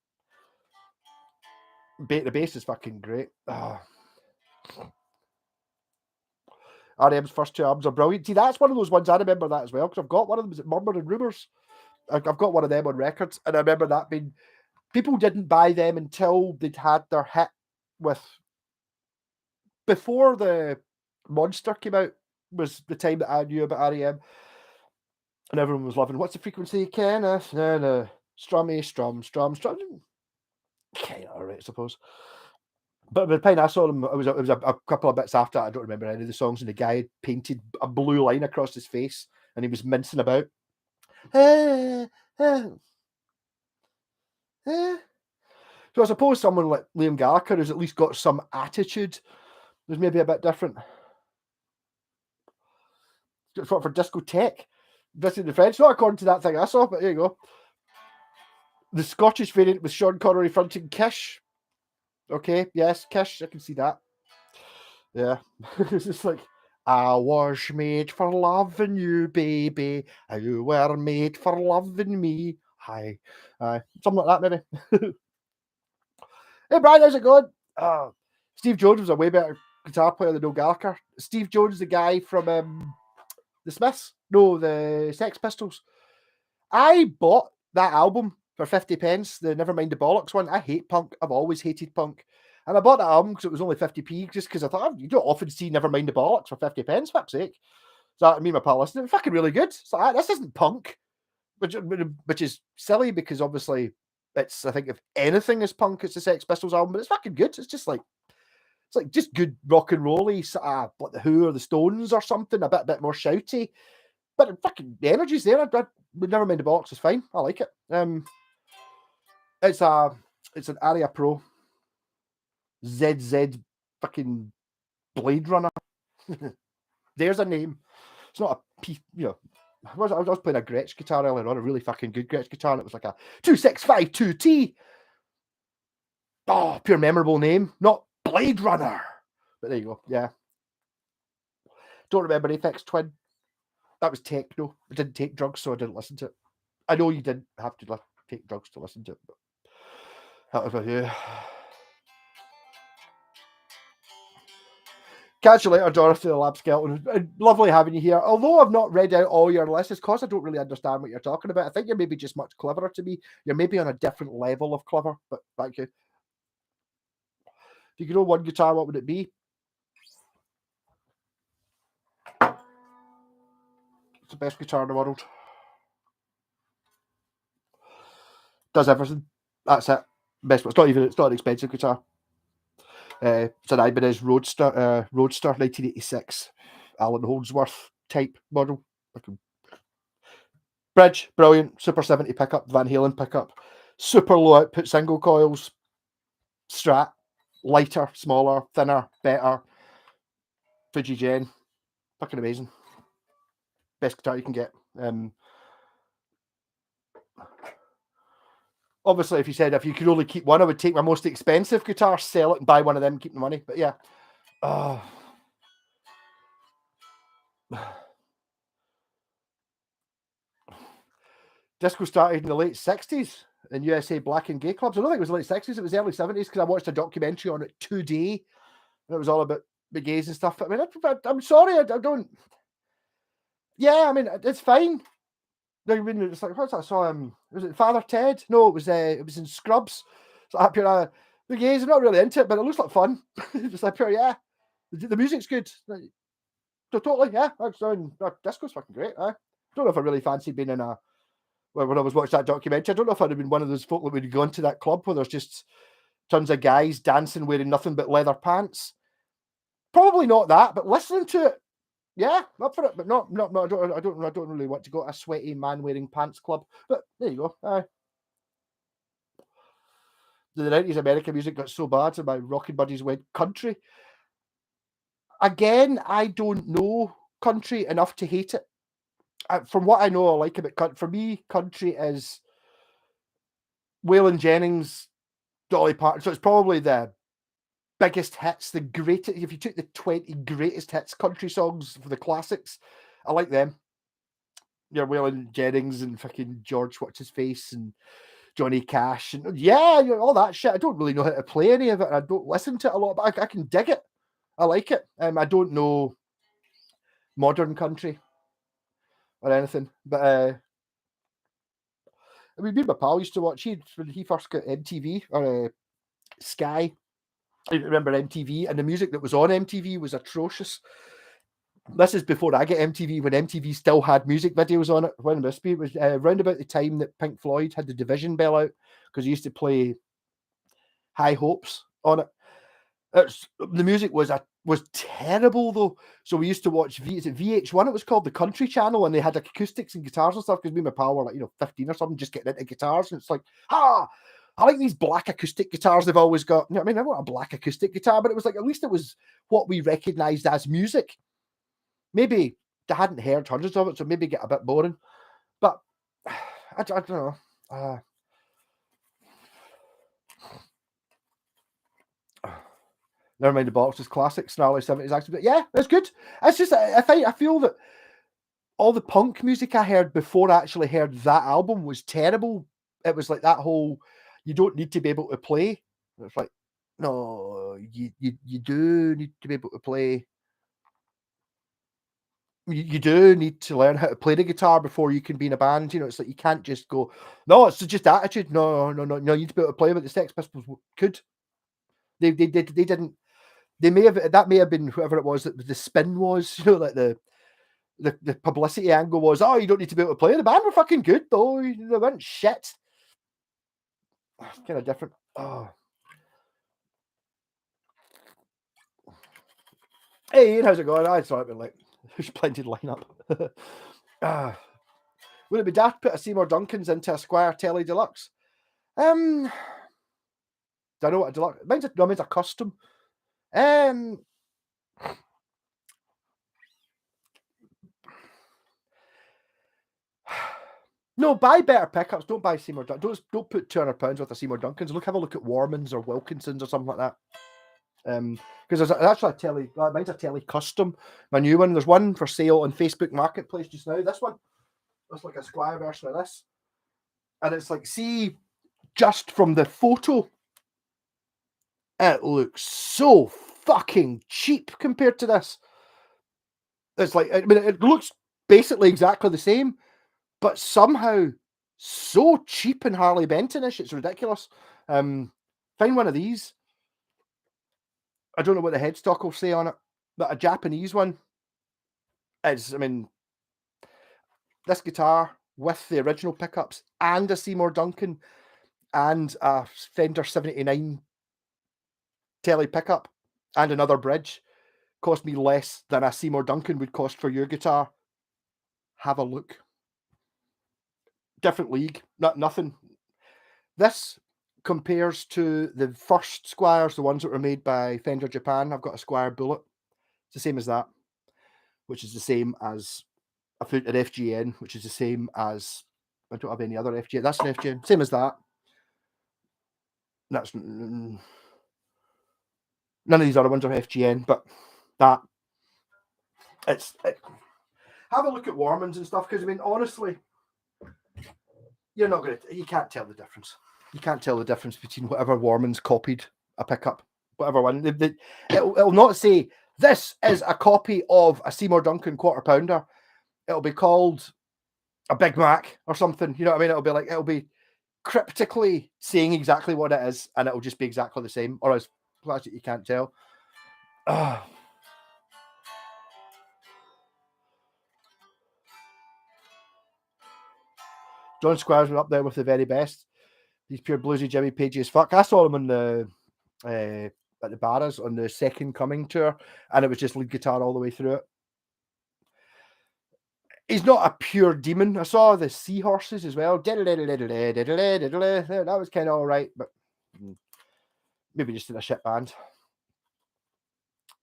the bass is fucking great. REM's first two albums are brilliant. See, that's one of those ones I remember that as well, because I've got one of them. Is it Murmur and Rumours? I've got one of them on records, and I remember that being. People didn't buy them until they'd had their hit with. Before the Monster came out was the time that I knew about REM, and everyone was loving. What's the frequency? Kenneth, no, strummy, strum. Kind of alright, I suppose. But by the time I saw them, it was a couple of bits after. I don't remember any of the songs, and the guy had painted a blue line across his face, and he was mincing about. So I suppose someone like Liam Gallagher has at least got some attitude. There's maybe a bit different. For discotheque, visiting the French, not according to that thing I saw, but there you go. The Scottish variant with Sean Connery fronting Kish. Okay, yes, Kish, I can see that. Yeah, it's just like, I was made for loving you, baby. You were made for loving me. Hi, something like that, maybe. Hey, Brian, how's it going? Steve Jones was a way better guitar player than Noel Gallagher. Steve Jones, the guy from the Smiths, no, the Sex Pistols. I bought that album for 50 pence, the Nevermind the Bollocks one. I hate punk. I've always hated punk. And I bought that album because it was only 50p, just because I thought, you don't often see Nevermind the Bollocks for 50 pence, fuck's sake. So me and my pal listened, it's fucking really good. So this isn't punk, which is silly because obviously it's, I think if anything is punk, it's the Sex Pistols album, but it's fucking good. It's like just good rock and rolly, like the Who or the Stones or something, a bit more shouty. But fucking the energy's there. Nevermind the Bollocks is fine. I like it. It's an Aria Pro ZZ fucking Blade Runner. There's a name. It's not you know, I was playing a Gretsch guitar earlier on, a really fucking good Gretsch guitar, and it was like a 2652T. Oh, pure memorable name, not Blade Runner. But there you go. Yeah. Don't remember Aphex Twin. That was techno. I didn't take drugs, so I didn't listen to it. I know you didn't have to take drugs to listen to it, but however, yeah. Catch you later, Dorothy the Lab Skeleton. Lovely having you here. Although I've not read out all your lists, it's because I don't really understand what you're talking about. I think you're maybe just much cleverer to me. You're maybe on a different level of clever, but thank you. If you could own one guitar, what would it be? It's the best guitar in the world. Does everything. That's it. Best. It's not an expensive guitar. It's an Ibanez Roadster 1986 Alan Holdsworth type model. Bridge, brilliant. Super 70 pickup, Van Halen pickup. Super low output single coils. Strat, lighter, smaller, thinner, better. Fuji Gen, fucking amazing. Best guitar you can get. Obviously, if you could only keep one, I would take my most expensive guitar, sell it, and buy one of them, and keep the money. But yeah. Disco started in the late 60s in USA black and gay clubs. I don't think it was the late 60s, it was early 70s, because I watched a documentary on it today. And it was all about the gays and stuff. I mean, I'm sorry, I don't. Yeah, I mean, it's fine. I mean, it's like, what's that song? Was it Father Ted? No, it was in Scrubs. So the gays are not really into it, but it looks like fun. It's like pure, yeah. The music's good. So totally, yeah. Disco's fucking great. I don't know if I really fancy being in a. Well, when I was watching that documentary, I don't know if I'd have been one of those folk that would go into that club where there's just tons of guys dancing wearing nothing but leather pants. Probably not that, but listening to it, yeah, up for it. But not. I don't really want to go to a sweaty man wearing pants club. But there you go. The 90s American music got so bad, and my rocking buddies went country. Again, I don't know country enough to hate it. From what I know, I like about country. For me, country is Waylon Jennings, Dolly Parton. So it's probably the biggest hits, the greatest. If you took the 20 greatest hits country songs for the classics, I like them. Yeah, Waylon Jennings and fucking George What's His Face and Johnny Cash and yeah, all that shit. I don't really know how to play any of it. I don't listen to it a lot, but I can dig it. I like it. I don't know modern country or anything, but I mean, me and my pal used to watch. When he first got MTV or Sky. I remember MTV, and the music that was on MTV was atrocious. This is before I get MTV, when MTV still had music videos on it. When it must be, it was around about the time that Pink Floyd had the Division bell out, because he used to play High Hopes on it. The music was terrible though. So we used to watch VH1. It was called the Country Channel, and they had acoustics and guitars and stuff. Because me and my pal were like 15 or something, just getting into guitars, and it's like I like these black acoustic guitars they've always got. I mean, I want a black acoustic guitar, but it was like at least it was what we recognised as music. Maybe they hadn't heard hundreds of it, so maybe get a bit boring. But I don't know. Never mind the boxes, classic, snarly 70s actually. But yeah, it's good. It's just I feel that all the punk music I heard before I actually heard that album was terrible. It was like that whole you don't need to be able to play. It's like, no, you do need to be able to play. You do need to learn how to play the guitar before you can be in a band. It's like you can't just go, no, it's just attitude. No, you need to be able to play. But the Sex Pistols could. They didn't. They may have, that may have been whoever it was that the spin was, like the publicity angle was, oh, you don't need to be able to play. The band were fucking good though. They weren't shit. Kind of different. Oh. Hey Ian, how's it going? I thought it like there's plenty to line up. Would it be daft to put a Seymour Duncan's into a Squire Telly Deluxe? Do I know what a deluxe? Mine's a custom. No, buy better pickups. Don't buy Seymour Duncans. Don't put £200 worth of Seymour Duncans. Have a look at Warmans or Wilkinsons or something like that. Because there's actually a telly. Mine's a telly custom. My new one. There's one for sale on Facebook Marketplace just now. This one. It's like a Squire version of this, and it's like, see, just from the photo, it looks so fucking cheap compared to this. It's like, I mean, it looks basically exactly the same, but somehow so cheap and Harley Bentonish, it's ridiculous. Find one of these. I don't know what the headstock will say on it, but a Japanese one is, I mean, this guitar with the original pickups and a Seymour Duncan and a Fender 79 telly pickup and another bridge cost me less than a Seymour Duncan would cost for your guitar. Have a look. Different league, nothing. This compares to the first Squires, the ones that were made by Fender Japan. I've got a Squire Bullet. It's the same as that, which is the same as an FGN, which is the same as, I don't have any other FGN. That's an FGN. Same as that. That's none of these other ones are FGN, but that have a look at Warmans and stuff, because I mean, honestly, you can't tell the difference. You can't tell the difference between whatever Warmans copied a pickup, whatever one. It'll not say this is a copy of a Seymour Duncan quarter pounder. It'll be called a Big Mac or something. You know what I mean? It'll be cryptically saying exactly what it is, and it'll just be exactly the same, or as plastic you can't tell. John Squires were up there with the very best. He's pure bluesy Jimmy Page as fuck. I saw him on the at the Barras on the Second Coming tour, and it was just lead guitar all the way through it. He's not a pure demon. I saw the Seahorses as well. That was kind of all right, but maybe just in a shit band.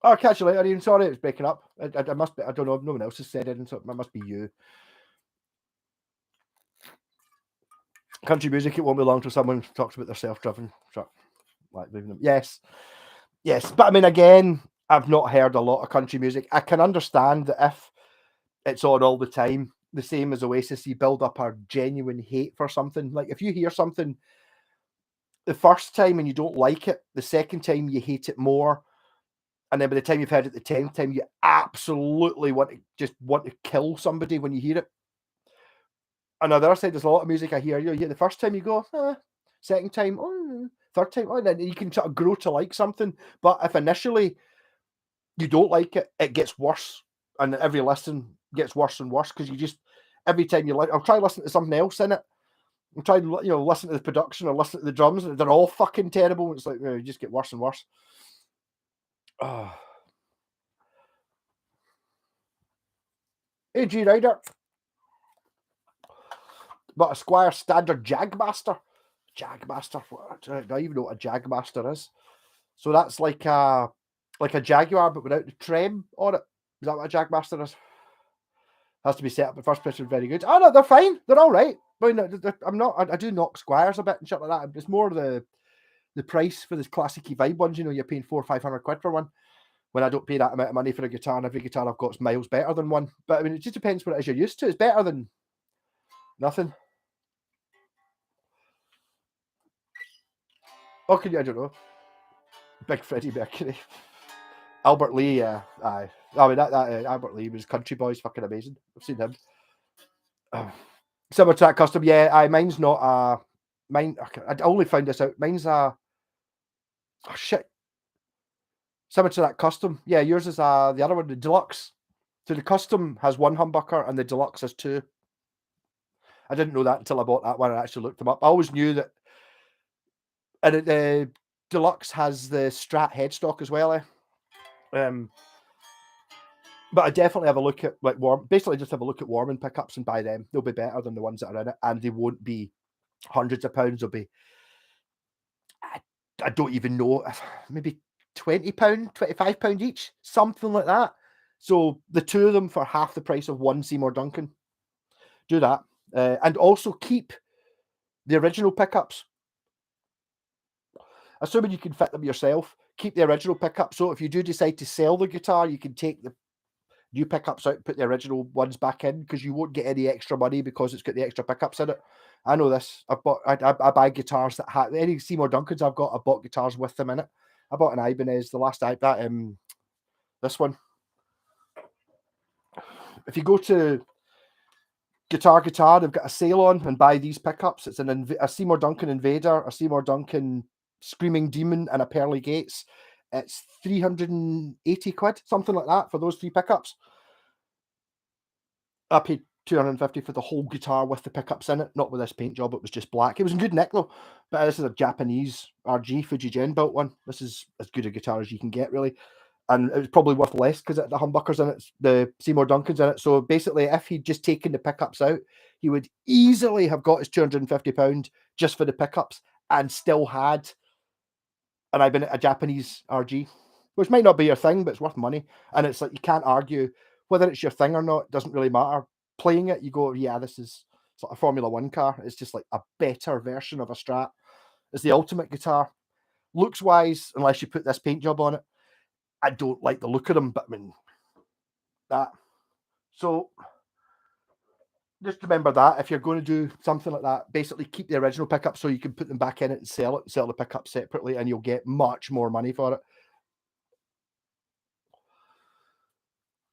Oh, catch you later, Ian. Sorry, it's breaking up. I must be. I don't know. No one else has said it, so it must be you. Country music, it won't be long till someone talks about their self-driven truck. Like moving them. Yes. But I mean, again, I've not heard a lot of country music. I can understand that if it's on all the time, the same as Oasis, you build up a genuine hate for something. Like if you hear something the first time and you don't like it, the second time you hate it more, and then by the time you've heard it the 10th time, you absolutely want to kill somebody when you hear it. On the other side, there's a lot of music I hear. You hear the first time, you go, second time, oh, third time, oh, then you can sort of grow to like something. But if initially you don't like it, it gets worse, and every listen gets worse and worse because you just every time you like, I'll try listening to something else in it. I'm trying to listen to the production or listen to the drums, and they're all fucking terrible. It's like you just get worse and worse. Oh. Hey, G Rider. But a Squire Standard Jagmaster. I don't even know what a Jagmaster is. So that's like a Jaguar, but without the trem on it. Is that what a Jagmaster is? Has to be set up. The first person very good. Oh no, they're fine. They're all right. I mean, I do knock Squires a bit and shit like that. It's more the price for the classic-y vibe ones. You're paying £400-500 for one. When I don't pay that amount of money for a guitar, and every guitar I've got is miles better than one. But I mean, it just depends what it is you're used to. It's better than nothing. I don't know. Big Freddie Mercury. Albert Lee, aye. I mean, that Albert Lee was Country Boys, fucking amazing. I've seen him. Similar to that custom, yeah. Mine's not mine. I only found this out. Mine's oh shit. Similar to that custom, yeah. Yours is the other one, the deluxe. So the custom has one humbucker and the deluxe has two. I didn't know that until I bought that one and actually looked them up. I always knew that. And the deluxe has the Strat headstock as well. But I definitely have a look at basically just have a look at Warman pickups and buy them. They'll be better than the ones that are in it, and they won't be hundreds of pounds. They'll be, I don't even know, maybe £20, £25 each, something like that. So the two of them for half the price of one Seymour Duncan. Do that. And also keep the original pickups. Assuming you can fit them yourself, keep the original pickup. So if you do decide to sell the guitar, you can take the new pickups out, put the original ones back in, because you won't get any extra money because it's got the extra pickups in it. I know this. I buy guitars that have any Seymour Duncans I've got. I bought guitars with them in it. I bought an Ibanez, this one. If you go to Guitar, they've got a sale on and buy these pickups. It's a Seymour Duncan Invader, a Seymour Duncan Screaming Demon, and a Pearly Gates. It's 380 quid, something like that, for those 3 pickups. I paid 250 for the whole guitar with the pickups in it, not with this paint job. It was just black. It was in good nick though. But this is a Japanese RG Fujigen built one. This is as good a guitar as you can get, really. And it was probably worth less because the humbuckers in it, the Seymour Duncans in it. So basically, if he'd just taken the pickups out, he would easily have got his £250 just for the pickups and still had a Japanese RG, which might not be your thing, but it's worth money. And it's like, you can't argue whether it's your thing or not. It doesn't really matter. Playing it, you go, yeah, this is sort of Formula One car. It's just like a better version of a Strat. It's the ultimate guitar. Looks wise, unless you put this paint job on it, I don't like the look of them, but I mean, that. So just remember that if you're going to do something like that, basically keep the original pickup so you can put them back in it and sell the pickup separately, and you'll get much more money for it.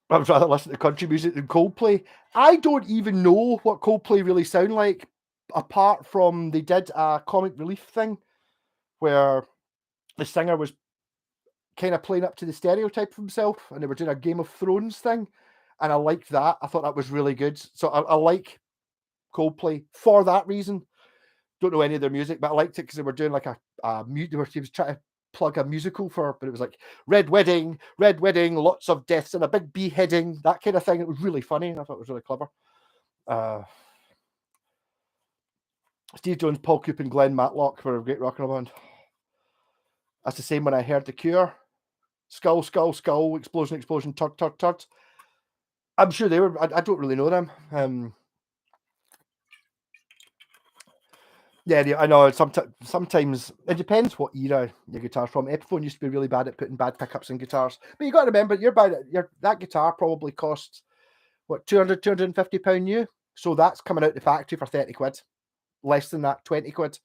I would rather listen to country music than Coldplay. I don't even know what Coldplay really sound like, apart from they did a comic relief thing where the singer was kind of playing up to the stereotype of himself, and they were doing a Game of Thrones thing, and I liked that. I thought that was really good. So I like Coldplay for that reason. Don't know any of their music, but I liked it because they were doing like he was trying to plug a musical for, but it was like red wedding, lots of deaths and a big beheading, that kind of thing. It was really funny, and I thought it was really clever. Steve Jones, Paul Coop, and Glenn Matlock were a great rock and roll band. That's the same when I heard The Cure. Skull, skull, skull, explosion, explosion, turd, turd, turd. I'm sure they were. I don't really know them. Yeah, I know. Sometimes it depends what era your guitar's from. Epiphone used to be really bad at putting bad pickups in guitars, but you got to remember, that guitar probably costs what, £250 new. So that's coming out the factory for 30 quid, less than that, 20 quid.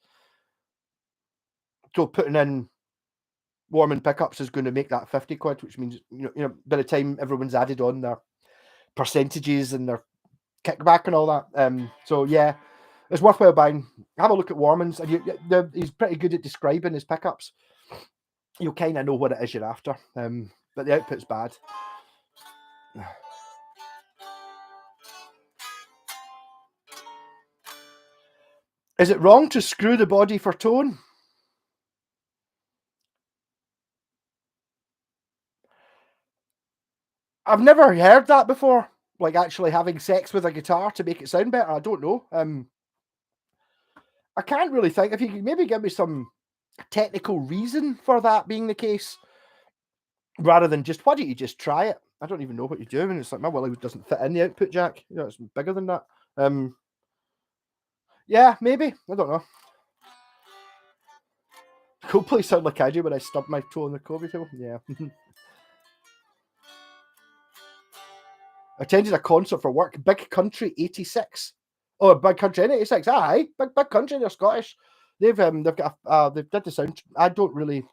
So putting in Warman pickups is going to make that 50 quid, which means by the time everyone's added on their percentages and their kickback and all that, so yeah, it's worthwhile buying. Have a look at Warman's, and he's pretty good at describing his pickups. You'll kind of know what it is you're after, but the output's bad. Is it wrong to screw the body for tone? I've never heard that before. Like actually having sex with a guitar to make it sound better. I don't know. I can't really think. If you could maybe give me some technical reason for that being the case, rather than just, why don't you just try it? I don't even know what you're doing. It's like, my willy doesn't fit in the output jack. It's bigger than that. Yeah, maybe. I don't know. Coldplay sound like I do when I stub my toe on the coffee table. Yeah. Attended a concert for work. Big Country 86. Oh, Big Country in 86. Aye, Big Country. They're Scottish. They've got they did the sound. I don't really.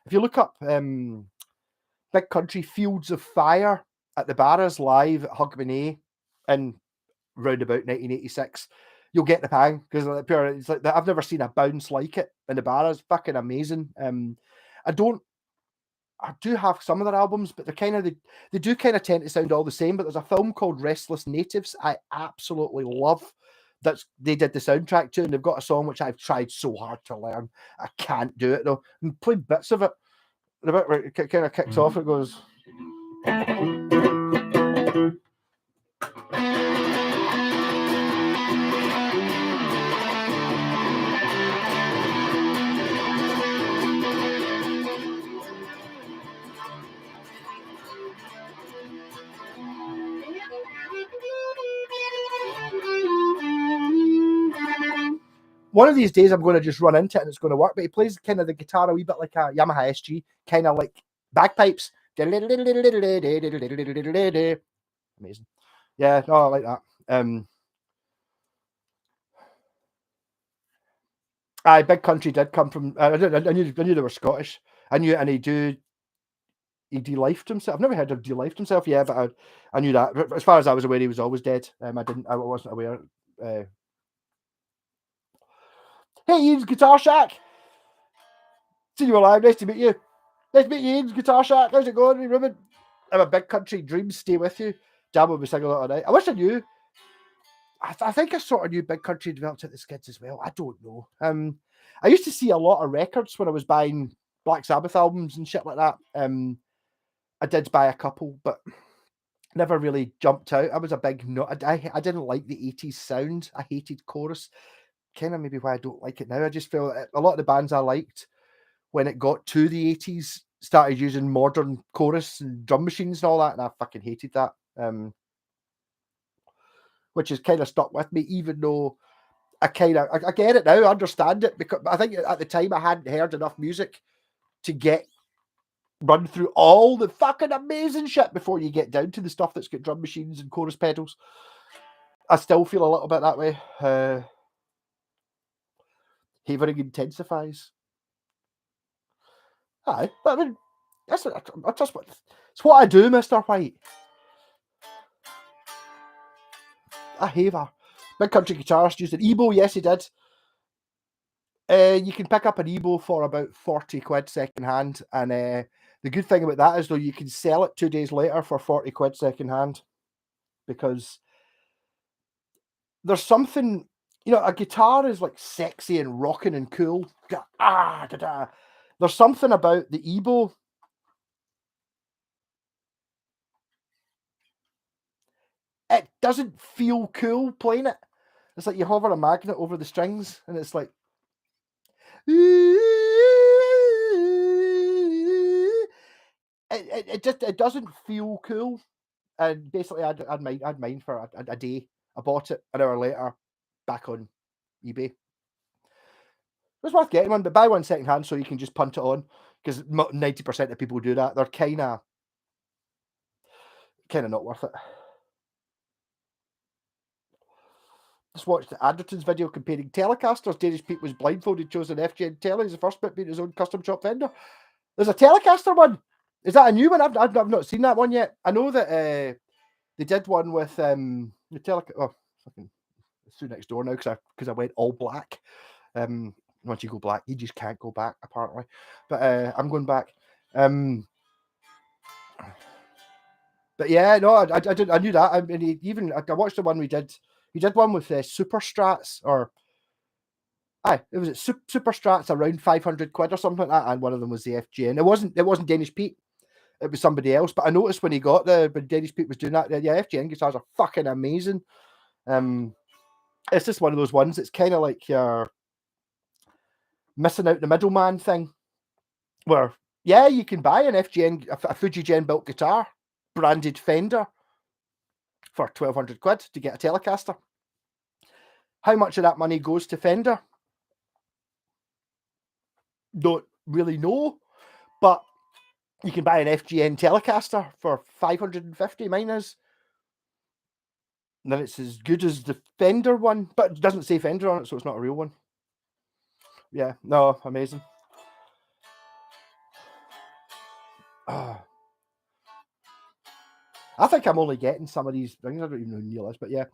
If you look up Big Country Fields of Fire at the Barras live at Hogmanay in round about 1986, you'll get the pang, because it's like I've never seen a bounce like it in the Barras. Fucking amazing. I do have some of their albums, but they do kind of tend to sound all the same. But there's a film called Restless Natives I absolutely love. They did the soundtrack to, and they've got a song which I've tried so hard to learn. I can't do it though. And played bits of it. The bit where it kind of kicks off, it goes. one of these days I'm going to just run into it and it's going to work. But he plays kind of the guitar a wee bit like a Yamaha SG, kind of like bagpipes. Amazing. Yeah, no, I like that. Big Country did come from. I knew they were Scottish. I knew, and he de-lifed himself. I've never heard of de-lifed himself. Yeah, but I knew that. As far as I was aware, he was always dead. I wasn't aware. Hey, Ian's Guitar Shack. See you alive. Nice to meet you. Nice to meet you, Ian's Guitar Shack. How's it going, Ruben? I'm a Big Country Dreams. Stay with you. Dad will be singing a lot of night. I wish I knew. I think I sort of knew Big Country developed at the Skids as well. I don't know. I used to see a lot of records when I was buying Black Sabbath albums and shit like that. I did buy a couple, but never really jumped out. I was a big nut. I didn't like the 80s sound. I hated chorus. Kind of maybe why I don't like it now. I just feel a lot of the bands I liked when it got to the 80s started using modern chorus and drum machines and all that, and I fucking hated that. Which has kind of stuck with me, even though I get it now, I understand it, because I think at the time I hadn't heard enough music to run through all the fucking amazing shit before you get down to the stuff that's got drum machines and chorus pedals. I still feel a little bit that way. Havering intensifies. Aye, but I mean, it's what I do, Mr. White. A haver. Big Country Guitarist used an Ebo. Yes, he did. You can pick up an Ebo for about 40 quid second hand, and the good thing about that is, though, you can sell it 2 days later for 40 quid second hand, because there's something, a guitar is like sexy and rocking and cool. There's something about the Ebo. It doesn't feel cool playing it. It's like you hover a magnet over the strings, and it's like, it doesn't feel cool. And basically, I'd mine for a day. I bought it an hour later, back on eBay. It was worth getting one, but buy one second hand so you can just punt it on, because 90% of people do that. They're kind of not worth it. Just watched the Anderton's video comparing Telecasters. Danish Pete was blindfolded, chose an FGN Tele as the first bit being his own custom shop vendor. There's a Telecaster one. Is that a new one? I've not seen that one yet. I know that they did one with the Telecaster. Oh, fucking, it's through next door now because I went all black. Once you go black, you just can't go back, apparently. But I'm going back. But yeah, no, I knew that. I mean, I watched the one we did. He did one with Super Strats, or it was Super Strats around 500 quid or something like that, and one of them was the FGN. It wasn't Danish Pete. It was somebody else. But I noticed when Danish Pete was doing that, yeah, FGN guitars are fucking amazing. It's just one of those ones. It's kind of like you're missing out the middleman thing, where you can buy an FGN, a Fujigen built guitar, branded Fender, for 1,200 quid to get a Telecaster. How much of that money goes to Fender? Don't really know, but you can buy an FGN Telecaster for 550. Mine is. And then it's as good as the Fender one, but it doesn't say Fender on it, so it's not a real one. Yeah, no, amazing. I think I'm only getting some of these things. I don't even know who Neil is, but yeah.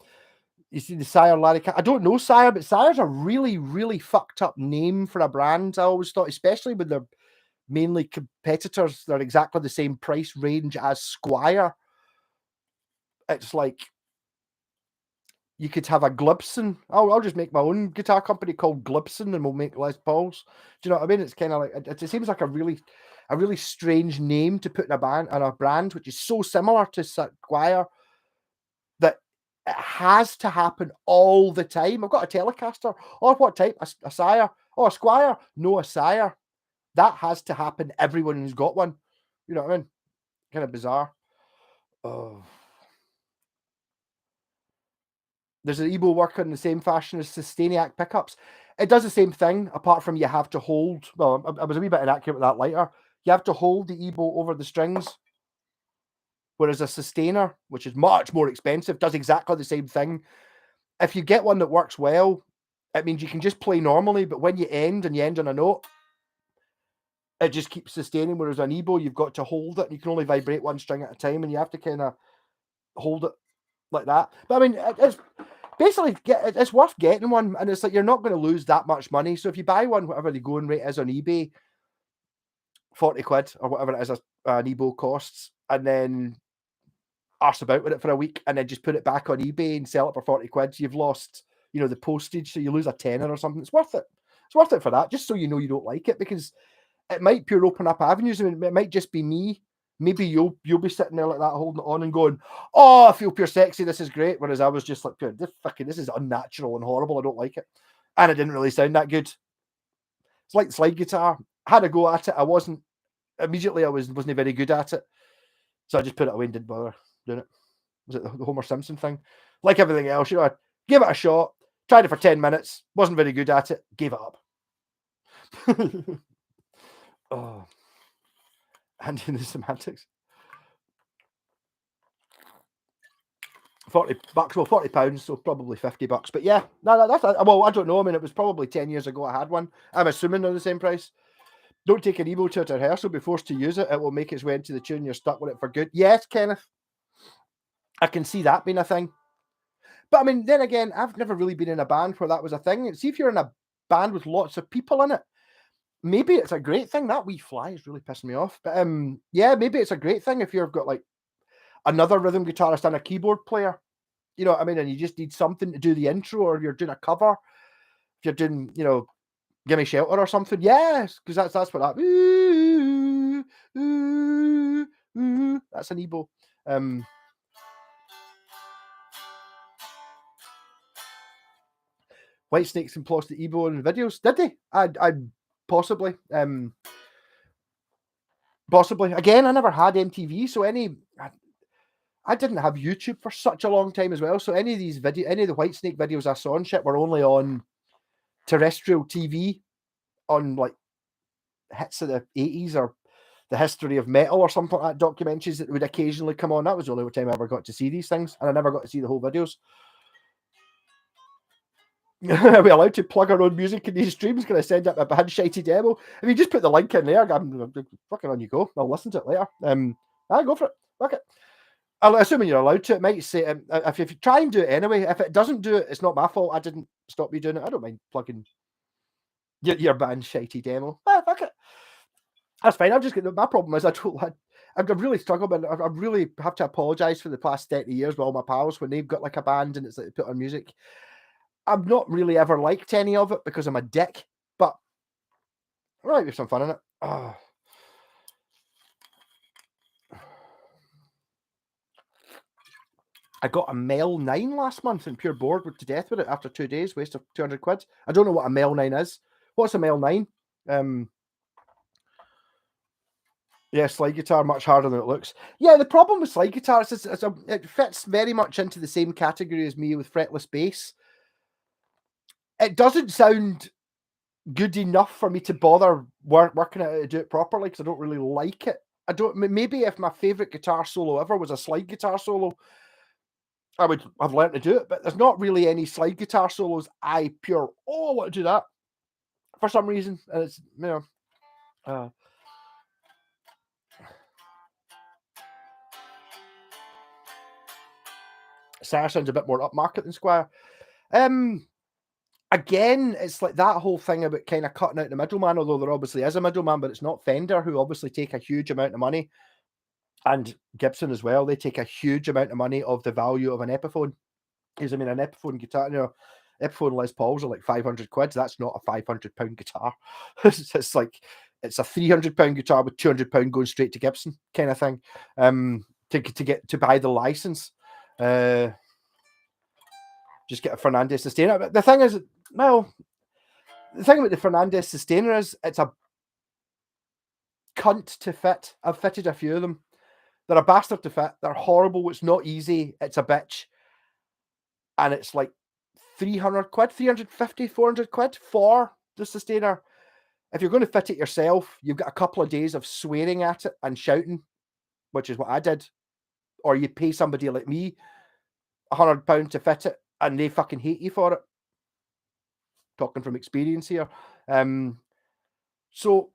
You see the Sire Larry. I don't know Sire, but Sire's a really, really fucked up name for a brand. I always thought, especially when they're mainly competitors, they're exactly the same price range as Squire. It's like you could have a Glibson. I'll just make my own guitar company called Glibson, and we'll make Les Pauls. Do you know what I mean? It's kind of like it seems like a really strange name to put in a brand which is so similar to Squire that it has to happen all the time. I've got a Telecaster. Oh, what type? A Sire. Oh, a Squire. No, a Sire. That has to happen. Everyone who's got one. You know what I mean? Kind of bizarre. Oh. There's an Ebo work in the same fashion as Sustainiac pickups. It does the same thing, apart from you have to hold. Well, I was a wee bit inaccurate with that lighter. You have to hold the EBO over the strings, whereas a sustainer, which is much more expensive, does exactly the same thing. If you get one that works well, it means you can just play normally, but when you end and you end on a note, it just keeps sustaining. Whereas an EBO, you've got to hold it, and you can only vibrate one string at a time, and you have to kind of hold it like that. But I mean, it's basically it's worth getting one, and it's like you're not going to lose that much money. So if you buy one, whatever the going rate is on eBay, 40 quid or whatever it is an EBO costs, and then arse about with it for a week, and then just put it back on eBay and sell it for 40 quid, you've lost, the postage, so you lose a tenner or something. It's worth it. It's worth it for that, just so you know you don't like it, because it might pure open up avenues. I mean, it might just be me. Maybe you'll be sitting there like that, holding it on and going, "Oh, I feel pure sexy. This is great." Whereas I was just like, this is unnatural and horrible. I don't like it, and it didn't really sound that good. It's like the slide guitar. I had a go at it. I wasn't very good at it, so I just put it away and didn't bother doing it. Was it the Homer Simpson thing? Like everything else, I gave it a shot, tried it for 10 minutes, wasn't very good at it, gave it up. Oh, and in the semantics. $40, well, £40, so probably $50. But yeah, no, that's well, I don't know. I mean, it was probably 10 years ago I had one. I'm assuming they're the same price. Don't take an EBO to a rehearsal, be forced to use it. It will make its way into the tune. You're stuck with it for good. Yes, Kenneth. I can see that being a thing. But I mean, then again, I've never really been in a band where that was a thing. See, if you're in a band with lots of people in it, maybe it's a great thing. That wee fly is really pissing me off. But yeah, maybe it's a great thing if you've got like another rhythm guitarist and a keyboard player. You know what I mean? And you just need something to do the intro, or you're doing a cover. If you're doing, Give Me Shelter or something. Yes, because that's what that. Ooh, ooh, ooh, that's an EBO. Whitesnake's employed the EBO in videos. Did they? I possibly. Possibly. Again, I never had MTV, so I didn't have YouTube for such a long time as well. So any of the Whitesnake videos I saw and shit were only on terrestrial TV, on like hits of the 80s or the history of metal or something like that, documentaries that would occasionally come on. That was the only time I ever got to see these things, and I never got to see the whole videos. Are we allowed to plug our own music in these streams? Can I send up a band shitey demo? If you just put the link in there, I'm fucking on you go. I'll listen to it later. I go for it. Fuck it. I'm assuming you're allowed to. It might say if you try and do it anyway. If it doesn't do it, it's not my fault. I didn't stop you doing it. I don't mind plugging your band shitey demo. Fuck it. That's fine. I'm just getting. My problem is I've really struggled, but I really have to apologise for the past 30 years with all my pals when they've got like a band and it's like they put on music. I've not really ever liked any of it because I'm a dick, but there might be some fun in it. Oh. I got a Mel 9 last month and pure bored to death with it after 2 days, waste of 200 quid. I don't know what a Mel 9 is. What's a Mel 9? Yeah, slide guitar, much harder than it looks. Yeah, the problem with slide guitar is it fits very much into the same category as me with fretless bass. It doesn't sound good enough for me to bother working at it to do it properly because I don't really like it. Maybe if my favorite guitar solo ever was a slide guitar solo, I would have learned to do it. But there's not really any slide guitar solos I want to do that for some reason. And it's Sarah sounds a bit more upmarket than Squire. Again, it's like that whole thing about kind of cutting out the middleman, although there obviously is a middleman, but it's not Fender, who obviously take a huge amount of money, and Gibson as well. They take a huge amount of money of the value of an Epiphone. Because, I mean, an Epiphone guitar, Epiphone Les Pauls are like 500 quid. That's not a £500 guitar. It's like, it's a £300 guitar with £200 going straight to Gibson kind of thing. To buy the license. Just get a Fernandez Sustainer. But the thing is, the thing about the Fernandez Sustainer is it's a cunt to fit. I've fitted a few of them. They're a bastard to fit. They're horrible. It's not easy. It's a bitch. And it's like 300 quid, 350, 400 quid for the sustainer. If you're going to fit it yourself, you've got a couple of days of swearing at it and shouting, which is what I did. Or you pay somebody like me £100 to fit it and they fucking hate you for it. Talking from experience here. So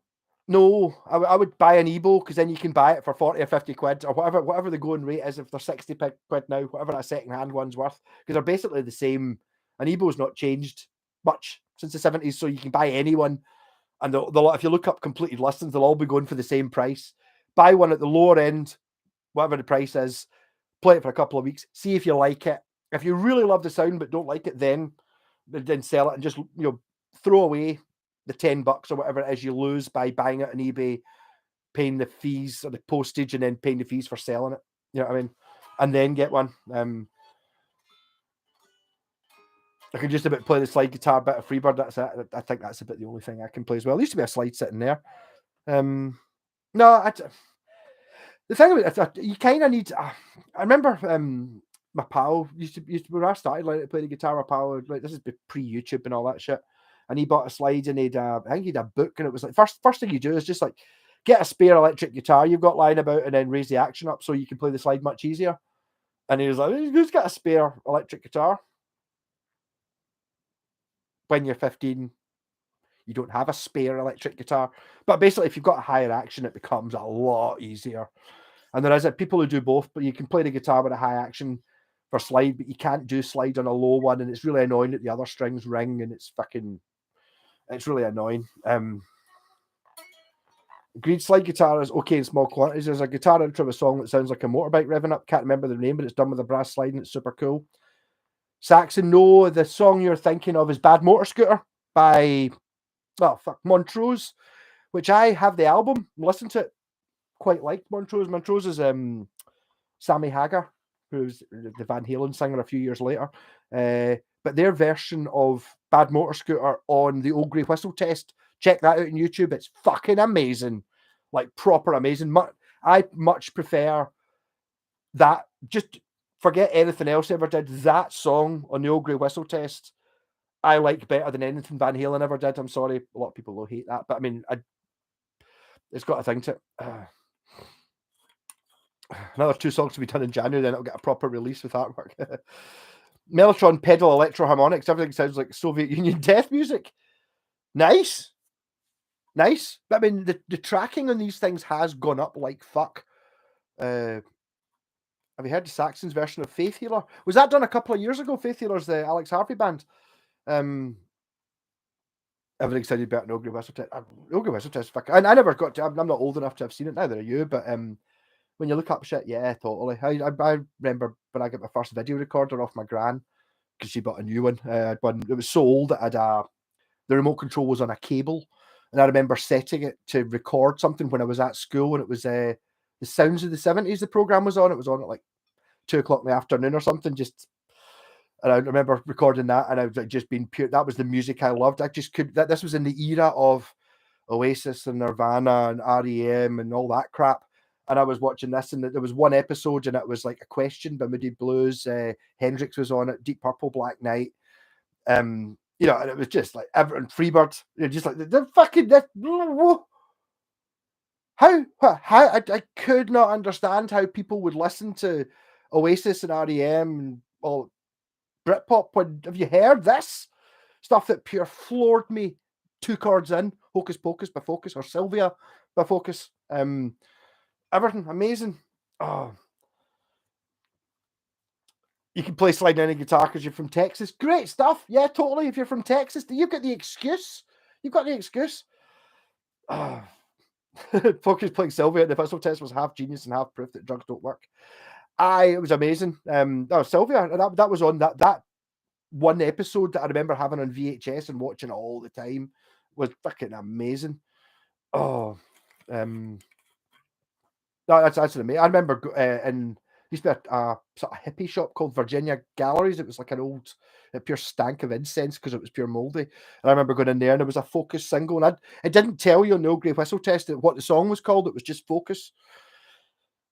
no, I would buy an Ebo, because then you can buy it for 40 or 50 quid or whatever the going rate is. If they're 60 quid now, whatever that second-hand one's worth, because they're basically the same. An Ebo's not changed much since the 70s, so you can buy anyone, and they'll if you look up completed listings, they'll all be going for the same price. Buy one at the lower end, whatever the price is, play it for a couple of weeks, see if you like it. If you really love the sound but don't like it, then sell it and just throw away the $10 or whatever it is you lose by buying it on eBay, paying the fees or the postage, and then paying the fees for selling it. You know what I mean? And then get one. I can just about play the slide guitar bit of Freebird. That's it. I think that's about the only thing I can play as well. There used to be a slide sitting there. No, the thing about it, you kind of need. I remember my pal used to when I started learning to play the guitar. My pal, like, this is pre-YouTube and all that shit, and he bought a slide and I think he'd a book, and it was like first thing you do is just like get a spare electric guitar you've got lying about, and then raise the action up so you can play the slide much easier. And he was like, "Who's got a spare electric guitar?" When you're 15, you don't have a spare electric guitar. But basically, if you've got a higher action, it becomes a lot easier. And there is people who do both, but you can play the guitar with a high action for slide, but you can't do slide on a low one, and it's really annoying that the other strings ring, and it's really annoying. Agreed, slide guitar is okay in small quantities. There's a guitar intro of a song that sounds like a motorbike revving up. Can't remember the name, but it's done with a brass slide and it's super cool. Saxon, no, the song you're thinking of is Bad Motor Scooter by Montrose, which I have the album, listened to it, quite liked Montrose. Montrose is Sammy Hagar, who's the Van Halen singer a few years later. But their version of Bad Motor Scooter on the Old Grey Whistle Test, check that out on YouTube. It's fucking amazing. Like, proper amazing. I much prefer that. Just forget anything else ever did. That song on the Old Grey Whistle Test, I like better than anything Van Halen ever did. I'm sorry, a lot of people will hate that, but I mean, it's got a thing to it. Another 2 songs to be done in January, then it'll get a proper release with artwork. Mellotron pedal electro harmonics. Everything sounds like Soviet Union death music. Nice. But I mean, the tracking on these things has gone up like fuck. Have you heard the Saxon's version of Faith Healer? Was that done a couple of years ago? Faith Healer's the Alex Harvey band. Everything sounded better than Ogre Whistle Test. Ogre Whistle Test, fuck. And I never got to. I'm not old enough to have seen it. Neither are you. But when you look up shit, yeah, totally. I remember when I got my first video recorder off my gran, because she bought a new one. It was so old that the remote control was on a cable, and I remember setting it to record something when I was at school, and it was the Sounds of the 70s. The program was on. It was on at like 2:00 in the afternoon or something. And I remember recording that, and I was like, just being pure. That was the music I loved. I just could. This was in the era of Oasis and Nirvana and REM and all that crap. And I was watching this, and there was one episode, and it was like a question by Moody Blues. Hendrix was on it. Deep Purple, Black Knight. And it was just like everyone. Freebird. Just like the fucking. How I could not understand how people would listen to Oasis and REM and all Britpop. Have you heard this stuff that pure floored me? 2 chords in, Hocus Pocus by Focus, or Sylvia by Focus. Everything amazing. Oh, you can play slide any guitar because you're from Texas. Great stuff. Yeah, totally. If you're from Texas, you've got the excuse. Oh. Focus playing Sylvia. The Whistle Test was half genius and half proof that drugs don't work. It was amazing. Sylvia, that was on that one episode that I remember having on VHS and watching all the time. Was fucking amazing. Oh, no, that's amazing. I remember in used to be a sort of hippie shop called Virginia Galleries. It was like an old, pure stank of incense because it was pure moldy. And I remember going in there, and there was a Focus single, and it didn't tell you on No Grey Whistle Test what the song was called. It was just Focus.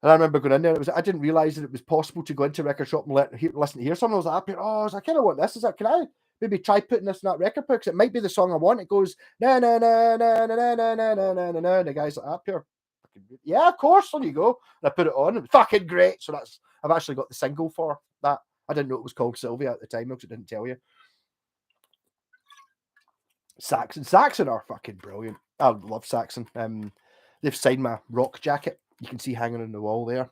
And I remember going in there. I didn't realize that it was possible to go into a record shop and listen to hear something. I was like, I kind of want this. Is that? Can I maybe try putting this in that record player because it might be the song I want. It goes na na na na na na na na na na na na. The guy's like, up here. Yeah, of course. There you go. And I put it on. It was fucking great. So I've actually got the single for that. I didn't know it was called Sylvia at the time because it didn't tell you. Saxon are fucking brilliant. I love Saxon. They've signed my rock jacket. You can see hanging on the wall there.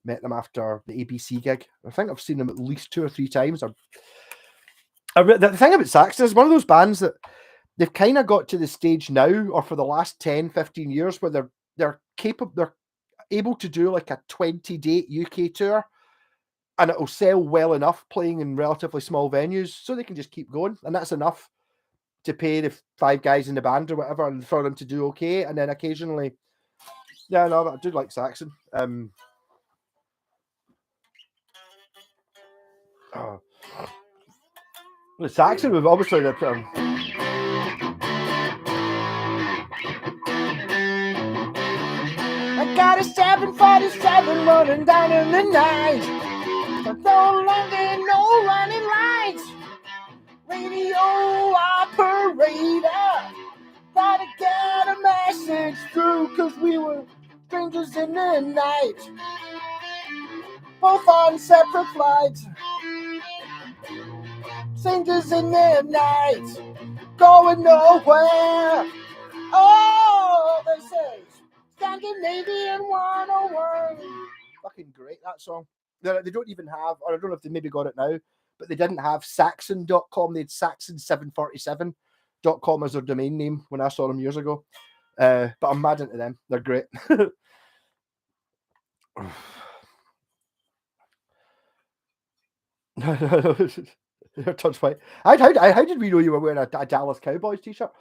Met them after the ABC gig. I think I've seen them at least 2 or 3 times. The thing about Saxon is one of those bands that they've kind of got to the stage now, or for the last 10, 15 years, where they're able to do like a 20-date UK tour, and it'll sell well enough playing in relatively small venues, so they can just keep going, and that's enough to pay the 5 guys in the band or whatever, and for them to do okay. And then occasionally, yeah, no, I do like Saxon. The Saxon was obviously the. I got a 747 running down in the night. But no longer no running lights. Radio operator, gotta get a message through, cause we were strangers in the night, both on separate flights. Strangers in the night, going nowhere. Oh, this is Scandinavian 101. Fucking great, that song. They don't even have, or I don't know if they maybe got it now, but they didn't have Saxon.com. They had Saxon747.com as their domain name when I saw them years ago. But I'm mad into them. They're great. Your touch white. How did we know you were wearing a Dallas Cowboys t-shirt?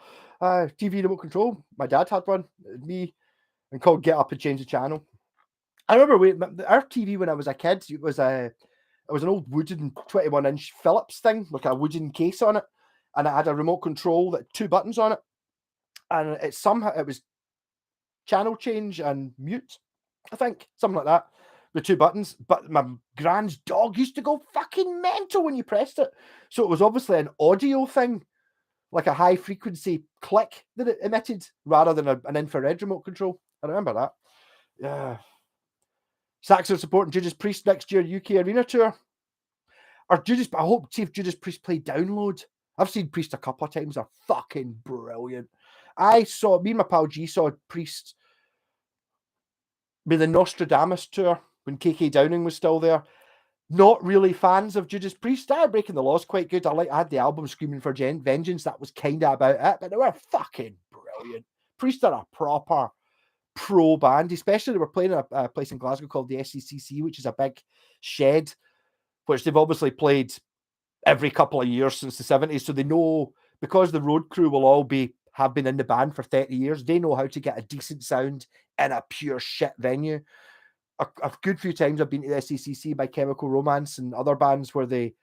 TV remote control. My dad had one. Me and called Get Up and Change the Channel. I remember our TV when I was a kid. It was an old wooden 21-inch Philips thing, like a wooden case on it, and it had a remote control that had 2 buttons on it, and it was channel change and mute, I think, something like that. The 2 buttons, but my grand's dog used to go fucking mental when you pressed it. So it was obviously an audio thing, like a high frequency click that it emitted rather than an infrared remote control. I remember that. Yeah. Saxon supporting Judas Priest next year UK arena tour. Or I hope see if Judas Priest play Download. I've seen Priest a couple of times. They're fucking brilliant. Me and my pal G saw Priest with the Nostradamus tour when KK Downing was still there. Not really fans of Judas Priest. Breaking the Law's quite good. I had the album Screaming for Vengeance. That was kind of about it, but they were fucking brilliant. Priest are a proper pro band, especially they were playing at a place in Glasgow called the SCCC, which is a big shed, which they've obviously played every couple of years since the 70s. So they know, because the road crew will all have been in the band for 30 years, they know how to get a decent sound in a pure shit venue. A good few times I've been to the SCCC by Chemical Romance and other bands where they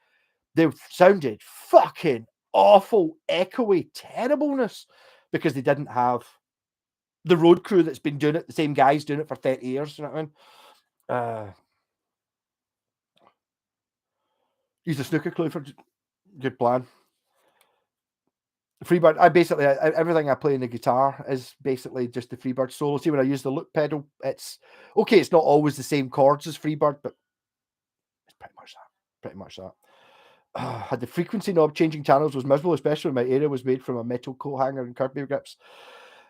sounded fucking awful, echoey terribleness because they didn't have the road crew that's been doing it, the same guys doing it for 30 years. You know what I mean? Use the snooker clue for good plan. Freebird, everything I play in the guitar is basically just the Freebird solo. See, when I use the loop pedal, it's okay. It's not always the same chords as Freebird, but it's pretty much that. Had the frequency knob changing channels was miserable, especially when my area was made from a metal coat hanger and Kirby grips.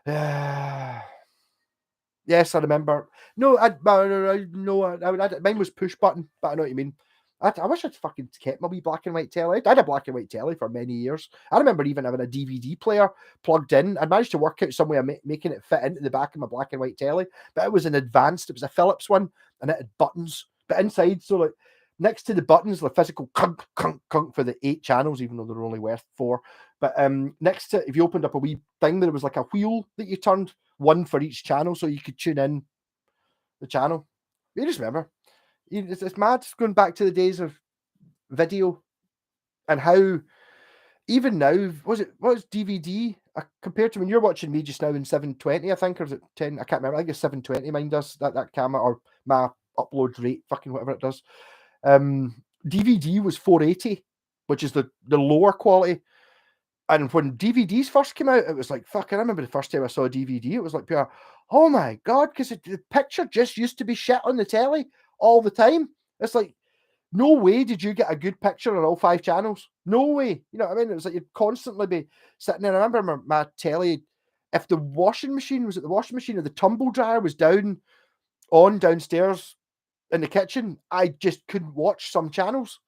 Yes, I remember. No, mine was push button, but I know what you mean. I wish I'd fucking kept my wee black and white telly. I had a black and white telly for many years. I remember even having a DVD player plugged in. I managed to work out some way of making it fit into the back of my black and white telly, but it was an advanced. It was a Philips one, and it had buttons. But inside, so like next to the buttons, the physical clunk, clunk, clunk for the 8 channels, even though they're only worth 4. But next to, if you opened up a wee thing, there was like a wheel that you turned, one for each channel, so you could tune in the channel. You just remember. It's mad going back to the days of video and how even now, what was DVD compared to when you're watching me just now in 720, I think, or is it 10? I can't remember. I think it's 720 mine does, that camera, or my upload rate, fucking whatever it does. DVD was 480 which is the lower quality. And when DVDs first came out, it was like, fuck, I remember the first time I saw a DVD, it was like pure, oh my God, because the picture just used to be shit on the telly all the time. It's like, no way did you get a good picture on all 5 channels. No way. You know what I mean? It was like you'd constantly be sitting there. I remember my telly, if the washing machine was at the washing machine or the tumble dryer was downstairs in the kitchen, I just couldn't watch some channels.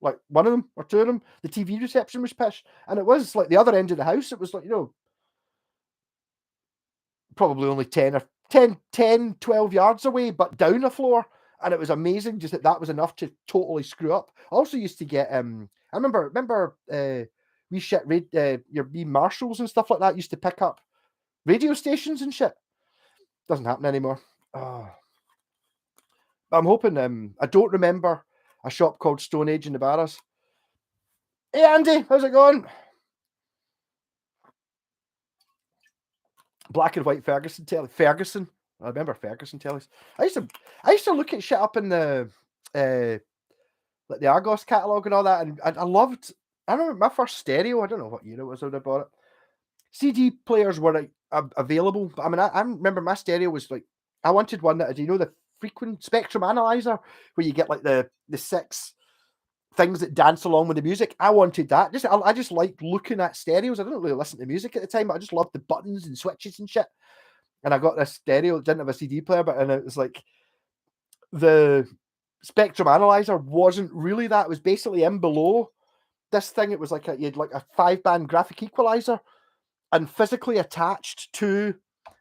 Like one of them or two of them, the TV reception was pish. And it was like the other end of the house. It was like, probably only 10, 12 yards away, but down a floor. And it was amazing just that was enough to totally screw up. I also used to get, I remember we shit, your wee Marshalls and stuff like that used to pick up radio stations and shit. Doesn't happen anymore. Oh. I'm hoping, I don't remember a shop called Stone Age in the Barras. Hey Andy, how's it going? Black and white Ferguson telly. Ferguson. I remember Ferguson tellies. I used to look at shit up in the like the Argos catalogue and all that, and I loved. I remember my first stereo. I don't know what year it was when I bought it. CD players were available. I mean, I remember my stereo was like, I wanted one that, do you know the frequent spectrum analyzer where you get like the 6 things that dance along with the music? I wanted that. I just liked looking at stereos. I didn't really listen to music at the time, but I just loved the buttons and switches and shit. And I got this stereo that didn't have a CD player, and it was like the spectrum analyzer wasn't really that. It was basically in below this thing. It was like you had like a 5-band graphic equalizer, and physically attached to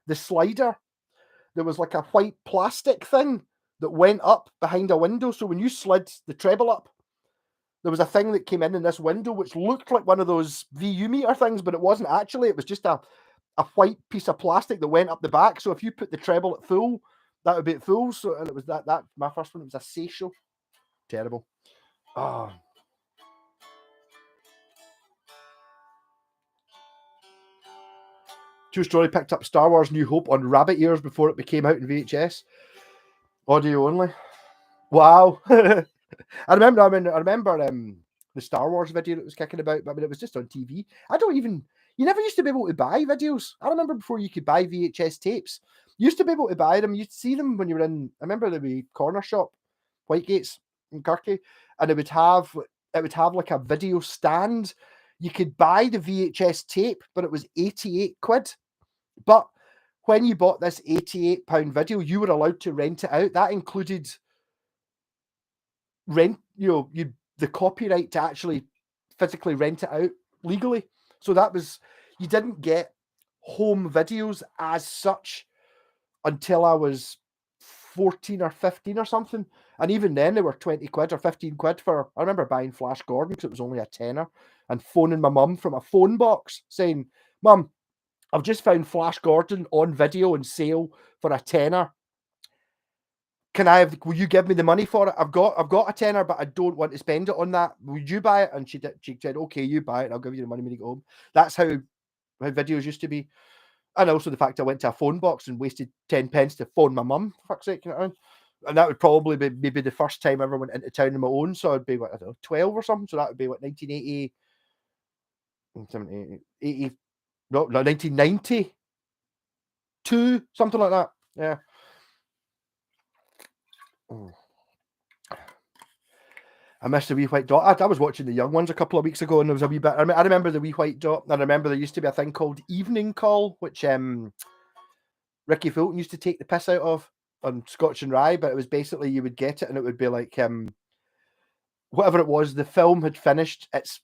the slider, there was like a white plastic thing that went up behind a window. So when you slid the treble up, there was a thing that came in this window which looked like one of those VU meter things, but it wasn't actually. It was just a white piece of plastic that went up the back. So if you put the treble at full, that would be at full. So, and it was that my first one. It was a Satchel. Terrible. Oh. True Story picked up Star Wars New Hope on rabbit ears before it became out in VHS. Audio only. Wow. I remember the Star Wars video that was kicking about, but I mean, it was just on TV. You never used to be able to buy videos. I remember before you could buy VHS tapes. You used to be able to buy them. You'd see them when you were in, I remember the corner shop, Whitegates in Kirky, and it would have like a video stand. You could buy the VHS tape, but it was 88 quid. But when you bought this £88 video, you were allowed to rent it out. That included the copyright to actually physically rent it out legally. So you didn't get home videos as such until I was 14 or 15 or something. And even then they were 20 quid or 15 quid I remember buying Flash Gordon because it was only a tenner, and phoning my mum from a phone box saying, Mum, I've just found Flash Gordon on video on sale for a tenner. Will you give me the money for it? I've got a tenner, but I don't want to spend it on that. Would you buy it? And she said, okay, you buy it, and I'll give you the money when you get home. That's how videos used to be. And also the fact I went to a phone box and wasted 10 pence to phone my mum, for fuck's sake, you know what I mean? And that would probably be maybe the first time I ever went into town on my own. So I'd be, 12 or something. So that would be 1980, 1992, something like that. Yeah. Oh. I missed the wee white dot. I was watching the young ones a couple of weeks ago, and there was a wee bit. I remember the wee white dot, and I remember there used to be a thing called Evening Call, which Ricky Fulton used to take the piss out of on Scotch and Rye. But it was basically you would get it, and it would be like whatever it was. The film had finished. It's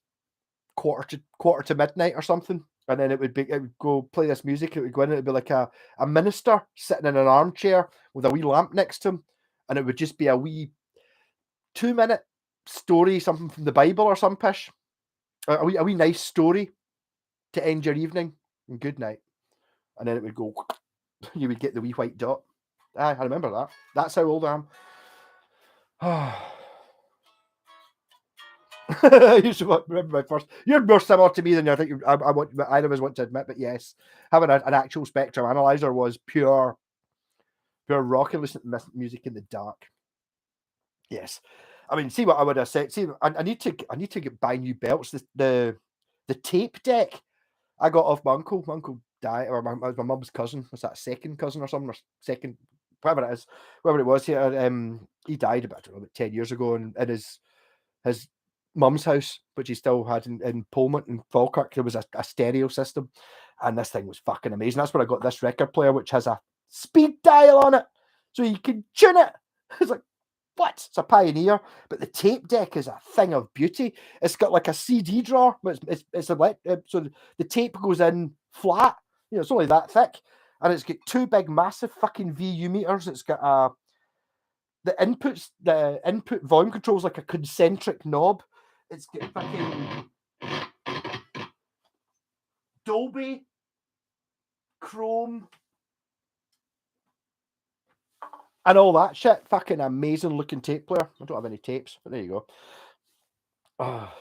quarter to midnight or something, and then it would go play this music. It would go in, and it'd be like a minister sitting in an armchair with a wee lamp next to him, and it would just be a wee 2-minute story, something from the Bible or some pish, a wee nice story to end your evening, and good night. And then it would go, you would get the wee white dot. I remember that. That's how old I am. You should remember my first. You're more similar to me than I think either of us want to admit, but yes, having an actual spectrum analyzer was pure rock and listening to music in the dark. Yes. I mean, see what I would have said. See, I need to buy new belts. The tape deck I got off my uncle. My uncle died, or my mum's cousin. Was that second cousin or something, or second, whatever it is, whatever it was. He died about, I don't know, about 10 years ago, in his mum's house, which he still had in Polmont and Falkirk. There was a stereo system, and this thing was fucking amazing. That's where I got this record player, which has a speed dial on it, so you can tune it. It's like, what? It's a Pioneer, but the tape deck is a thing of beauty. It's got like a CD drawer, but it's so the tape goes in flat. You know, it's only that thick, and it's got two big, massive fucking VU meters. It's got the input volume control's like a concentric knob. It's got fucking Dolby, Chrome, and all that shit. Fucking amazing looking tape player. I don't have any tapes, but there you go. Oh.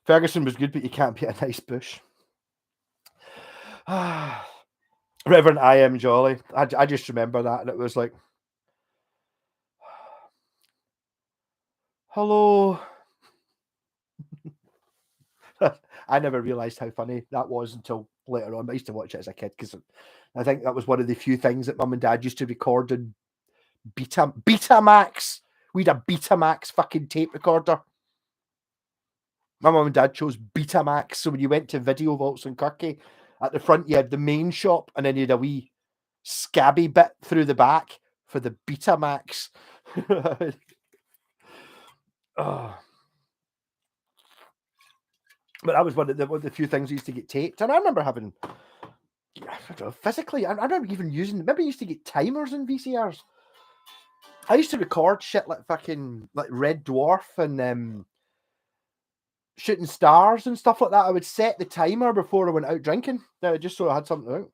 Ferguson was good, but you can't beat a nice bush. Reverend I Am Jolly. I just remember that, and it was like, hello. I never realised how funny that was until later on. I used to watch it as a kid because I think that was one of the few things that Mum and Dad used to record in Betamax. We had a Betamax fucking tape recorder. My mum and dad chose Betamax, so when you went to Video Vaults in Kirky, at the front you had the main shop, and then you had a wee scabby bit through the back for the Betamax. Oh. But that was one of the few things I used to get taped, and I remember having, I don't know, physically, I remember even using, maybe I used to get timers in VCRs. I used to record shit like fucking like Red Dwarf and Shooting Stars and stuff like that. I would set the timer before I went out drinking, just so I had something out.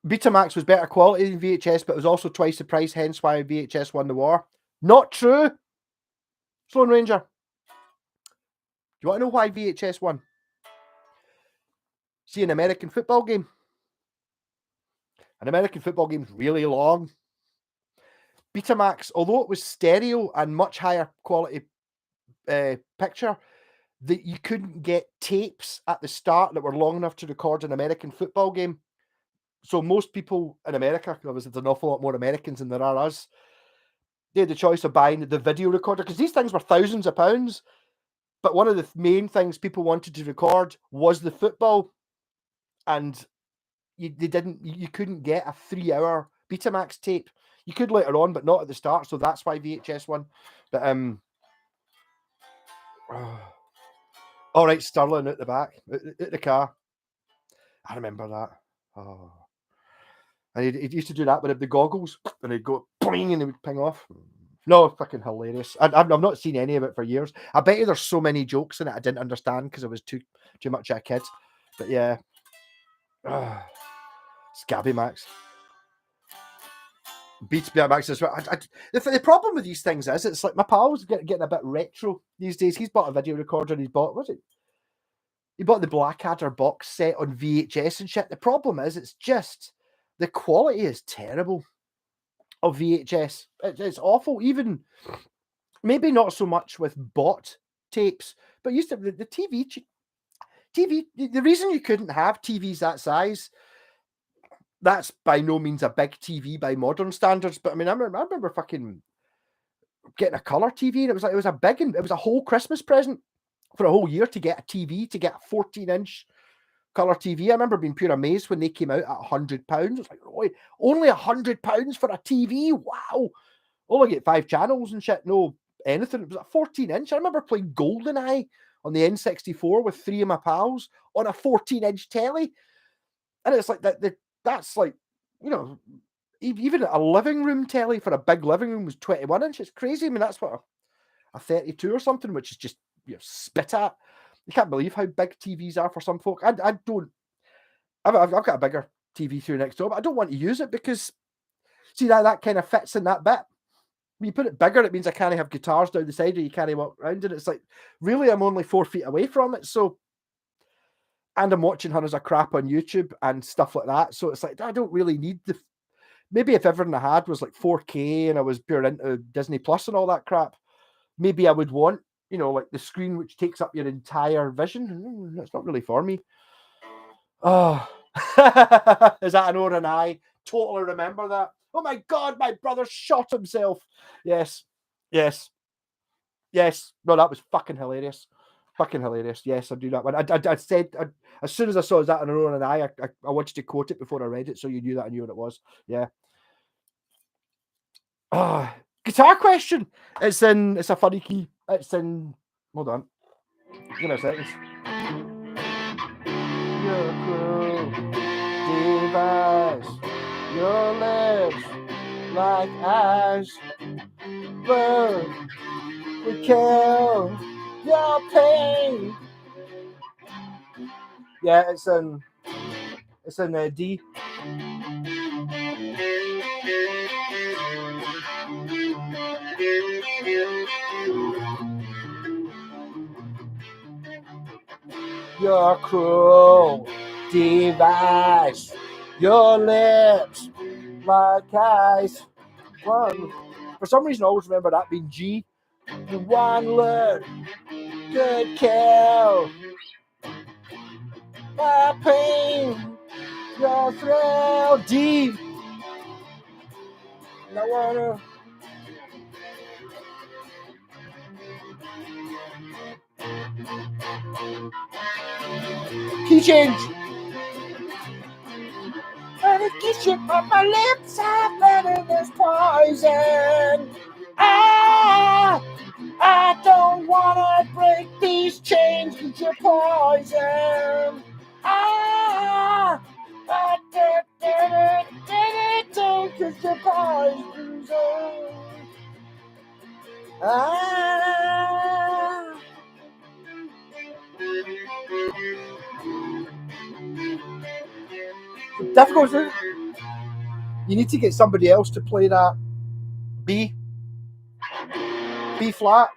Betamax was better quality than VHS, but it was also twice the price, hence why VHS won the war. Not true. Sloan Ranger. Do you want to know why VHS won? See an American football game. An American football game's really long. Betamax, although it was stereo and much higher quality picture, that you couldn't get tapes at the start that were long enough to record an American football game. So most people in America, obviously there's an awful lot more Americans than there are us, they had the choice of buying the video recorder, because these things were thousands of pounds. But one of the main things people wanted to record was the football, and you couldn't get a 3-hour Betamax tape. You could later on, but not at the start. So that's why VHS won. But all right, Sterling at the back, at the car. I remember that. Oh, and he used to do that with the goggles, and he'd go boing, and he would ping off. No, fucking hilarious. I've not seen any of it for years. I bet you there's so many jokes in it I didn't understand because I was too much a kid. But yeah, Scabby Max. Beats Max as well. The problem with these things is it's like my pal's getting a bit retro these days. He's bought a video recorder and he bought the Blackadder box set on VHS and shit. The problem is it's just the quality is terrible of VHS. It's awful. Even maybe not so much with bought tapes, but used to the TV. The reason you couldn't have TVs that size, that's by no means a big TV by modern standards. But I mean, I remember fucking getting a colour TV, and it was a whole Christmas present for a whole year to get a TV, to get a 14-inch colour TV. I remember being pure amazed when they came out at £100. It's like, oh, only £100 for a TV? Wow! Only get 5 channels and shit. No anything. It was a 14-inch. I remember playing GoldenEye on the N64 with 3 of my pals on a 14-inch telly, and it's like that. That's like, you know, even a living room telly for a big living room was 21 inches. It's crazy. I mean, that's what a 32 or something, which is just, you know, spit at. You can't believe how big TVs are for some folk. I've got a bigger TV through next door, but I don't want to use it because, see, that kind of fits in that bit. When you put it bigger, it means I can't have guitars down the side, or you can't walk around it. It's like, really, I'm only 4 feet away from it. So, and I'm watching hundreds of crap on YouTube and stuff like that. So it's like, I don't really need maybe if everything I had was like 4K and I was pure into Disney Plus and all that crap, maybe I would want, you know, like the screen which takes up your entire vision. That's not really for me. Oh, is that an or an I? Totally remember that. Oh my God, my brother shot himself. Yes, yes, yes. No, that was fucking hilarious. Fucking hilarious. Yes, I do that one. I said, as soon as I saw that an or an I wanted to quote it before I read it, so you knew that I knew what it was. Yeah. Ah, guitar question. It's a funny key. It's in, hold on. Give me a second. Your cruel device, your lips like ash, burn, we kill your pain. Yeah, it's in D. Your cruel device, your lips like ice. One. For some reason, I always remember that being G. One look could kill my pain, your thrill deep. I wanna. Key change. And it keeps you on my lips. I'm letting this poison. I don't wanna break these chains with your poison. I did it, cause your poison. Difficult. You need to get somebody else to play that B flat.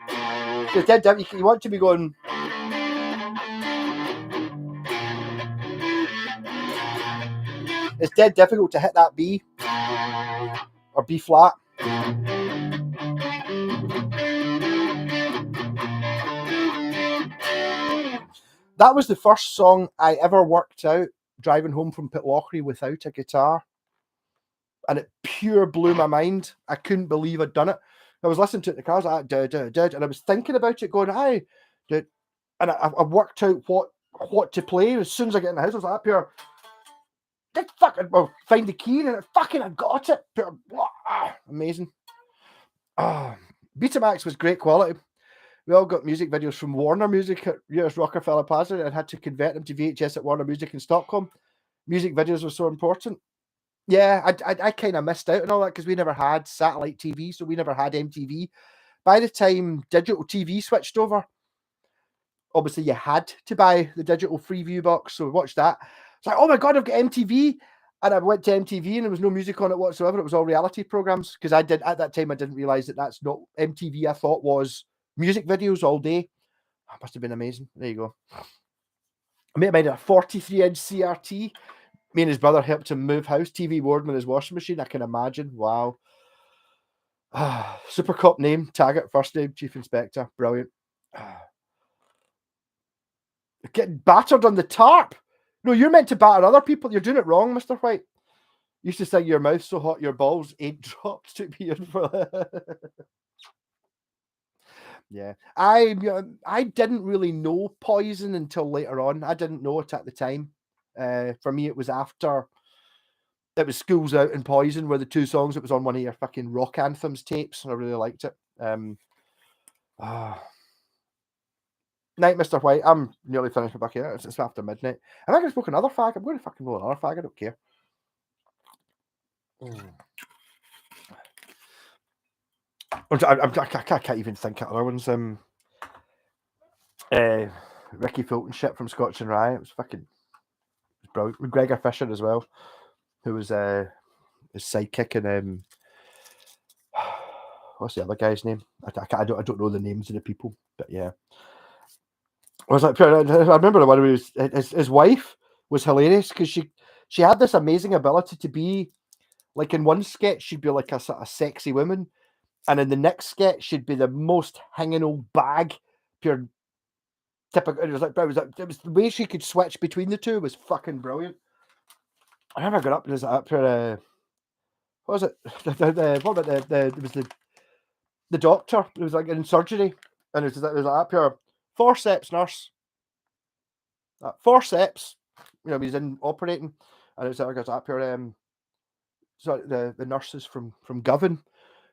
Because dead, you want to be going. It's dead difficult to hit that B or B flat. That was the first song I ever worked out driving home from Pitlochry without a guitar. And it pure blew my mind. I couldn't believe I'd done it. I was listening to it in the car, I was like, and I was thinking about it, going, "Hi," and I worked out what to play. As soon as I get in the house, I was like, "Pure, did fucking find the key, and it fucking I got it." Pure, amazing. Betamax was great quality. We all got music videos from Warner Music at US Rockefeller Plaza and had to convert them to VHS at Warner Music in Stockholm. Music videos were so important. Yeah, I kind of missed out on all that because we never had satellite TV, so we never had MTV. By the time digital TV switched over, obviously you had to buy the digital Freeview box, so we watched that. It's like, oh my God, I've got MTV. And I went to MTV and there was no music on it whatsoever. It was all reality programs because at that time, I didn't realize that that's not MTV. I thought was music videos all day. That must have been amazing. There you go. I made a 43-inch CRT. Me and his brother helped him move house. TV board with his washing machine. I can imagine. Wow. Super Cop name, Taggart, first name, Chief Inspector. Brilliant. Getting battered on the tarp. No, you're meant to batter other people. You're doing it wrong, Mr. White. You used to say your mouth's so hot your balls ain't dropped to be in for Yeah. I didn't really know Poison until later on. I didn't know it at the time. For me, it was after it was Schools Out and Poison were the two songs. It was on one of your fucking rock anthems tapes. I really liked it. Night, Mr. White. I'm nearly finished my bucket. It's after midnight. Am I going to smoke another fag? I'm going to fucking roll another fag. I don't care. I can't even think of other ones. Ricky Fulton shit from Scotch and Rye. It was fucking brilliant. With Gregor Fisher as well, who was his sidekick in what's the other guy's name? I don't know the names of the people, but yeah. I was like, I remember the one who was his wife was hilarious because she had this amazing ability to be Like in one sketch, she'd be like a sort of sexy woman, and in the next sketch, she'd be the most hanging old bag, pure typical. It was the way she could switch between the two was fucking brilliant. I remember going up and was up for what was it? What about it was the doctor. It was like in surgery, and it was like up here, forceps nurse, forceps. You know, he's in operating, and it was like up here. So the nurses from Govan.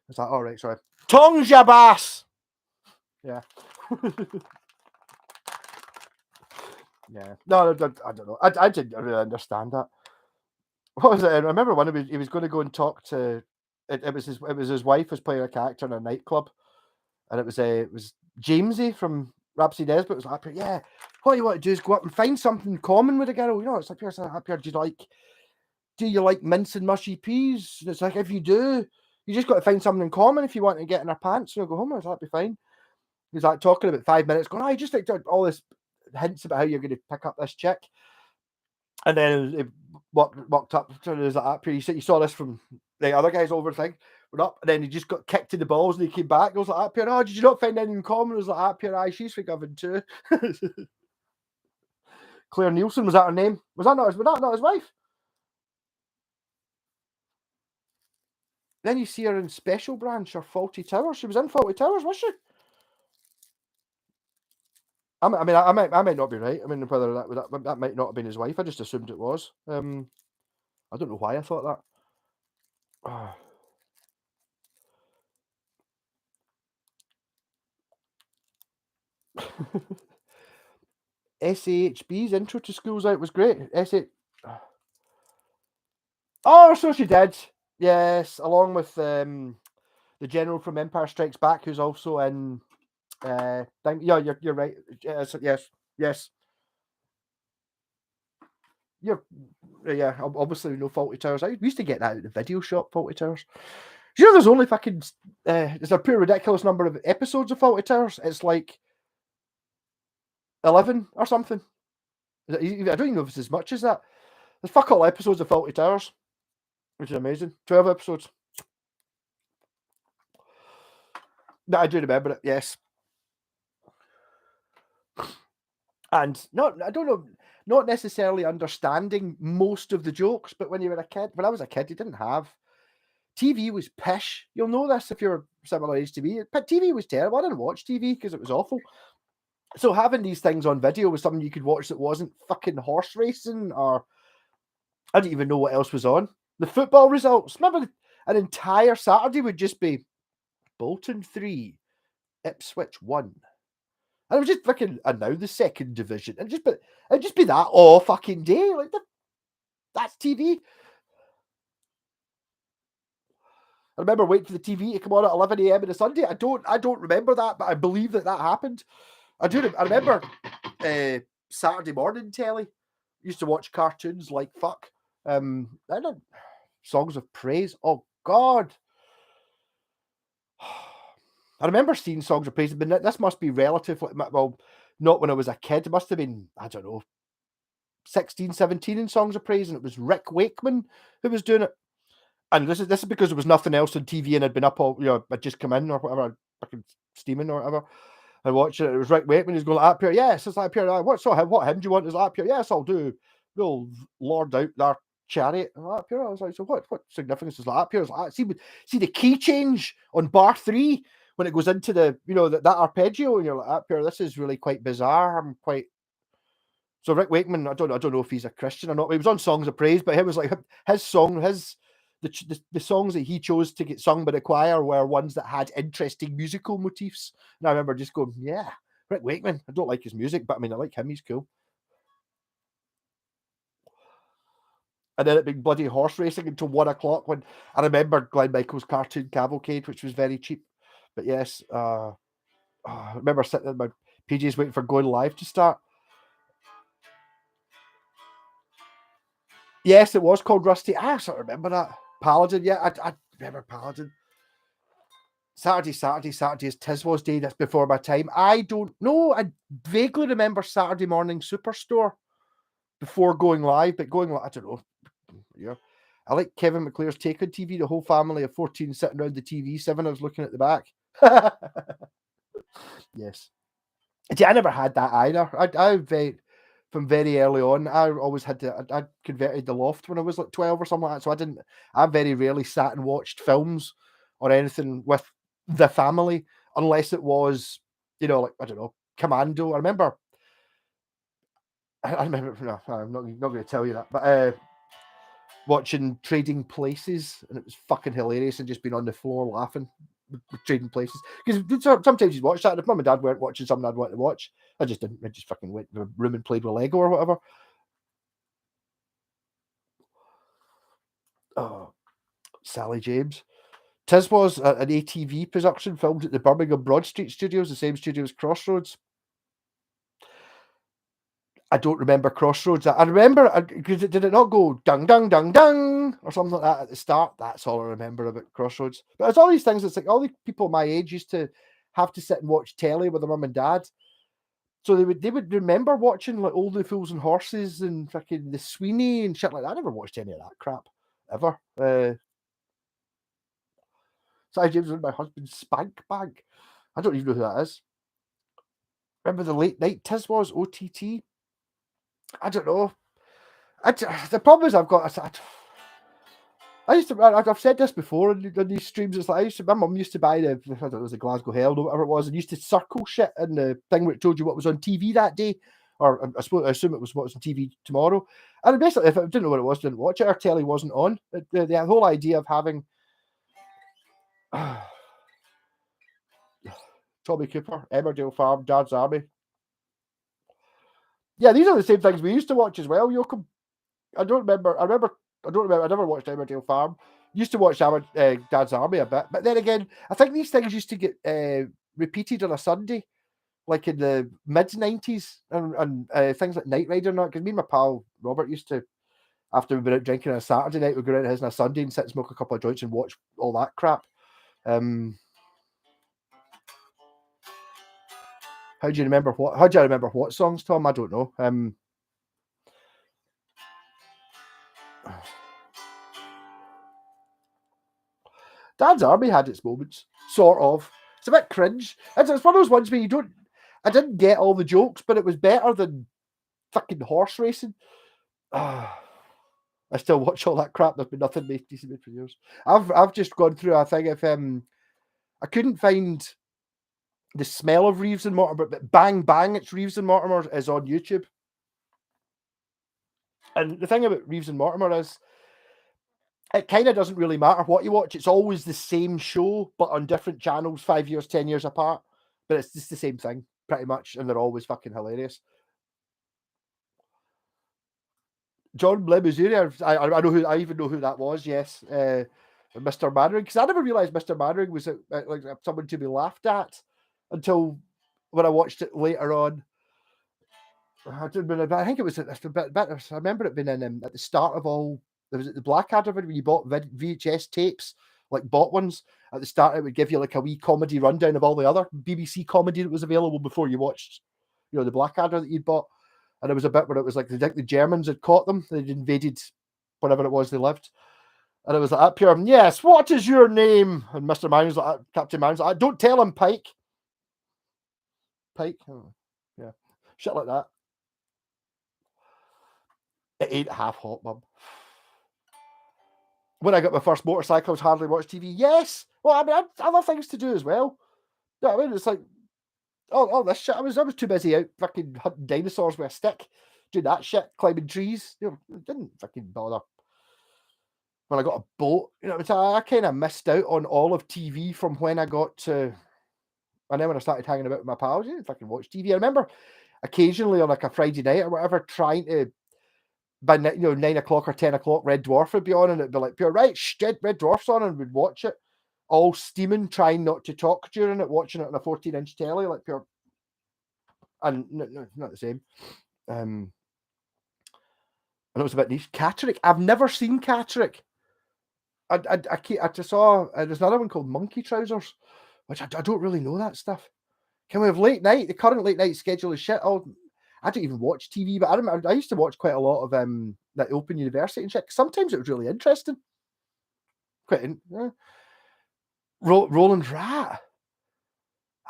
It's like, all right, sorry, tongues ya bass. Yeah. Yeah. No, I don't know. I didn't really understand that. What was it? I remember one of he was going to go and talk to. It was his wife was playing a character in a nightclub, and it was Jamesy from Rhapsody Nesbitt was like, yeah, what you want to do is go up and find something in common with a girl. You know, it's like, up here, do you like mince and mushy peas? And it's like, if you do, you just got to find something in common if you want to get in her pants. And I'll go home. I was like, that'd be fine. He's like talking about 5 minutes, going, I just like all this hints about how you're going to pick up this chick. And then it walked up to us like up here. You saw this from the other guys over thing. Went up, and then he just got kicked in the balls, and he came back. I was like, up here, oh, did you not find anything in common? I was like, up here, aye, she's forgiven too. Claire Nielsen, was that her name? Was that not his wife? Then you see her in Special Branch or Faulty Towers. She was in Faulty Towers, was she? I might not be right. I mean, whether that might not have been his wife. I just assumed it was. I don't know why I thought that. SAHB's Intro to School's Out was great. Oh, so she did. Yes, along with the general from Empire Strikes Back, who's also in. Yeah, you're right. Yes. Obviously no Faulty Towers. We used to get that at the video shop. Faulty Towers. Do you know there's only fucking there's a pure ridiculous number of episodes of Faulty Towers? It's like 11 or something. I don't even know if it's as much as that. There's fuck all episodes of Faulty Towers, which is amazing. 12 episodes. No, I do remember it, yes. And I don't know, not necessarily understanding most of the jokes, but when you were a kid, when I was a kid, you didn't have TV was pish. You'll know this if you're similar age to me. But TV was terrible. I didn't watch TV because it was awful. So having these things on video was something you could watch that wasn't fucking horse racing, or I didn't even know what else was on. The football results. Remember, an entire Saturday would just be Bolton 3, Ipswich 1. And it was just fucking, and now the second division. And it'd just be that all fucking day. Like, that's TV. I remember waiting for the TV to come on at 11 a.m. on a Sunday. I don't remember that, but I believe that happened. I remember Saturday morning telly. Used to watch cartoons like fuck. Songs of Praise. Oh God. I remember seeing Songs of Praise, but this must be relative. Well, not when I was a kid. It must have been, I don't know, 16, 17 in Songs of Praise, and it was Rick Wakeman who was doing it. And this is because there was nothing else on TV, and I'd been up all, I'd just come in or whatever, fucking steaming or whatever. I watched it. It was Rick Wakeman. He's going like, up here. Yes, it's like up here. What hymn do you want? Is like up here? Yes, I'll do. We'll Lord out their chariot. And up here, I was like, so what significance is that up here? Like, see the key change on bar 3 when it goes into the that arpeggio, and you're like, up here. This is really quite bizarre. So Rick Wakeman. I don't know if he's a Christian or not. He was on Songs of Praise, but he was like his song, the songs that he chose to get sung by the choir were ones that had interesting musical motifs. And I remember just going, yeah, Rick Wakeman. I don't like his music, but I mean, I like him. He's cool. And then it being bloody horse racing until 1 o'clock. When I remember Glenn Michael's cartoon Cavalcade, which was very cheap. But yes, I remember sitting in my PJs waiting for Going Live to start. Yes, it was called Rusty. I sort of remember that. Paladin, yeah, I remember Paladin. Saturday is Tiswas Day. That's before my time. I don't know. I vaguely remember Saturday morning Superstore before Going Live, but Going Live, I don't know. Yeah. I like Kevin McClare's take on TV. The whole family of 14 sitting around the TV, 7 of us looking at the back. Yes. See, I never had that either. From very early on, I always had to. I converted the loft when I was like 12 or something like that. So I didn't. I very rarely sat and watched films or anything with the family unless it was, like I don't know, Commando. I remember. No, I'm not going to tell you that. But watching Trading Places, and it was fucking hilarious, and just being on the floor laughing with Trading Places. Because sometimes you'd watch that, and if mum and dad weren't watching something I'd want to watch, I just didn't. I just fucking went to the room and played with Lego or whatever. Oh, Sally James. Tis was an ATV production filmed at the Birmingham Broad Street Studios, the same studio as Crossroads. I don't remember Crossroads. I remember, because did it not go dung, dung, dung, dung, or something like that at the start? That's all I remember about Crossroads. But it's all these things, it's like all the people my age used to have to sit and watch telly with their mum and dad. So they would remember watching like Old Fools and Horses and fucking the Sweeney and shit like that. I never watched any of that crap, ever. Sally James was my husband's spank bag. I don't even know who that is. Remember the late night Tiz was OTT? I don't know. The problem is I've said this before on these streams. It's like my mum used to buy I don't know, it was the Glasgow Herald or whatever it was, and used to circle shit in the thing where it told you what was on TV that day, or I assume it was what was on TV tomorrow. And basically, if I didn't know what it was, didn't watch it. Our telly wasn't on. The whole idea of having Tommy Cooper, Emmerdale Farm, Dad's Army. Yeah, these are the same things we used to watch as well, Joachim. I don't remember. I never watched Emmerdale Farm. Used to watch Dad's Army a bit, but then again, I think these things used to get repeated on a Sunday, like in the mid-90s, and things like Knight Rider and that. Because me and my pal Robert used to, after we'd been out drinking on a Saturday night, we'd go out to his on a Sunday and sit and smoke a couple of joints and watch all that crap. How do you remember what songs, Tom? I don't know. Dad's Army had its moments, sort of. It's a bit cringe. It's one of those ones where I didn't get all the jokes, but it was better than fucking horse racing. I still watch all that crap. There's been nothing decent made for years. I've just gone through a thing. If I couldn't find the smell of Reeves and Mortimer, but Bang Bang, it's Reeves and Mortimer, is on YouTube. And the thing about Reeves and Mortimer is, it kind of doesn't really matter what you watch. It's always the same show, but on different channels, 5 years, 10 years apart. But it's just the same thing, pretty much, and they're always fucking hilarious. John Lemuzuri, I know who. I even know who that was. Yes, Mr. Mannering, because I never realised Mr. Mannering was like someone to be laughed at until when I watched it later on. I think it was a bit. I remember it being in at the start of all. There was the Blackadder when you bought VHS tapes, like bought ones at the start. It would give you like a wee comedy rundown of all the other BBC comedy that was available before you watched, the Blackadder that you'd bought. And there was a bit where it was like the Germans had caught them. They'd invaded wherever it was they lived. And it was like, up here, yes, what is your name? And Mr. Manning's like, Captain Manning's like, don't tell him, Pike. Pike? Oh, yeah. Shit like that. It ain't half hot, Mum. When I got my first motorcycle, I was hardly watch TV. Yes! Well, I mean, I had other things to do as well. You know what I mean? It's like, all this shit. I was too busy out fucking hunting dinosaurs with a stick, doing that shit, climbing trees. It didn't fucking bother. When I got a boat, I kind of missed out on all of TV from when I got to, and then when I started hanging about with my pals, I didn't fucking watch TV. I remember occasionally on like a Friday night or whatever, trying to, by 9 o'clock or 10 o'clock, Red Dwarf would be on, and it'd be like, pure right, shit, Red Dwarf's on, and we'd watch it, all steaming, trying not to talk during it, watching it on a 14-inch telly, like pure, and no, not the same. And it was a bit niche. Catterick, I've never seen Catterick. I just saw, there's another one called Monkey Trousers, which I don't really know that stuff. Can we have late night? The current late night schedule is shit. I don't even watch TV, but I remember I used to watch quite a lot of that Open University and shit. Sometimes it was really interesting. Roland Rat.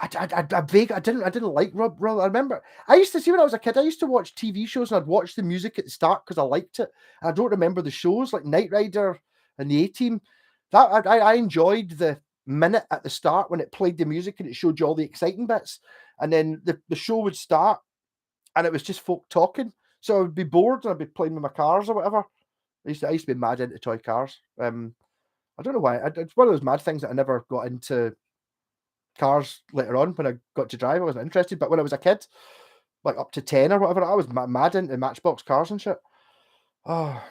I didn't like Rob. I remember I used to see when I was a kid. I used to watch TV shows and I'd watch the music at the start because I liked it. I don't remember the shows like Knight Rider and the A-Team. That I enjoyed the minute at the start when it played the music and it showed you all the exciting bits, and then the show would start and it was just folk talking. So I would be bored and I'd be playing with my cars or whatever. I used to be mad into toy cars. I don't know why. It's one of those mad things that I never got into cars later on when I got to drive. I wasn't interested, but when I was a kid, like up to 10 or whatever, I was mad into Matchbox cars and shit. Oh,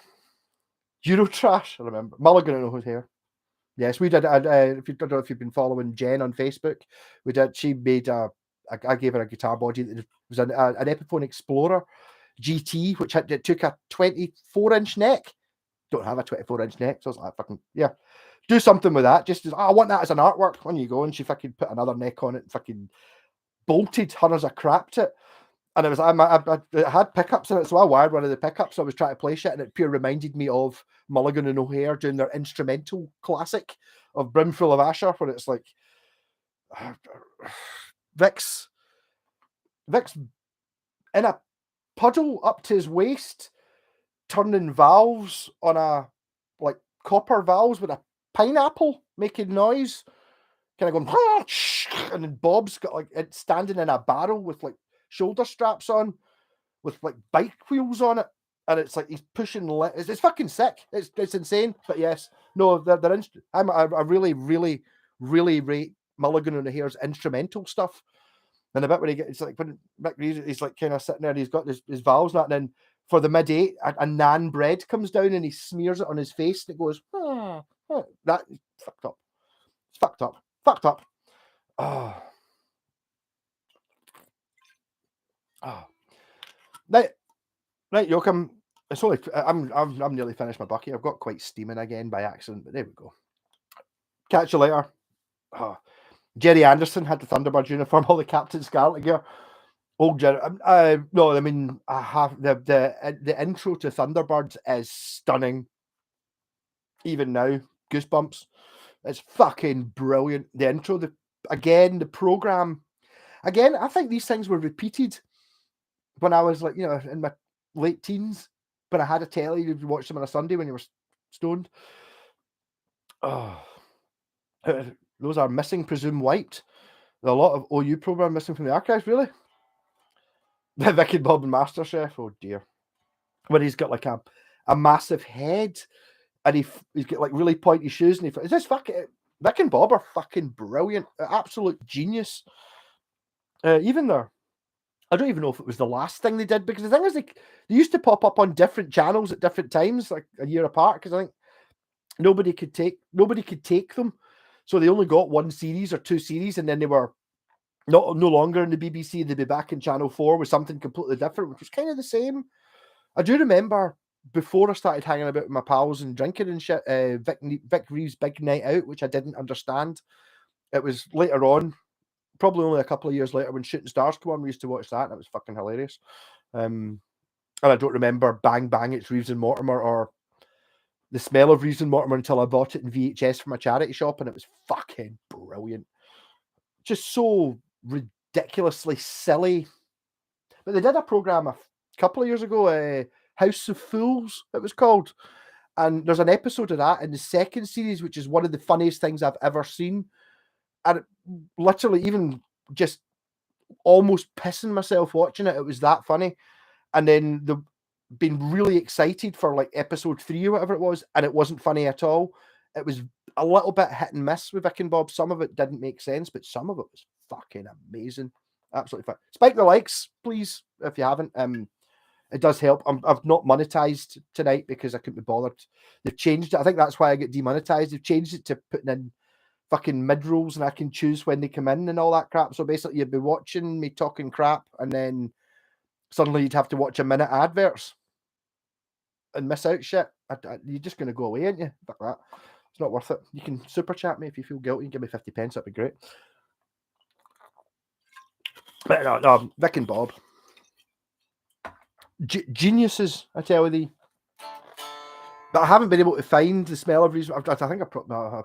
Eurotrash, I remember. Mulligan and Who's Hair. Yes, we did. If you don't know if you've been following Jen on Facebook, we did. She made I gave her a guitar body that was an Epiphone Explorer GT, which it took a 24-inch neck. Don't have a 24-inch neck, so I was like, fucking yeah. Do something with that. Just as, I want that as an artwork. On you go. And she fucking put another neck on it and fucking bolted her as a crap to it. And it was I had pickups in it, so I wired one of the pickups. So I was trying to play shit, and it pure reminded me of Mulligan and O'Hare doing their instrumental classic of Brimful of Asher, where it's like Vic's in a puddle up to his waist, turning valves on a like copper valves with a pineapple making noise, kind of going, and then Bob's got like it standing in a barrel with like shoulder straps on, with like bike wheels on it, and it's like he's pushing. It's fucking sick. It's insane. But yes, no, they're I really rate Mulligan and O'Hare's instrumental stuff. And the bit where he gets like when Mick Reeves, he's like kind of sitting there, and he's got his valves, and then for the mid-8, a naan bread comes down and he smears it on his face, and it goes, that fucked up. It's fucked up. Oh. Right, Joachim. It's only I'm nearly finished my bucket. I've got quite steaming again by accident, but there we go. Catch you later. Oh. Jerry Anderson had the Thunderbirds uniform, all the Captain Scarlet gear. Old Jerry. No, I mean I have the intro to Thunderbirds is stunning. Even now, goosebumps. It's fucking brilliant. The intro, the program. Again, I think these things were repeated when I was like, in my late teens, when I had a telly, you'd watch them on a Sunday when you were stoned. Oh, those are missing, presumed wiped. There's a lot of OU program missing from the archives, really. Vic and Bob and MasterChef, oh dear. When he's got like a massive head and he's got like really pointy shoes, and is this fucking Vic and Bob are fucking brilliant, absolute genius. Even there, I don't even know if it was the last thing they did, because the thing is they used to pop up on different channels at different times, like a year apart, because I think nobody could take them, so they only got one series or two series, and then they were no longer in the BBC. They'd be back in Channel 4 with something completely different, which was kind of the same. I do remember before I started hanging about with my pals and drinking and shit, Vic Reeves' Big Night Out, which I didn't understand. It was later on, probably only a couple of years later, when Shooting Stars came on, we used to watch that, and it was fucking hilarious. And I don't remember Bang Bang, It's Reeves and Mortimer, or the smell of Reeves and Mortimer until I bought it in VHS from a charity shop, and it was fucking brilliant. Just so ridiculously silly. But they did a program a couple of years ago, House of Fools, it was called. And there's an episode of that in the second series, which is one of the funniest things I've ever seen. And literally, even just almost pissing myself watching it. It was that funny. And then they've been really excited for like episode 3 or whatever it was, and it wasn't funny at all. It was a little bit hit and miss with Vic and Bob. Some of it didn't make sense, but some of it was fucking amazing. Absolutely fun. Spike the likes, please, if you haven't. It does help. I've not monetized tonight because I couldn't be bothered. They've changed it. I think that's why I get demonetized. They've changed it to putting in fucking mid-rolls, and I can choose when they come in and all that crap. So basically, you'd be watching me talking crap, and then suddenly you'd have to watch a minute adverts and miss out shit. You're just going to go away, aren't you? Fuck that. It's not worth it. You can super chat me if you feel guilty and give me 50 pence. That'd be great. But no, Vic and Bob. Geniuses, I tell you thee. But I haven't been able to find the smell of these. I think I've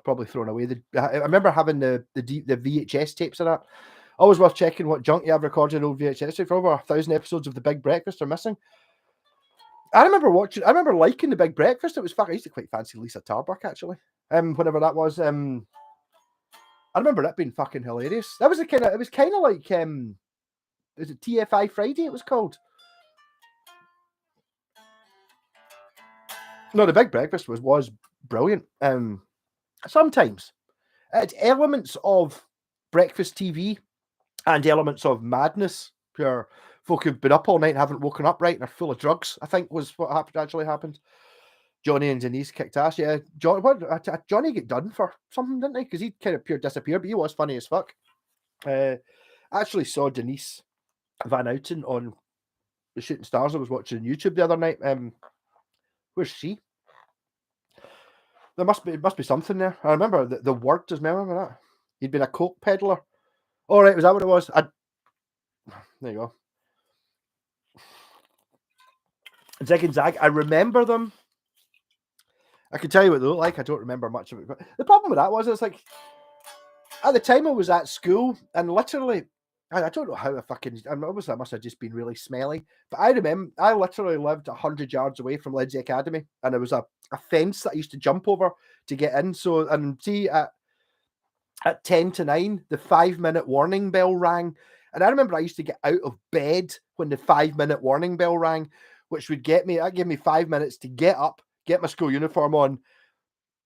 probably thrown away I remember having the VHS tapes of that. Always worth checking what junk you have recorded in old VHS tape. For over 1,000 episodes of The Big Breakfast are missing. I remember liking The Big Breakfast. It was fucking. I used to quite fancy Lisa Tarbuck actually. Whenever that was. I remember it being fucking hilarious. That was it was kind of like is it TFI Friday? It was called. No, The Big Breakfast was brilliant. Sometimes it's elements of breakfast TV and elements of madness where folk who've been up all night and haven't woken up right and are full of drugs, I think was what actually happened. Johnny and Denise kicked ass. Yeah, Johnny got done for something, didn't he? Because he kind of pure disappeared, but he was funny as fuck. I actually saw Denise Van Outen on the Shooting Stars. I was watching YouTube the other night. Where's she? There must be something there. I remember the word. Does remember that? He'd been a coke peddler. All right, was that what it was? There you go. Zig and Zag. I remember them. I can tell you what they look like. I don't remember much of it. But the problem with that was it's like at the time I was at school and literally I don't know how I must have just been really smelly. But I remember I literally lived 100 yards away from Ledsey Academy and there was a fence that I used to jump over to get in. So and see at 10 to 9, the 5-minute warning bell rang. And I remember I used to get out of bed when the 5-minute warning bell rang, which would give me 5 minutes to get up, get my school uniform on,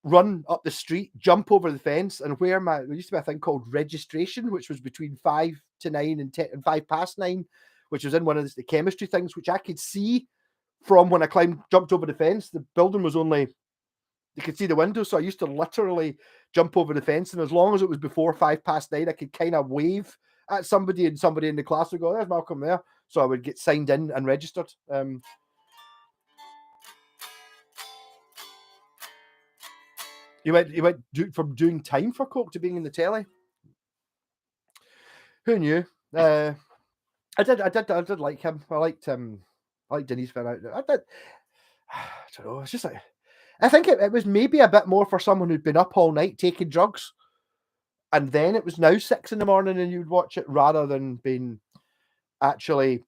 run up the street, jump over the fence, and there used to be a thing called registration, which was between 5 to 9 and 10 and 5 past 9, which was in one of the chemistry things, which I could see from when I jumped over the fence. The building was only, you could see the window, so I used to literally jump over the fence, and as long as it was before 5 past 9, I could kind of wave at somebody, and somebody in the class would go, "There's Malcolm there." So I would get signed in and registered. You went from doing time for coke to being in the telly. Who knew? I did like him. I liked Denise Van Outen. I don't know. It's just like I think it was maybe a bit more for someone who'd been up all night taking drugs, and then it was now 6 in the morning and you'd watch it rather than being actually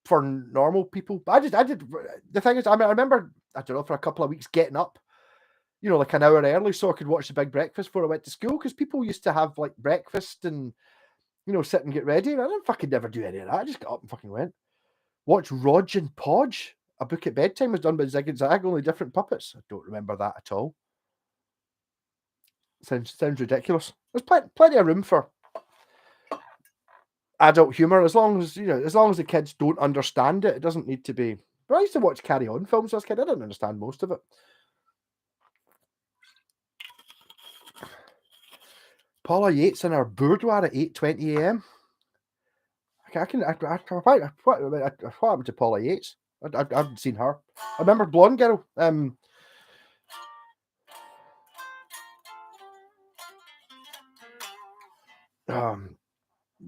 for normal people. But I did. The thing is, I remember I don't know for a couple of weeks getting up, like an hour early so I could watch The Big Breakfast before I went to school because people used to have like breakfast and sit and get ready. And I didn't fucking never do any of that. I just got up and fucking went. Watch Rog and Podge. A Book at Bedtime was done by Zig and Zag, only different puppets. I don't remember that at all. Sounds ridiculous. There's plenty of room for adult humor as long as the kids don't understand it. It doesn't need to be. But I used to watch Carry On films as a kid. I didn't understand most of it. Paula Yates in her boudoir at 8:20 a.m. What happened to Paula Yates? I haven't seen her. I remember Blonde Girl.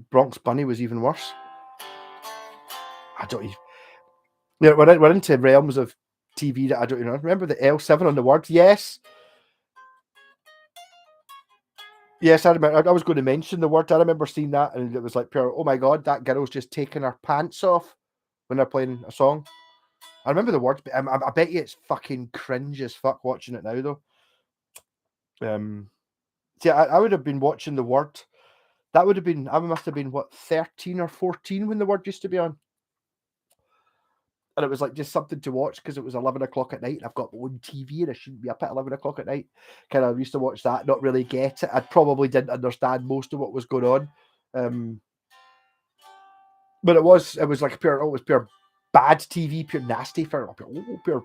Bronx Bunny was even worse. I don't even. Yeah, we're into realms of TV that I don't remember the L7 on the Word. Yes, I remember. I was going to mention the Word. I remember seeing that, and it was like pure. Oh my god, that girl's just taking her pants off when they're playing a song. I remember the Word. I bet you it's fucking cringe as fuck watching it now though. See, I would have been watching the Word. That would have been. I must have been what 13 or 14 when the Word used to be on. And it was like just something to watch because it was 11 o'clock at night and I've got my own TV and I shouldn't be up at 11 o'clock at night. Kind of used to watch that, not really get it. I probably didn't understand most of what was going on. But it was like pure bad TV, pure nasty, pure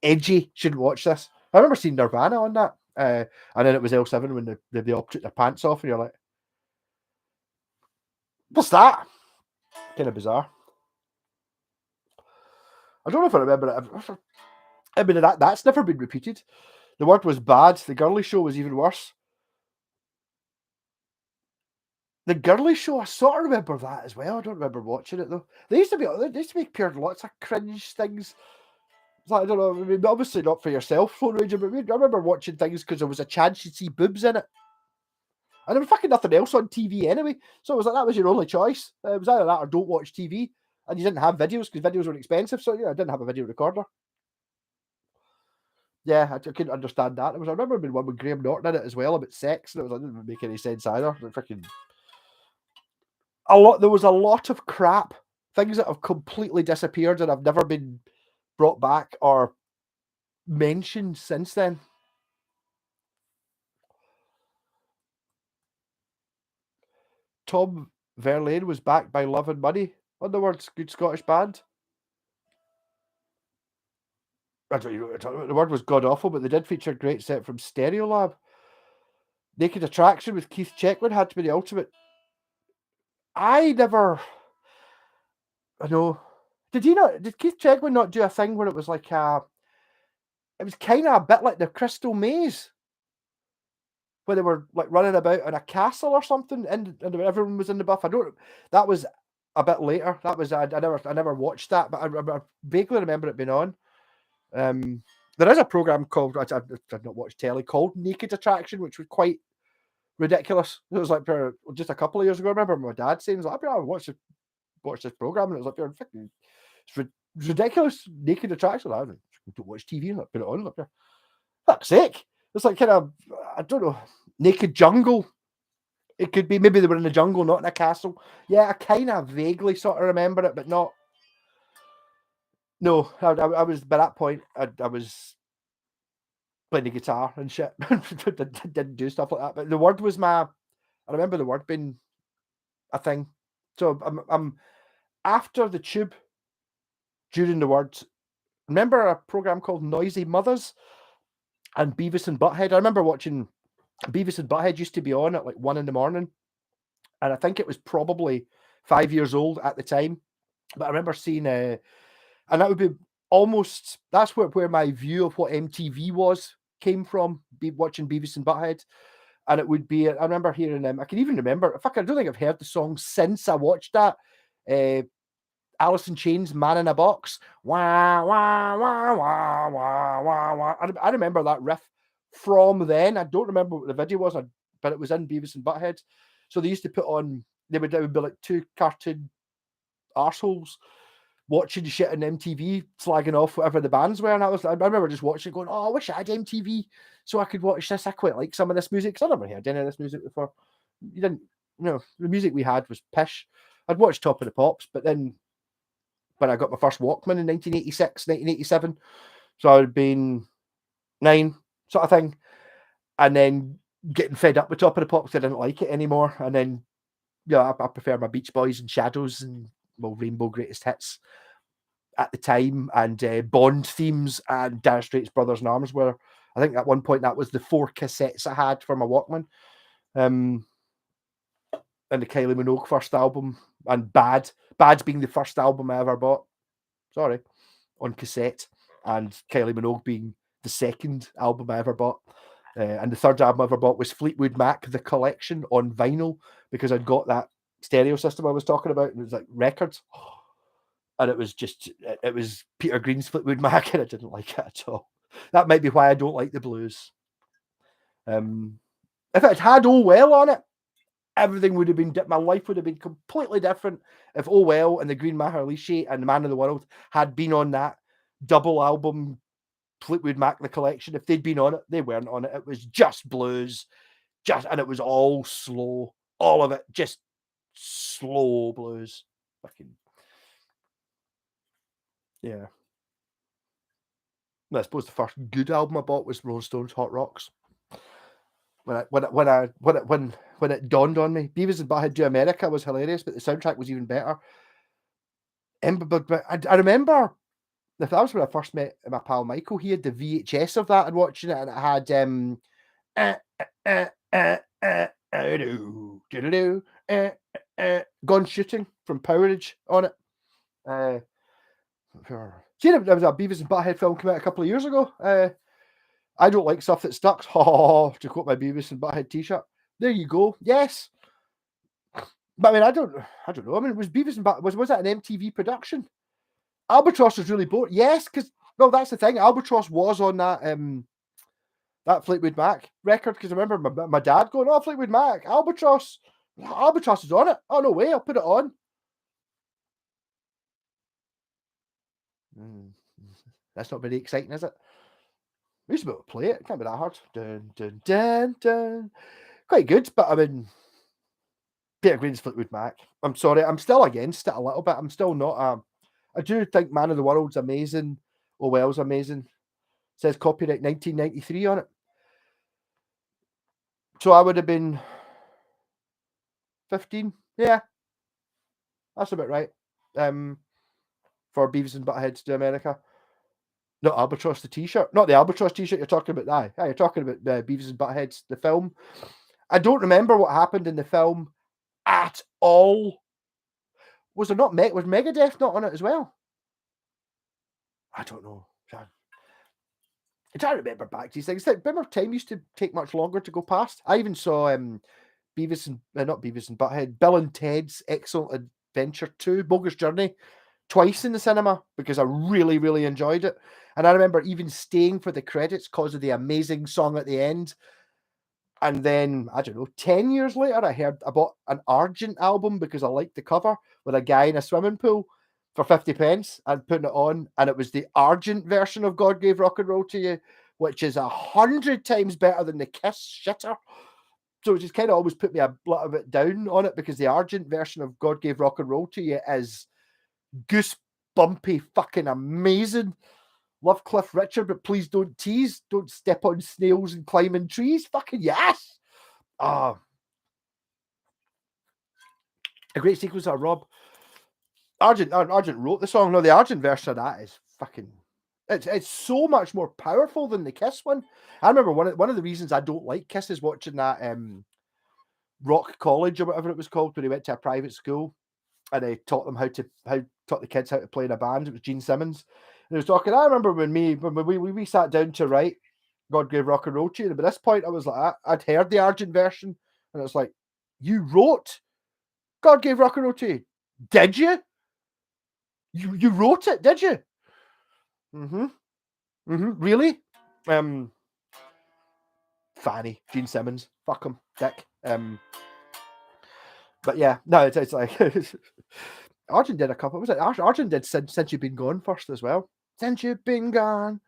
edgy. Shouldn't watch this. I remember seeing Nirvana on that. And then it was L7 when they all took their pants off and you're like, what's that? Kind of bizarre. I don't know if I remember it. I mean, that's never been repeated. The Word was bad. The Girly Show was even worse. The Girly Show, I sort of remember that as well. I don't remember watching it though. They used to be pure lots of cringe things. It's like, I don't know. I mean, obviously not for yourself, Phone Ranger, but I remember watching things because there was a chance you'd see boobs in it. And there was fucking nothing else on TV anyway. So it was like that was your only choice. It was either that or don't watch TV. And you didn't have videos because videos were expensive. So yeah, I didn't have a video recorder. Yeah, I couldn't understand that. I remember being one with Graham Norton in it as well about sex, and it didn't make any sense either. Freaking there was a lot of crap, things that have completely disappeared and have never been brought back or mentioned since then. Tom Verlaine was backed by Love and Money on the words, good Scottish band. I don't know what you're talking about. The word was god awful, but they did feature a great set from Stereolab. Naked Attraction with Keith Chegwin had to be the ultimate. I know. Did Keith Chegwin not do a thing where it was like it was kind of a bit like the Crystal Maze, where they were like running about in a castle or something, and everyone was in the buff. That was a bit later. That was I never watched that, but I vaguely remember it being on. There is a program called I've not watched telly called Naked Attraction, which was quite ridiculous. It was like just a couple of years ago. I remember my dad saying, "I watched this program," and it was like, it's ridiculous. Naked Attraction. I don't watch TV. I put it on. Like, fuck's sake. It's like kind of, I don't know, Naked Jungle. It could be, maybe they were in the jungle, not in a castle. Yeah, I kind of vaguely sort of remember it, but not. No, I was, by that point, I was playing the guitar and shit. Didn't do stuff like that. But the word was I remember the word being a thing. So I'm after the Tube, during the words. Remember a program called Noisy Mothers and Beavis and Butthead? I remember watching Beavis and Butthead used to be on at like 1 a.m, and I think it was probably 5 years old at the time. But I remember seeing and that would be almost, that's where my view of what MTV came from, watching Beavis and Butthead. And it would be, I remember hearing them. I can even remember, in fact, I don't think I've heard the song since I watched that. Alice in Chains, Man in a Box. Wah, wah, wah, wah, wah, wah, wah. I remember that riff from then. I don't remember what the video was, but it was in Beavis and Butthead. So they used to put on, it would be like two cartoon arseholes watching shit on MTV, slagging off whatever the bands were. And I remember just watching it going, I wish I had MTV so I could watch this. I quite like some of this music because I never heard any of this music before. The music we had was pish. I'd watched Top of the Pops, but then when I got my first Walkman in 1986, 1987, so I'd been 9, sort of thing. And then getting fed up with Top of the Pops, I didn't like it anymore. And then, I prefer my Beach Boys and Shadows and, Rainbow Greatest Hits at the time, and Bond themes and Dire Straits Brothers in Arms were, I think at one point that was the 4 cassettes I had for my Walkman. And the Kylie Minogue first album, and Bad's being the first album I ever bought. Sorry, on cassette, and Kylie Minogue being the second album I ever bought. And the third album I ever bought was Fleetwood Mac, The Collection, on vinyl, because I'd got that stereo system I was talking about, and it was like records. And it was Peter Green's Fleetwood Mac, and I didn't like it at all. That might be why I don't like the blues. If it had Oh Well on it, everything would have been, my life would have been completely different if Oh Well and the Green Maharishi and the Man of the World had been on that double album Fleetwood Mac, The Collection. If they'd been on it, they weren't on it. It was just blues, and it was all slow. All of it, just slow blues. Fucking, yeah. I suppose the first good album I bought was Rolling Stones' Hot Rocks. When it dawned on me, Beavis and Butthead Do America was hilarious, but the soundtrack was even better. But I remember that was when I first met my pal Michael. He had the VHS of that and watching it, and it had Gone Shooting from Powerage on it. See, there was a Beavis and Butthead film came out a couple of years ago. I don't like stuff that sticks. To quote my Beavis and Butthead t-shirt. There you go. Yes. But I mean, I don't know. I mean, was Beavis and was that an MTV production? Albatross was really boring. Yes, because well, that's the thing. Albatross was on that Fleetwood Mac record because I remember my dad going, "Oh, Fleetwood Mac, Albatross, Albatross is on it." Oh no way, I'll put it on. That's not very exciting, is it? We used to be able to play it. It can't be that hard. Dun, dun, dun, dun. Quite good, but I mean, Peter Green's Fleetwood Mac. I'm sorry, I'm still against it a little bit. I'm still not. I do think Man of the World's amazing. Oh Well's amazing. It says copyright 1993 on it. So I would have been 15. Yeah, that's about right. For Beavis and Butthead to America. Not Albatross, the T-shirt. Not the Albatross T-shirt you're talking about. Aye, you're talking about Beavis and Butthead's the film. I don't remember what happened in the film at all. Was there not was Megadeth not on it as well? I don't know. I try to remember back to these things. Remember time used to take much longer to go past. I even saw Beavis and not Beavis and Butthead, Bill and Ted's Excellent Adventure 2, Bogus Journey, twice in the cinema because I really, really enjoyed it. And I remember even staying for the credits because of the amazing song at the end. And then, I don't know, 10 years later, I bought an Argent album because I liked the cover with a guy in a swimming pool for 50 pence and putting it on. And it was the Argent version of God Gave Rock and Roll to You, which is 100 times better than the Kiss shitter. So it just kind of always put me a little bit down on it because the Argent version of God Gave Rock and Roll to You is goosebumpy, fucking amazing. Love Cliff Richard, but please don't tease. Don't step on snails and climb in trees. Fucking yes. A great sequence of Rob. Argent wrote the song. No, the Argent version of that is fucking. It's so much more powerful than the Kiss one. I remember one of the reasons I don't like Kiss is watching that Rock College or whatever it was called, when he went to a private school and they taught them taught the kids how to play in a band. It was Gene Simmons. And he was talking. I remember when we sat down to write God Gave Rock and Roll to You. But at this point, I was like, I'd heard the Argent version, and it's like, you wrote God Gave Rock and Roll to You, did you? You wrote it, did you? Really? Fanny, Gene Simmons, fuck him, dick. But yeah, no, it's like Argent did a couple. Was it Argent did Since You've Been Gone first as well? Since You've Been Gone.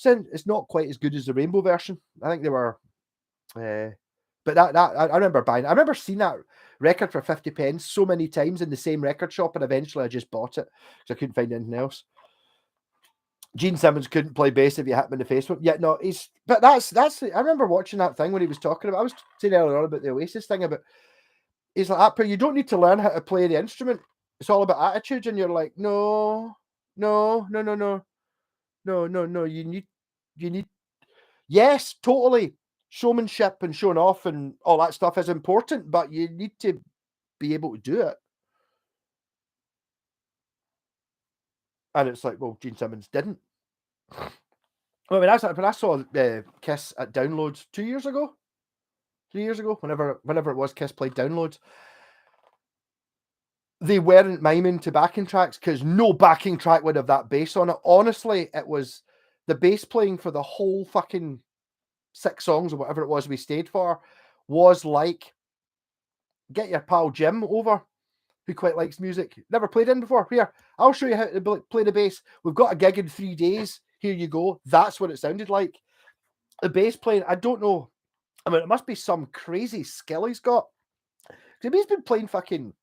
It's not quite as good as the Rainbow version. I think they were, but I remember buying. I remember seeing that record for 50 pence so many times in the same record shop, and eventually I just bought it because I couldn't find anything else. Gene Simmons couldn't play bass if you hit him in the face. Yeah, no, but that's. I remember watching that thing when he was talking about. I was saying earlier on about the Oasis thing about. He's like, you don't need to learn how to play the instrument. It's all about attitude, and you're like, no. You need. Yes, totally. Showmanship and showing off and all that stuff is important, but you need to be able to do it. And it's like, well, Gene Simmons didn't. I mean, when I saw Kiss at Downloads 2 years ago, 3 years ago, whenever it was Kiss played Downloads, they weren't miming to backing tracks because no backing track would have that bass on it. Honestly, it was the bass playing for the whole fucking 6 songs or whatever it was we stayed for was like, get your pal Jim over, who quite likes music. Never played in before. Here, I'll show you how to play the bass. We've got a gig in 3 days. Here you go. That's what it sounded like. The bass playing, I don't know. I mean, it must be some crazy skill he's got. Maybe he's been playing fucking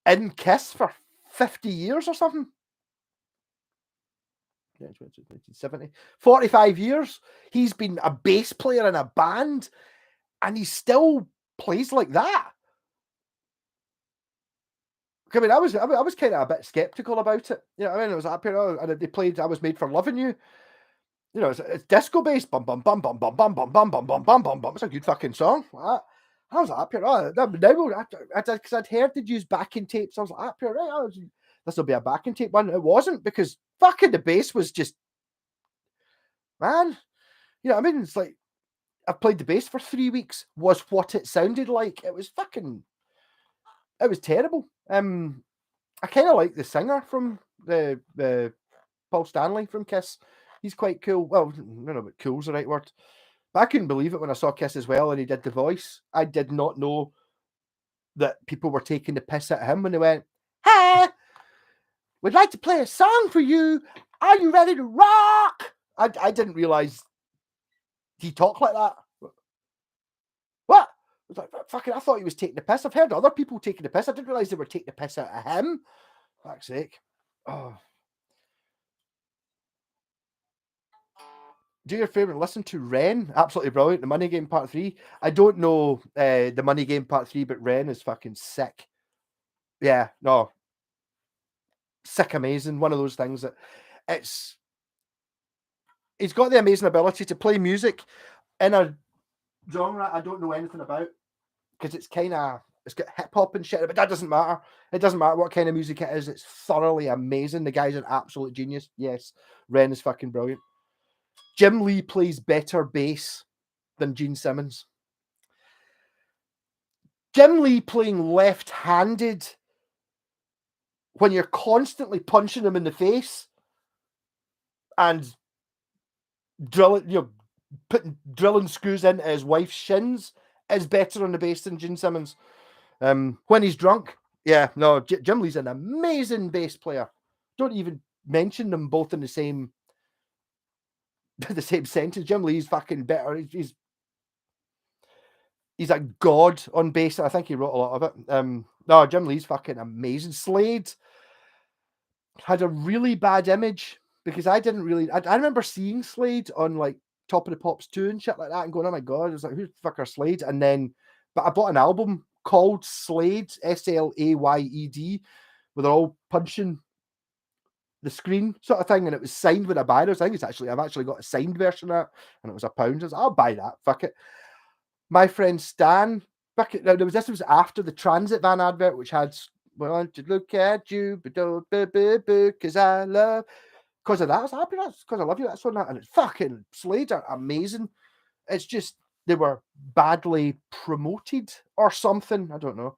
in Kiss for 50 years or something. 1970. 45 years. He's been a bass player in a band and he still plays like that. I mean, I was kind of a bit skeptical about it. You know, I mean, it was up here, and they played "I Was Made for Loving You." You know, it's disco based, bum bum bum bum bum bum bum bum bum bum bum bum bum. It's a good fucking song. I was up here. Oh, now because I'd heard they'd use backing tapes. I was like, up here, right? This will be a backing tape one. It wasn't because fucking the bass was just, man. You know, what I mean, it's like I've played the bass for 3 weeks. Was what it sounded like. It was fucking. It was terrible. I kind of like the singer from the Paul Stanley from Kiss. He's quite cool. Well, I don't know if cool's the right word. But I couldn't believe it when I saw Kiss as well and he did the voice. I did not know that people were taking the piss at him when they went, "Hey, we'd like to play a song for you. Are you ready to rock?" I didn't realise he talked like that. What? I was like, fucking, I thought he was taking the piss. I've heard other people taking the piss. I didn't realise they were taking the piss out of him. Fuck's sake. Oh. Do your favourite, listen to Ren. Absolutely brilliant. The Money Game Part 3. I don't know the Money Game Part 3, but Ren is fucking sick. Yeah, no. Sick amazing. One of those things that it's he's got the amazing ability to play music in a genre I don't know anything about. Because it's got hip hop and shit, but that doesn't matter. It doesn't matter what kind of music it is. It's thoroughly amazing. The guy's an absolute genius. Yes, Ren is fucking brilliant. Jim Lee plays better bass than Gene Simmons. Jim Lee playing left-handed when you're constantly punching him in the face and drilling screws into his wife's shins is better on the bass than Gene Simmons. When he's drunk, yeah, no, Jim Lee's an amazing bass player. Don't even mention them both in the same sentence. Jim Lee's fucking better. He's a god on bass. I think he wrote a lot of it. No, Jim Lee's fucking amazing. Slade had a really bad image because I remember seeing Slade on like Top of the Pops 2 and shit like that and going, oh my god, I was like, who's the fuck are Slade? But I bought an album called Slade, Slayd, where they're all punching the screen sort of thing, and it was signed with a virus. I've actually got a signed version of it, and it was £1. I was like, I'll buy that, fuck it. My friend Stan, this was after the Transit Van advert, which had "Want to look at you, but don't because I love." Because of that, I was happy. That's because I love you. That's on that, and it's fucking Slade are amazing. It's just they were badly promoted or something. I don't know.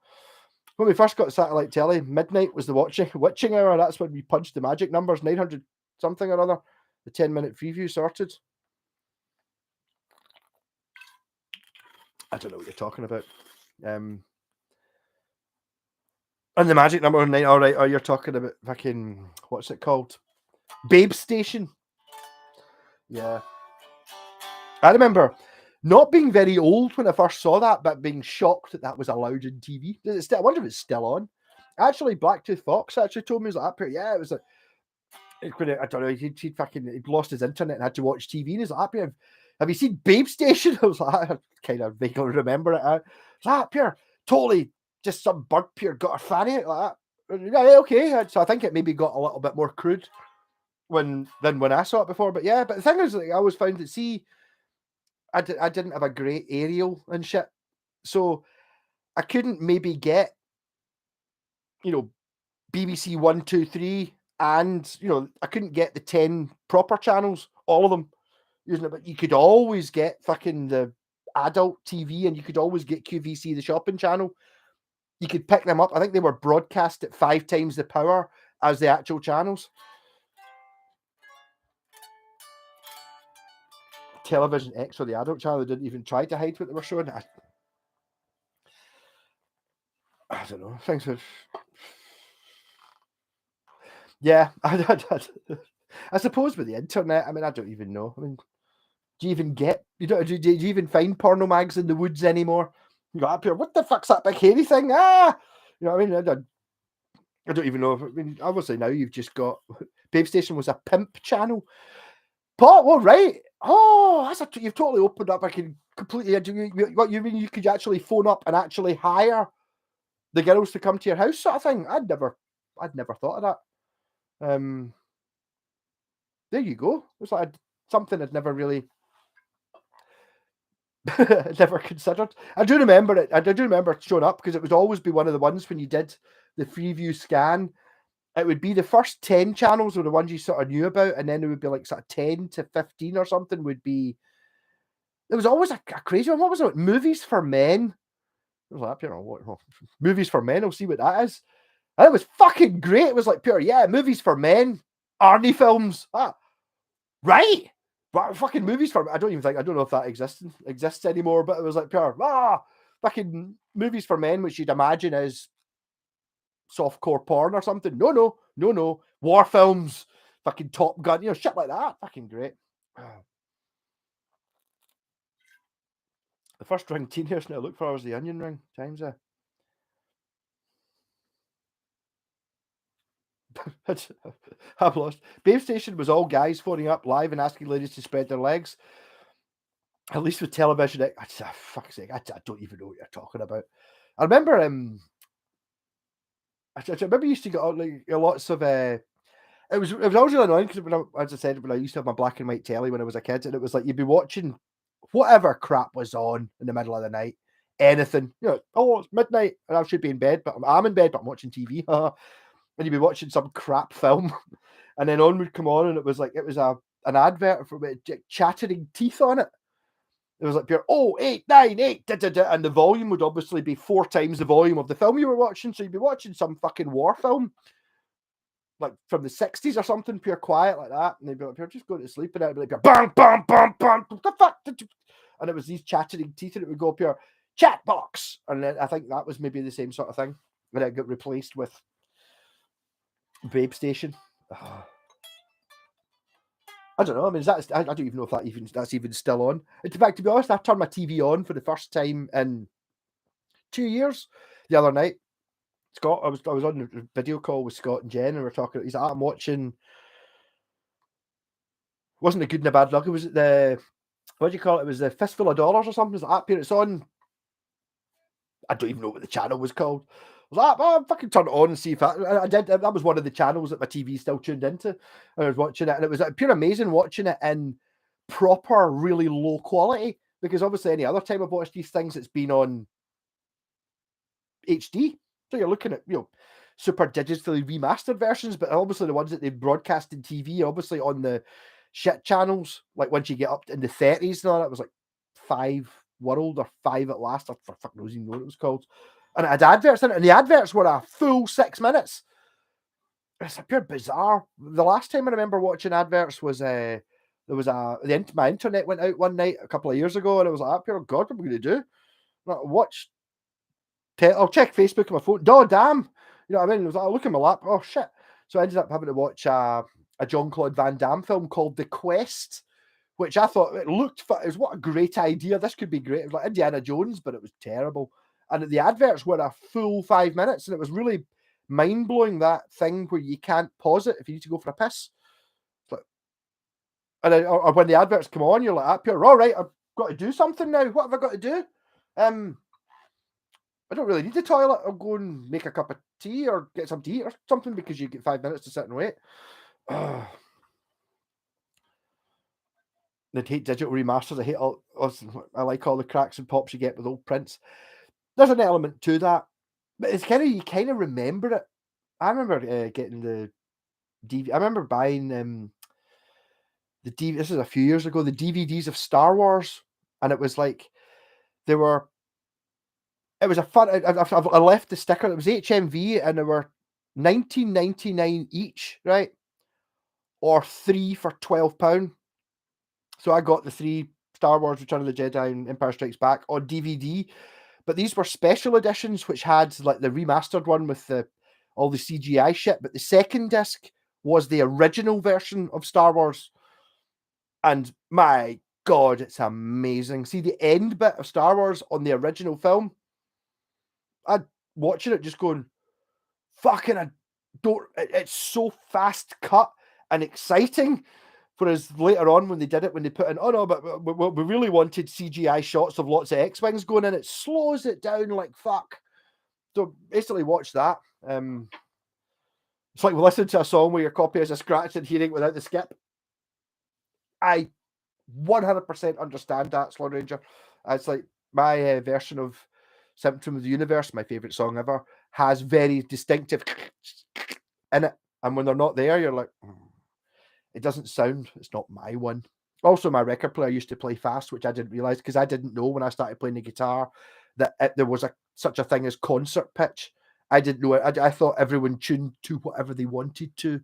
When we first got satellite telly, midnight was the witching hour. That's when we punched the magic numbers, 900 something or other. The 10-minute preview sorted. I don't know what you're talking about. And the magic number 9. All right. Oh, you're talking about fucking what's it called? Babe Station. Yeah. I remember not being very old when I first saw that, but being shocked that was allowed in TV. I wonder if it's still on. Actually, Blacktooth Fox actually told me, it was like, yeah, it was like, I don't know, he'd lost his internet and had to watch TV, and he's like, have you seen Babe Station? I was like, I kind of vaguely remember it. Pure, totally just some bird pure got a fanny like that. Yeah, okay. So I think it maybe got a little bit more crude than when I saw it before. But yeah, but the thing is, like, I always found that, I didn't have a great aerial and shit. So I couldn't maybe get, BBC 1, 2, 3, and, I couldn't get the 10 proper channels, all of them, using it. But you could always get fucking the adult TV, and you could always get QVC, the shopping channel. You could pick them up. I think they were broadcast at 5 times the power as the actual channels. Television X or the adult channel, they didn't even try to hide what they were showing. I don't know. Things are... Yeah, I suppose with the internet, I mean, I don't even know. I mean, do you even get, do you even find porno mags in the woods anymore? You go up here, what the fuck's that big hairy thing? Ah! You know what I mean? I don't even know. I mean, obviously now you've just got, Babe Station was a pimp channel. But, well, right. Oh, you've totally opened up. I can completely, what you mean, you could actually phone up and actually hire the girls to come to your house sort of thing? I'd never thought of that. There you go. It's like something I'd never really never considered. I do remember it. I do remember it showing up because it would always be one of the ones when you did the Freeview scan. It would be the first 10 channels were the ones you sort of knew about, and then it would be like sort of 10 to 15 or something would be. There was always a crazy one. What was it? Movies for Men. was like, what, movies for men, I'll see what that is. And it was fucking great. It was like pure, yeah, movies for men, Arnie films. Right? But fucking movies for I don't know if that exists anymore, but it was like pure fucking movies for men, which you'd imagine is softcore porn or something. No. War films, fucking Top Gun, shit like that. Fucking great. The first ring teen hairstyle I looked for was the onion ring. Times I've lost. Babe Station was all guys phoning up live and asking ladies to spread their legs. At least with television, fuck's sake, I don't even know what you're talking about. I remember, I remember you used to get like lots of. It was always really annoying because as I said, when I used to have my black and white telly when I was a kid, and it was like you'd be watching whatever crap was on in the middle of the night, anything, oh, it's midnight and I should be in bed, but I'm in bed, but I'm watching TV, and you'd be watching some crap film, and then on would come on, and it was an advert for chattering teeth on it. It was like pure 898, and the volume would obviously be 4 times the volume of the film you were watching, so you'd be watching some fucking war film, like from the 60s or something, pure quiet like that, and they'd be like, pure, just go to sleep, and it'd be like, bam, bam, bam, bam, what the fuck? And it was these chattering teeth, and it would go pure chat box, and then I think that was maybe the same sort of thing, and it got replaced with Babe Station. I don't know. I mean, I don't even know if that's even still on. In fact, to be honest, I turned my TV on for the first time in 2 years the other night. Scott, I was on a video call with Scott and Jen, and we were talking. He's like, I'm watching. Wasn't a good and a bad luck. It was the what do you call it? It was the Fistful of Dollars or something. It was like that. It's on. I don't even know what the channel was called. I was like, I'll fucking turn it on and see if I did. That was one of the channels that my TV still tuned into. And I was watching it, and it was pure amazing watching it in proper, really low quality. Because obviously, any other time I've watched these things, it's been on HD. So you're looking at super digitally remastered versions, but obviously the ones that they broadcast in TV, obviously on the shit channels, like once you get up in the 30s and all that, was like 5 World or 5 at Last, or for fuck knows even what it was called. And it had adverts in it, and the adverts were a full 6 minutes. It's a pure bizarre. The last time I remember watching adverts was my internet went out one night a couple of years ago, and I was like, pure God, what am I going to do? I'll check Facebook on my phone. Oh, damn. You know what I mean? It was like, I'll look at my lap. Oh, shit. So I ended up having to watch a Jean-Claude Van Damme film called The Quest, which I thought it looked it was what a great idea. This could be great. It was like Indiana Jones, but it was terrible. And the adverts were a full 5 minutes, and it was really mind-blowing, that thing where you can't pause it if you need to go for a piss. Or when the adverts come on, you're like, you're all right, I've got to do something now. What have I got to do? I don't really need the toilet. I'll go and make a cup of tea or get some tea or something, because you get 5 minutes to sit and wait. I'd hate digital remasters. I hate I like all the cracks and pops you get with old prints. There's an element to that, but it's you kind of remember it. I remember getting the DVD. I remember buying the DVD. This is a few years ago. The DVDs of Star Wars, and it was like they were. It was a fun. I left the sticker. It was HMV, and they were $19.99 each, right? Or 3 for £12. So I got the 3 Star Wars: Return of the Jedi and Empire Strikes Back on DVD, but these were special editions, which had like the remastered one with all the CGI shit. But the second disc was the original version of Star Wars, and my God, it's amazing. See the end bit of Star Wars on the original film. I'd watching it just going, fucking, it's so fast cut and exciting. Whereas later on, when they did it, when they put in, oh no, but we really wanted CGI shots of lots of X-Wings going in, it slows it down like fuck. So basically watch that. It's like we listen to a song where your copy is a scratch and hearing without the skip. I 100% understand that, Slaughter Ranger. It's like my version of Symptom of the Universe, my favourite song ever, has very distinctive in it. And when they're not there, you're like, it doesn't sound, it's not my one. Also, my record player used to play fast, which I didn't realise, because I didn't know when I started playing the guitar that there was such a thing as concert pitch. I didn't know it. I thought everyone tuned to whatever they wanted to.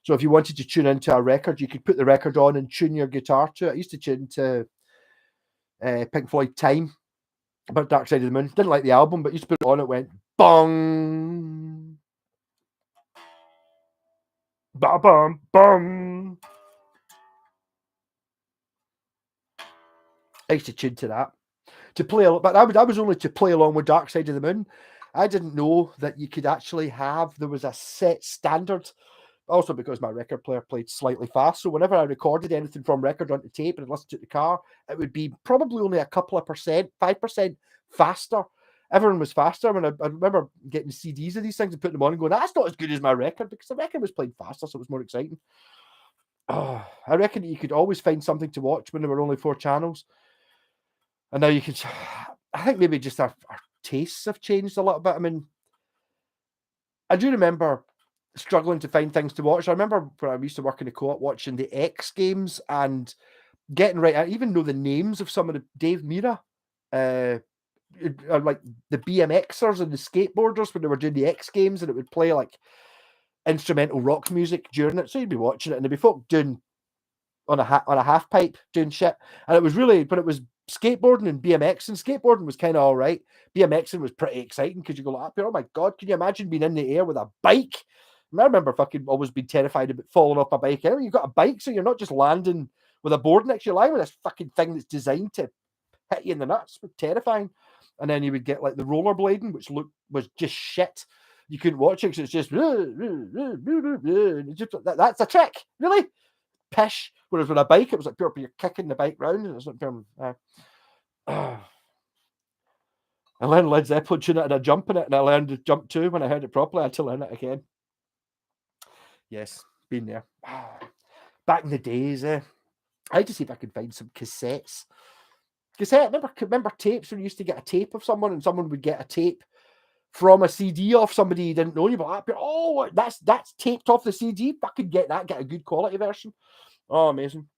So if you wanted to tune into a record, you could put the record on and tune your guitar to it. I used to tune to Pink Floyd Time about Dark Side of the Moon. Didn't like the album, but used to put it on, it went bong, ba bum bum. I used to tune to that to play, but I was only to play along with Dark Side of the Moon. I didn't know that you could actually there was a set standard. Also because my record player played slightly fast, so whenever I recorded anything from record onto tape and listened to it in the car, it would be probably only a couple of percent, 5% faster. Everyone was faster. I remember getting CDs of these things and putting them on and going, that's not as good as my record, because the record was playing faster, so it was more exciting. Oh, I reckon you could always find something to watch when there were only 4 channels. And now you could, I think maybe just our tastes have changed a little bit. I mean, I do remember struggling to find things to watch. I remember when I used to work in the co-op watching the X Games and getting right. I even know the names of some of the Dave Mira, like the BMXers and the skateboarders when they were doing the X Games, and it would play like instrumental rock music during it. So you'd be watching it, and there'd be folk doing on a half pipe doing shit, and it was really, but it was skateboarding and BMX, and skateboarding was kind of all right. BMXing was pretty exciting because you go like, oh my god, can you imagine being in the air with a bike? I remember fucking always being terrified about falling off my bike. Anyway, you've got a bike, so you're not just landing with a board next to you, lying with this fucking thing that's designed to hit you in the nuts. It was terrifying. And then you would get like the rollerblading, which was just shit. You couldn't watch it because it's just that's a trick, really pish. Whereas with a bike, it was like you're kicking the bike round. It was like I learned Led Zeppelin tune it and I jump in it, and I learned to jump too when I heard it properly. I had to learn it again. Yes, been there. Back in the days, I had to see if I could find some cassettes. Remember tapes when you used to get a tape of someone and someone would get a tape from a CD off somebody you didn't know. You'd be like, oh, that's taped off the CD. Fucking get that, get a good quality version. Oh, amazing.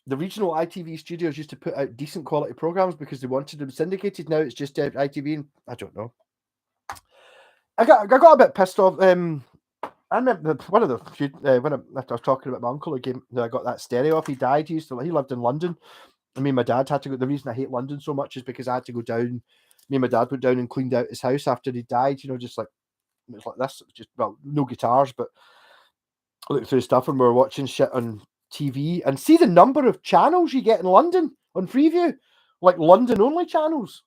The regional ITV studios used to put out decent quality programs because they wanted them syndicated. Now it's just ITV, and I don't know. I got a bit pissed off. I remember one of the when I was talking about my uncle again, I got that stereo off. He died. He lived in London. I mean, my dad had to go. The reason I hate London so much is because I had to go down. Me and my dad went down and cleaned out his house after he died. You know, just like it was like this. Just no guitars, but I looked through stuff and we were watching shit on TV and see the number of channels you get in London on Freeview, like London only channels.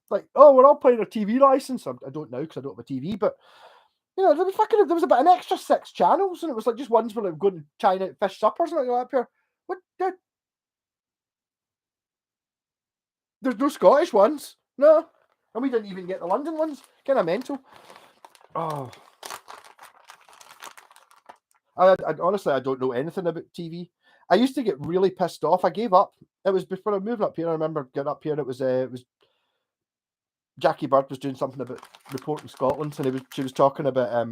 Like, oh, we're all paying a TV license. I don't know because I don't have a TV, but you know, there was about an extra 6 channels, and it was like just ones where I'm going to China fish suppers and like that. What? There's no Scottish ones, no, and we didn't even get the London ones. Kind of mental. Oh. I honestly, I don't know anything about TV. I used to get really pissed off. I gave up. It was before I moved up here. I remember getting up here, and it was Jackie Bird was doing something about reporting Scotland, and she was talking about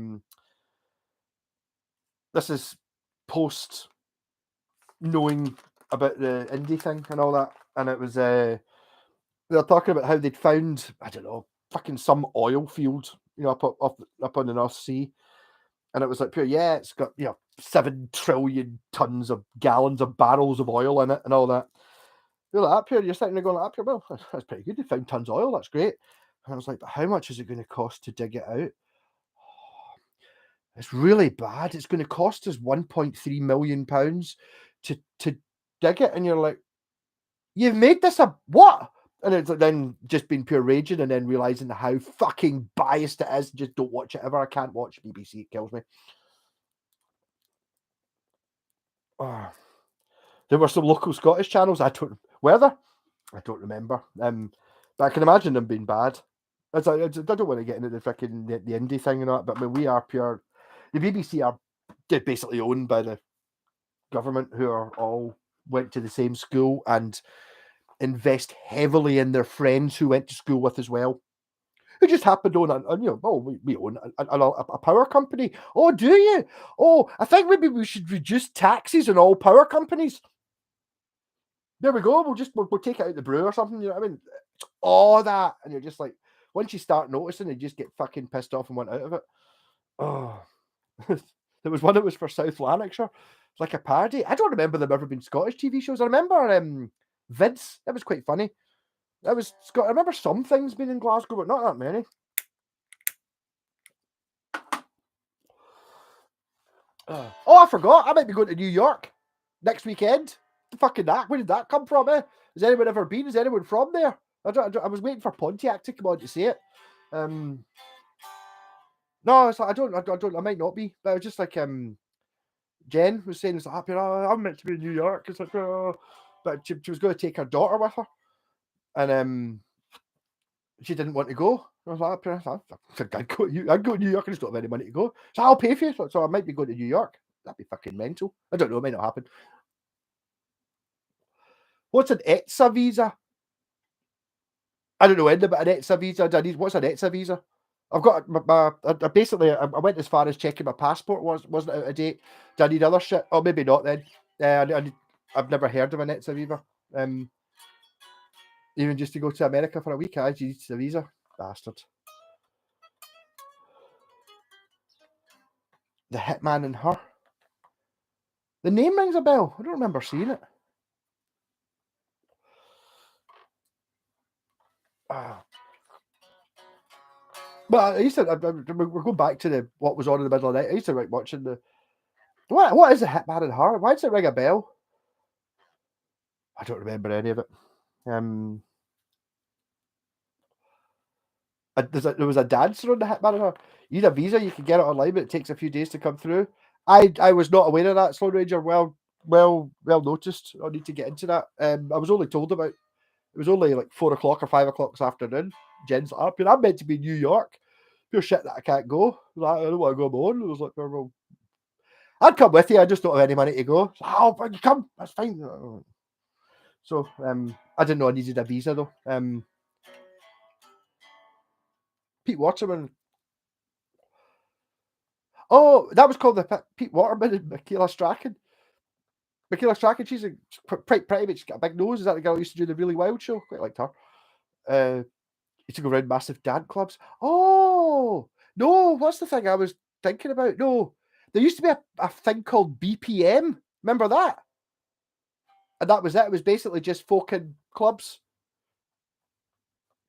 this is post knowing about the indie thing and all that, and it was they were talking about how they'd found, I don't know, fucking some oil field, you know, up on the North Sea. And it was like, yeah, it's got, 7 trillion tons of gallons of barrels of oil in it and all that. You're like, up here, you're sitting there going, up here, well, that's pretty good. They found tons of oil. That's great. And I was like, but how much is it going to cost to dig it out? It's really bad. It's going to cost us £1.3 million to dig it. And you're like, you've made this a what? And it's like then just being pure raging and then realizing how fucking biased it is. Just don't watch it ever. I can't watch BBC. It kills me. Oh. There were some local Scottish channels. Were there? I don't remember. But I can imagine them being bad. I don't want to get into the freaking the indie thing and all that, but I mean, we are pure. The BBC are basically owned by the government, who are all went to the same school and invest heavily in their friends who went to school with as well, who just happened to own we own a power company. Oh, do you? Oh, I think maybe we should reduce taxes on all power companies. there we go. We'll take it out the brew or something. You know what I mean? It's all that, and you're just like, once you start noticing, you just get fucking pissed off and want out of it. Oh, there was one that was for South Lanarkshire, like a parody. I don't remember them ever being Scottish TV shows. I remember Vids. That was quite funny. That was Scott. I remember some things being in Glasgow, but not that many. Oh, I forgot. I might be going to New York next weekend. The fucking that. Where did that come from? Has anyone ever been? Is anyone from there? I was waiting for Pontiac to come on to say it. No, it's like, I might not be, but I was just like, Jen was saying, it's like, I'm meant to be in New York. It's like, but she was going to take her daughter with her, and she didn't want to go. I was like, I'd go to New York. I just don't have any money to go, so I'll pay for you. So I might be going to New York. That'd be fucking mental. I don't know. It might not happen. What's an ETSA visa? I don't know anything about an ETSA visa. What's an ETSA visa? I've got basically, I went as far as checking my passport wasn't out of date. Do I need other shit? Oh, maybe not then. I've never heard of an ETSA visa. Even just to go to America for a week, I need a visa. Bastard. The Hitman and Her. The name rings a bell. I don't remember seeing it. But I used to. We're going back to what was on in the middle of the night. I used to like watching the. What is the Hitman and Her? Why does it ring a bell? I don't remember any of it. There was a dancer on the Hitman and Her. You need a visa, you can get it online, but it takes a few days to come through. I was not aware of that, Slow Ranger. Well noticed. I need to get into that. I was only told about. It was only like 4 o'clock or 5 o'clock this afternoon. Jen's like, I'm meant to be in New York. Pure shit that I can't go. I don't want to go on my own. I was like, well, I'd come with you. I just don't have any money to go. So, oh, you come. That's fine. So I didn't know I needed a visa though. Pete Waterman. Oh, that was called the Pete Waterman and Michaela Strachan. Michaela Strachan, she's pretty, but she's got a big nose. Is that the girl who used to do the Really Wild show? Quite liked her. Used to go around massive dad clubs. Oh, no, what's the thing I was thinking about? No, there used to be a thing called BPM. Remember that? And that was it. It was basically just folk in clubs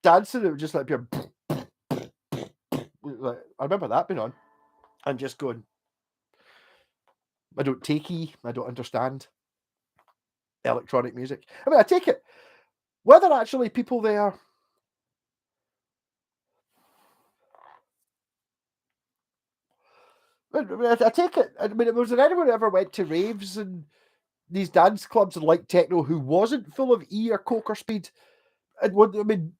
dancing. It was just like pure. I remember that being on. And just going, I don't take I don't understand electronic music. I mean, I take it, whether actually people there I take it. I mean, was there anyone who ever went to raves and these dance clubs and like techno who wasn't full of E or coke or speed? And what I mean,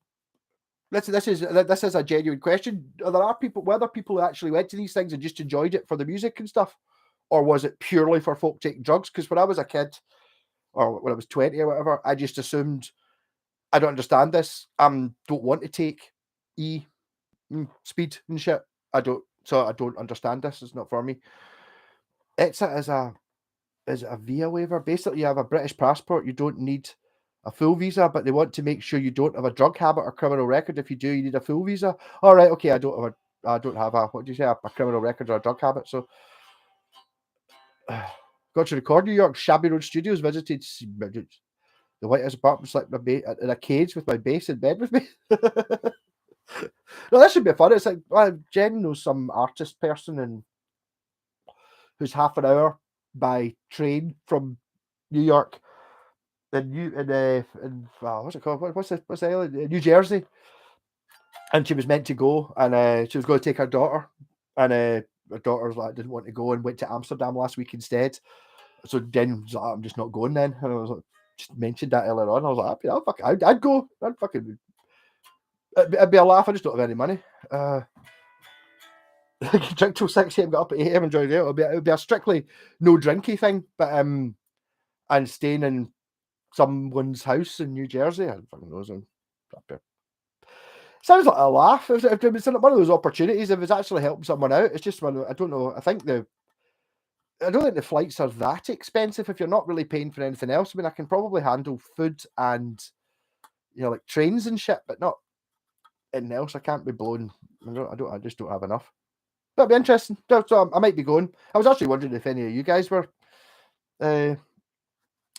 this is a genuine question. Whether people actually went to these things and just enjoyed it for the music and stuff, or was it purely for folk taking drugs? Because when I was a kid, or when I was 20 or whatever, I just assumed I don't understand this. Don't want to take E speed and shit. I don't understand this. It's not for me. It's as a visa waiver. Basically, you have a British passport. You don't need a full visa, but they want to make sure you don't have a drug habit or criminal record. If you do, you need a full visa. All right, okay. I don't have a what do you say? A criminal record or a drug habit. So, got to record New York Shabby Road Studios. Visited the White House apartment, slept in a cage with my bass in bed with me. No, that should be fun. It's like Jen knows some artist person and who's half an hour by train from New York what's it called? What's the island? New Jersey. And she was meant to go, and she was going to take her daughter, and her daughter's like didn't want to go and went to Amsterdam last week instead. So Jen was like, I'm just not going then. And I was like, just mentioned that earlier on. I was like, I'd go. It'd be a laugh. I just don't have any money. Drink till 6 a.m. Get up at 8 a.m. Enjoy it. It'll be a strictly no drinky thing, but and staying in someone's house in New Jersey. I don't fucking know. Sounds like a laugh. If it's one of those opportunities, if it's actually helping someone out, it's just one. I don't know. I think I don't think the flights are that expensive if you're not really paying for anything else. I mean, I can probably handle food and, you know, like trains and shit, but not anything else. I can't be blown. I just don't have enough. That'd be interesting. So I might be going. I was actually wondering if any of you guys were in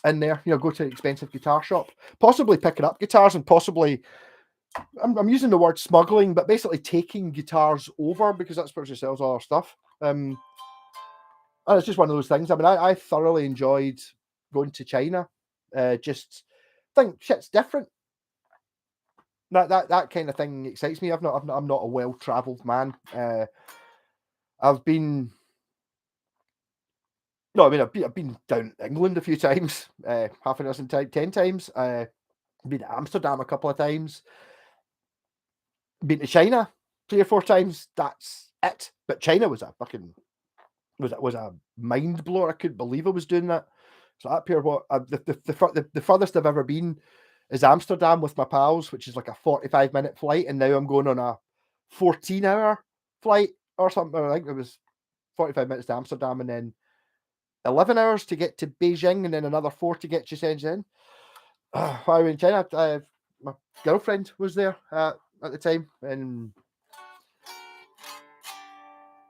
there. You know, go to an expensive guitar shop, possibly picking up guitars, and possibly I'm using the word smuggling, but basically taking guitars over because that's where she sells all her stuff. And it's just one of those things. I mean, I thoroughly enjoyed going to China. Just think shit's different. That kind of thing excites me. I'm not a well travelled man. I've been no, I mean I've been down England a few times, half a dozen times, 10 times. Been to Amsterdam a couple of times. Been to China 3 or 4 times. That's it. But China was a fucking was a mind blower. I couldn't believe I was doing that. So up here, what the furthest I've ever been is Amsterdam with my pals, which is like a 45-minute flight, and now I'm going on a 14-hour flight or something. I think it was 45 minutes to Amsterdam, and then 11 hours to get to Beijing, and then another 4 to get to Shenzhen. While I was in China, my girlfriend was there at the time, and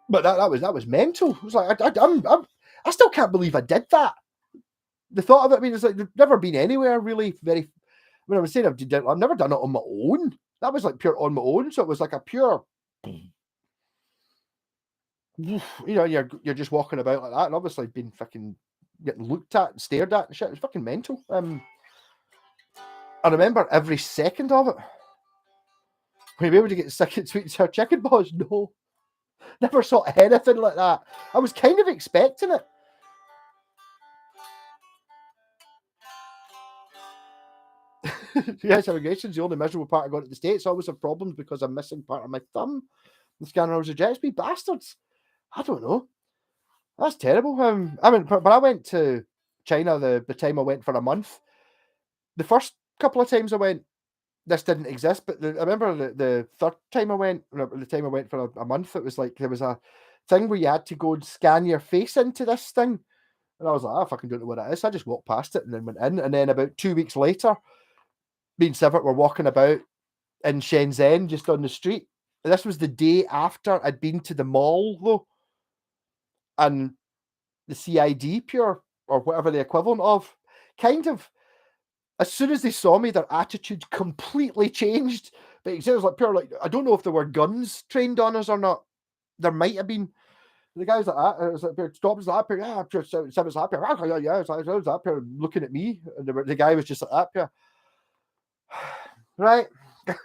but that was mental. It was like I still can't believe I did that. The thought of it, I mean, it's like they've never been anywhere really very. When I was saying I've never done it on my own. That was like pure on my own. So it was like a pure, you know, you're just walking about like that, and obviously being fucking getting looked at and stared at and shit. It was fucking mental. I remember every second of it. Were you able to get sick and sweet her chicken balls? No, never saw anything like that. I was kind of expecting it. Yes, immigration's the only miserable part of going to the States. I always have problems because I'm missing part of my thumb. The scanner always rejects me. Bastards. I don't know. That's terrible. I mean, but I went to China the time I went for a month. The first couple of times I went, this didn't exist. But I remember the third time I went, the time I went for a month, it was like there was a thing where you had to go and scan your face into this thing. And I was like, I fucking don't know what it is. So I just walked past it and then went in. And then about 2 weeks later, me and Sivert were walking about in Shenzhen, just on the street. This was the day after I'd been to the mall, though, and the CID pure or whatever the equivalent of, kind of, as soon as they saw me, their attitude completely changed. But it was like pure, like, I don't know if there were guns trained on us or not. There might have been. The guys like that, it was like, stops like that, yeah, pure, Simon's like, yeah, I was up here looking at me, and the guy was just like that, pure. Right.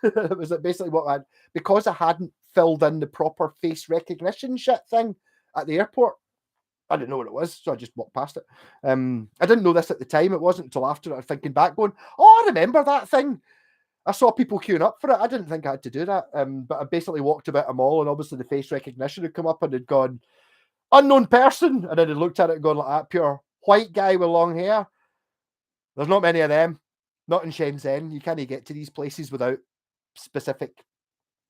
It was basically what I had, because I hadn't filled in the proper face recognition shit thing at the airport. I didn't know what it was, so I just walked past it. I didn't know this at the time. It wasn't until after I was thinking back, going, "Oh, I remember that thing." I saw people queuing up for it. I didn't think I had to do that. But I basically walked about a mall, and obviously the face recognition had come up and had gone, "Unknown person," and then had looked at it and gone like that, pure white guy with long hair. There's not many of them. Not in Shenzhen. You can't get to these places without specific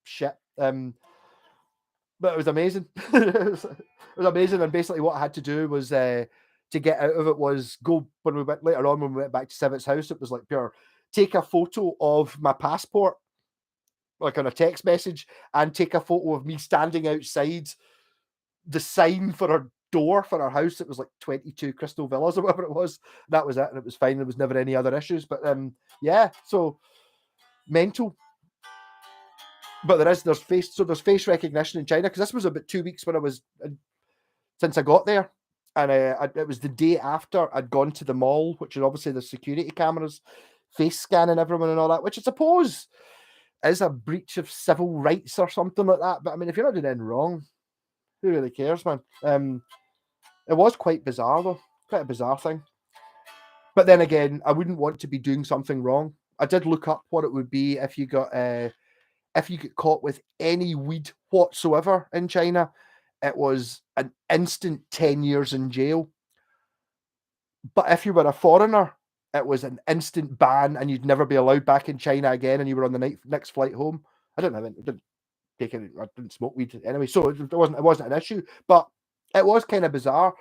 shit. But it was amazing. It was amazing. And basically, what I had to do was to get out of it was go when we went later on when we went back to Sivet's house. It was like pure take a photo of my passport, like on a text message, and take a photo of me standing outside the sign for our door for our house. It was like 22 Crystal Villas or whatever it was. That was it, and it was fine. There was never any other issues. But yeah, so mental. But there's face recognition in China, because this was about 2 weeks when I was since I got there, and it was the day after I'd gone to the mall, which is obviously the security cameras, face scanning everyone and all that, which I suppose is a breach of civil rights or something like that. But I mean, if you're not doing anything wrong, who really cares, man? It was quite bizarre though, quite a bizarre thing. But then again, I wouldn't want to be doing something wrong. I did look up what it would be if you got caught with any weed whatsoever in China. It was an instant 10 years in jail. But if you were a foreigner, it was an instant ban, and you'd never be allowed back in China again, and you were on the next flight home. I didn't take any, I didn't smoke weed anyway, so it wasn't an issue. But it was kind of bizarre.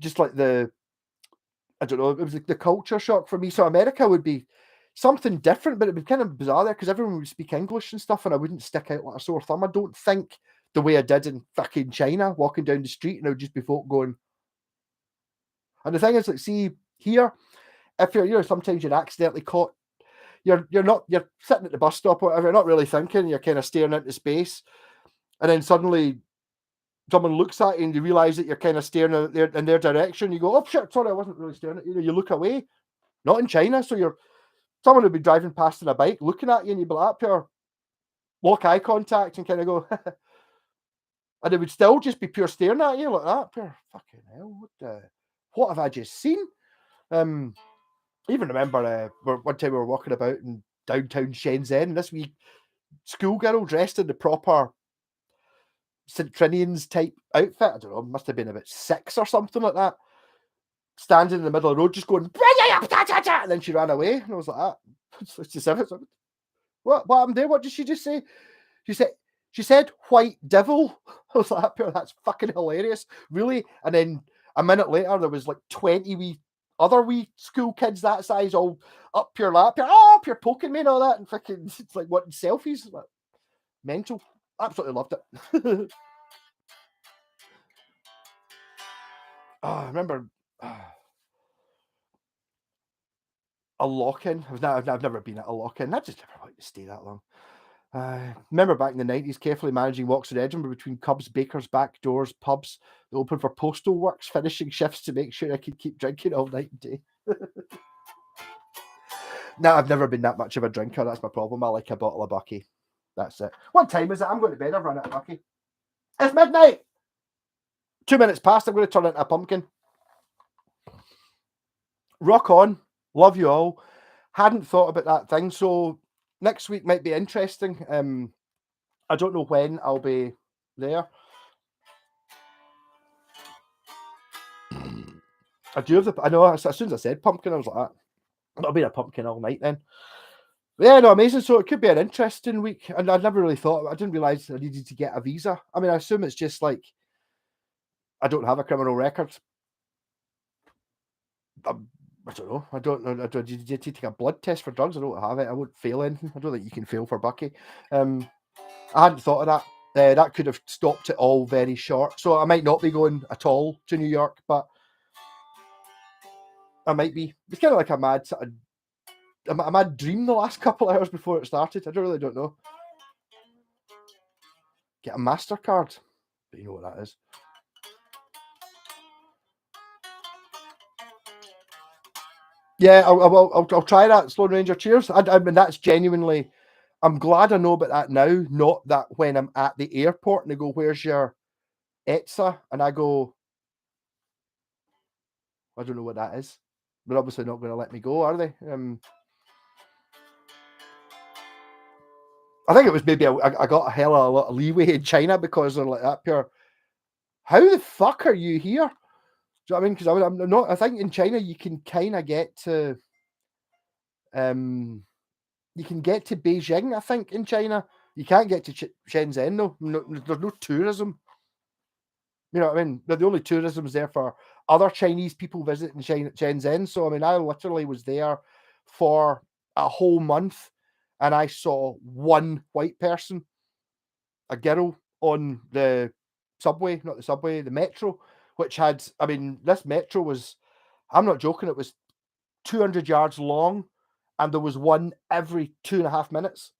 just like I don't know, it was like the culture shock for me. So America would be something different, but it'd be kind of bizarre there because everyone would speak English and stuff, and I wouldn't stick out like a sore thumb. I don't think the way I did in fucking China, walking down the street, and it would just be folk going. And the thing is, like, see here, if you're sometimes you're accidentally caught. You're sitting at the bus stop or whatever. You're not really thinking. You're kind of staring into space, and then suddenly someone looks at you and you realise that you're kind of staring in their direction. You go, "Oh shit, sorry, I wasn't really staring at you." You look away. Not in China, so someone would be driving past on a bike, looking at you, and you'd be like, "Pure lock eye contact," and kind of go, and it would still just be pure staring at you like that. Pure fucking hell, what have I just seen? I even remember one time we were walking about in downtown Shenzhen, and this wee schoolgirl dressed in the proper St. Trinian's type outfit. I don't know, must have been about 6 or something like that. Standing in the middle of the road, just going, and then she ran away. And I was like, what happened there? What did she just say? She said white devil. I was like, that's fucking hilarious. Really? And then a minute later, there was like 20 other school kids that size all up your lap. You're poking me and all that. And fucking, it's like wanting selfies. Like, mental. Absolutely loved it. I remember a lock-in. I've never been at a lock-in. I just never wanted to stay that long. Remember back in the 90s, carefully managing walks in Edinburgh between Cubs, bakers, back doors, pubs that open for postal works, finishing shifts to make sure I could keep drinking all night and day. No, I've never been that much of a drinker. That's my problem. I like a bottle of Bucky. That's it. What time is it? I'm going to bed. I've run out of Bucky. It's midnight. 2 minutes past. I'm going to turn into a pumpkin. Rock on. Love you all. Hadn't thought about that thing. So next week might be interesting. I don't know when I'll be there. I know as soon as I said pumpkin, I was like, that'll be a pumpkin all night then. But yeah, no, amazing. So it could be an interesting week. And I never really thought, I didn't realise I needed to get a visa. I mean, I assume it's just like, I don't have a criminal record. I don't know. I don't know. Did you take a blood test for drugs? I don't have it. I won't fail anything. I don't think you can fail for Bucky. I hadn't thought of that. That could have stopped it all very short. So I might not be going at all to New York, but I might be. It's kind of like a mad dream the last couple of hours before it started. I don't know. Get a MasterCard. But you know what that is. Yeah, I'll try that. Sloan Ranger, cheers. I mean, that's genuinely. I'm glad I know about that now. Not that when I'm at the airport and they go, "Where's your ETSA?" and I go, "I don't know what that is." They're obviously not going to let me go, are they? I think it was maybe I got a hell of a lot of leeway in China because they're like that pure. How the fuck are you here? Do you know what I mean? Because I'm not. I think in China you can kind of get to. You can get to Beijing. I think in China you can't get to Shenzhen though. No, there's no tourism. You know what I mean? The only tourism is there for other Chinese people visiting Shenzhen. So I mean, I literally was there for a whole month, and I saw one white person, a girl on the subway, not the subway, the metro, which had. I mean, this metro was. I'm not joking. It was 200 yards long, and there was one every 2.5 minutes.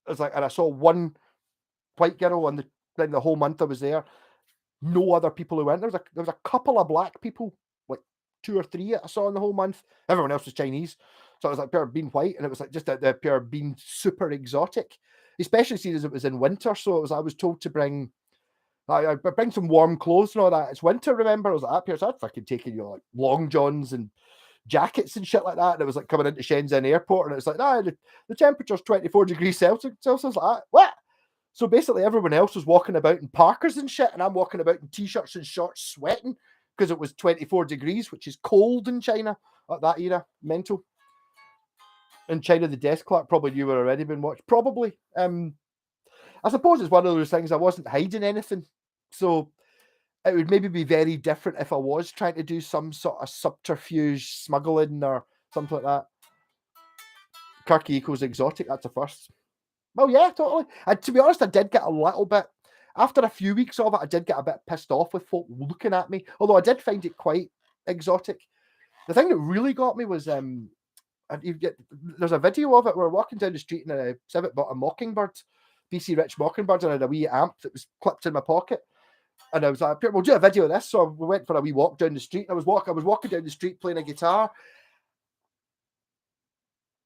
It was like, and I saw one white girl on the whole month I was there. No other people who went. There was a couple of black people, like 2 or 3 I saw in the whole month. Everyone else was Chinese. So it was like pure being white, and it was like just the pure being super exotic, especially seeing as it was in winter. So I was told to bring I bring some warm clothes and all that. It's winter, remember? I was like, so I'd fucking taken like long johns and jackets and shit like that. And it was like coming into Shenzhen airport, and it was like, the temperature's 24 degrees Celsius. Like that. What? So basically, everyone else was walking about in parkers and shit, and I'm walking about in t-shirts and shorts, sweating because it was 24 degrees, which is cold in China at that era. Mental. In China, the desk clerk probably knew we'd already been watched. Probably. I suppose it's one of those things. I wasn't hiding anything, so it would maybe be very different if I was trying to do some sort of subterfuge smuggling or something like that. Kirky equals exotic, that's a first. Well, yeah, totally. And to be honest, I did get a little bit, after a few weeks of it, I did get a bit pissed off with folk looking at me, although I did find it quite exotic. The thing that really got me was, there's a video of it where we're walking down the street and a civet bought a mockingbird, BC Rich mockingbird, and I had a wee amp that was clipped in my pocket. And I was like, we'll do a video of this. So we went for a wee walk down the street. I was walking down the street playing a guitar.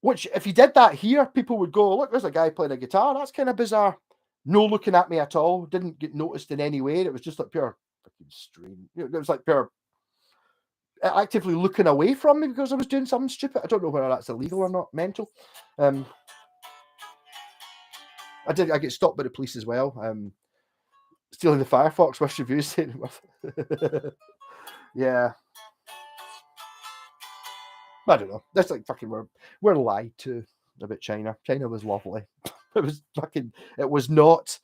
Which, if you did that here, people would go, look, there's a guy playing a guitar. That's kind of bizarre. No looking at me at all. Didn't get noticed in any way. It was just like pure fucking strange. It was like pure actively looking away from me because I was doing something stupid. I don't know whether that's illegal or not. Mental. I get stopped by the police as well. Stealing the Firefox with reviews. Yeah. I don't know. That's like fucking we're lied to about China. China was lovely. It was not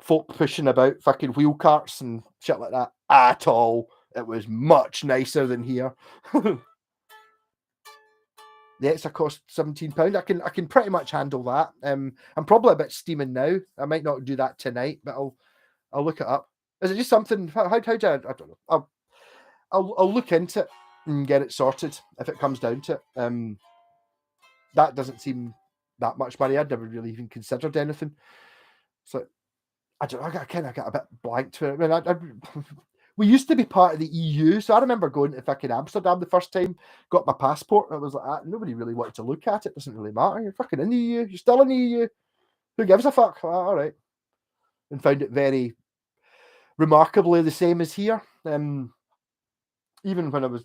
folk pushing about fucking wheel carts and shit like that at all. It was much nicer than here. The extra cost £17. I can pretty much handle that. I'm probably a bit steaming now. I might not do that tonight, but I'll look it up. Is it just something? How do I don't know. I'll look into it and get it sorted if it comes down to it. That doesn't seem that much money. I'd never really even considered anything. So I don't know. I kind of got a bit blanked for it. I mean, we used to be part of the EU, so I remember going to fucking Amsterdam the first time, got my passport, and I was like, nobody really wanted to look at it. It doesn't really matter. You're fucking in the EU. You're still in the EU. Who gives a fuck? All right. And found it very remarkably the same as here. Even when I was,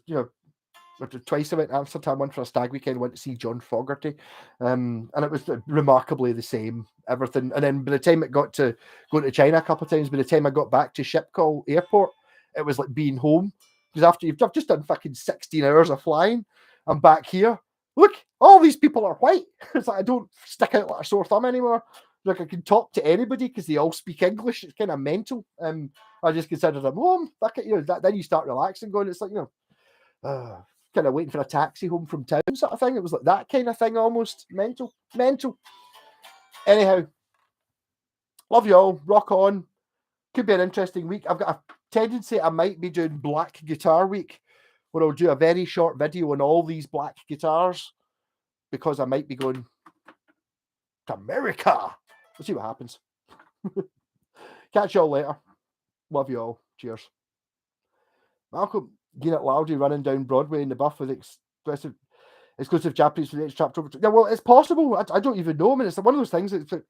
twice I went to Amsterdam, one for a stag weekend, went to see John Fogerty, and it was remarkably the same, everything. And then by the time it got to going to China a couple of times, by the time I got back to Schiphol Airport, it was like being home. Because after I've just done fucking 16 hours of flying, I'm back here. Look, all these people are white. It's like I don't stick out like a sore thumb anymore. Like I can talk to anybody because they all speak English. It's kind of mental. I just consider them home. Fuck it, then you start relaxing, going. It's like kind of waiting for a taxi home from town, sort of thing. It was like that kind of thing, almost mental. Anyhow, love you all. Rock on. Could be an interesting week. I've got a tendency I might be doing Black Guitar Week, where I'll do a very short video on all these black guitars, because I might be going to America. We'll see what happens. Catch you all later. Love you all. Cheers. Malcolm, Geenet Loudy running down Broadway in the buff with exclusive Japanese for the next chapter. Yeah, well, it's possible. I don't even know. I mean, it's one of those things. It's like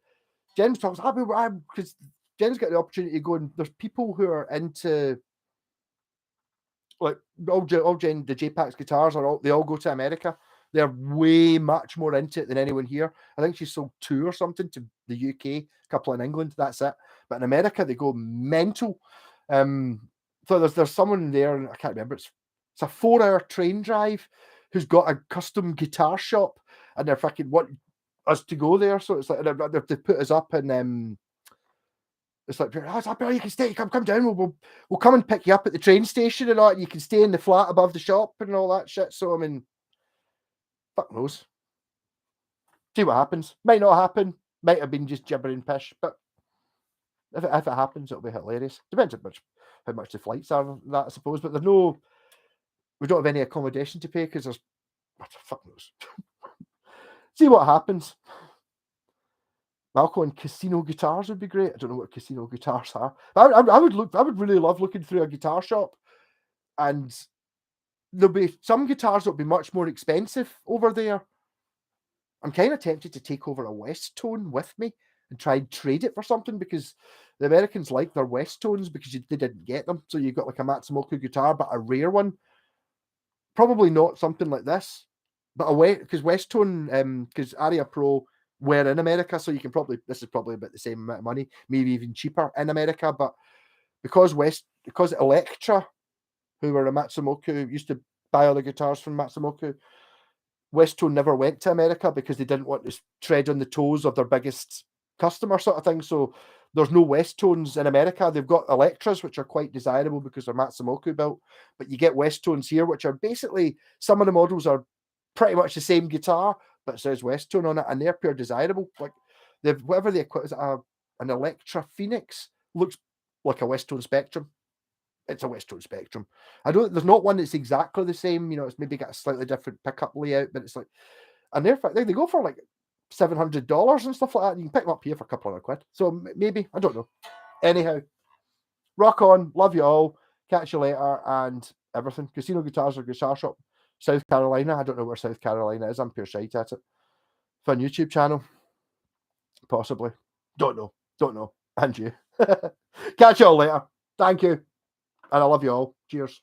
Jen's talks because Jen's got the opportunity to go, and there's people who are into like all Jen, the JPAX guitars they all go to America. They're way much more into it than anyone here. I think she sold 2 or something to the UK, a couple in England. That's it. But in America, they go mental. So there's someone there, and I can't remember. It's a 4-hour train drive who's got a custom guitar shop, and they're fucking want us to go there. So it's like they put us up, and it's like, oh, you can stay, come down. We'll come and pick you up at the train station and all. And you can stay in the flat above the shop and all that shit. So I mean, fuck knows. See what happens. Might not happen. Might have been just gibbering pish, but if it happens, it'll be hilarious. Depends how much the flights are, that I suppose. But we don't have any accommodation to pay because there's fuck knows. See what happens. Malco and casino guitars would be great. I don't know what casino guitars are. I would really love looking through a guitar shop, and there'll be some guitars that'll be much more expensive over there. I'm kind of tempted to take over a West Tone with me and try and trade it for something, because the Americans like their West Tones because they didn't get them. So you've got like a Matsumoto guitar, but a rare one. Probably not something like this, but because West Tone, because Aria Pro were in America, so this is probably about the same amount of money, maybe even cheaper in America. But because Electra, who were a Matsumoto, used to buy all the guitars from Matsumoto, West Tone never went to America because they didn't want to tread on the toes of their biggest customer, sort of thing. So There's no West Tones in America. They've got Electras, which are quite desirable because they're Matsumoto built, but you get West Tones here, which are basically, some of the models are pretty much the same guitar, but it says West Tone on it, and they're pure desirable. Like, they've whatever they equip, is an Electra Phoenix, looks like a West Tone Spectrum. It's a West Tone Spectrum. There's not one that's exactly the same, you know, it's maybe got a slightly different pickup layout, but it's like, and they go for like $700 and stuff like that, and you can pick them up here for a couple of quid. So maybe, I don't know. Anyhow, rock on, love you all, catch you later, and everything. Casino Guitars or Guitar Shop, South Carolina. I don't know where South Carolina is. I'm pure shite at it. Fun YouTube channel, possibly. Don't know. And you. Catch you all later. Thank you. And I love you all. Cheers.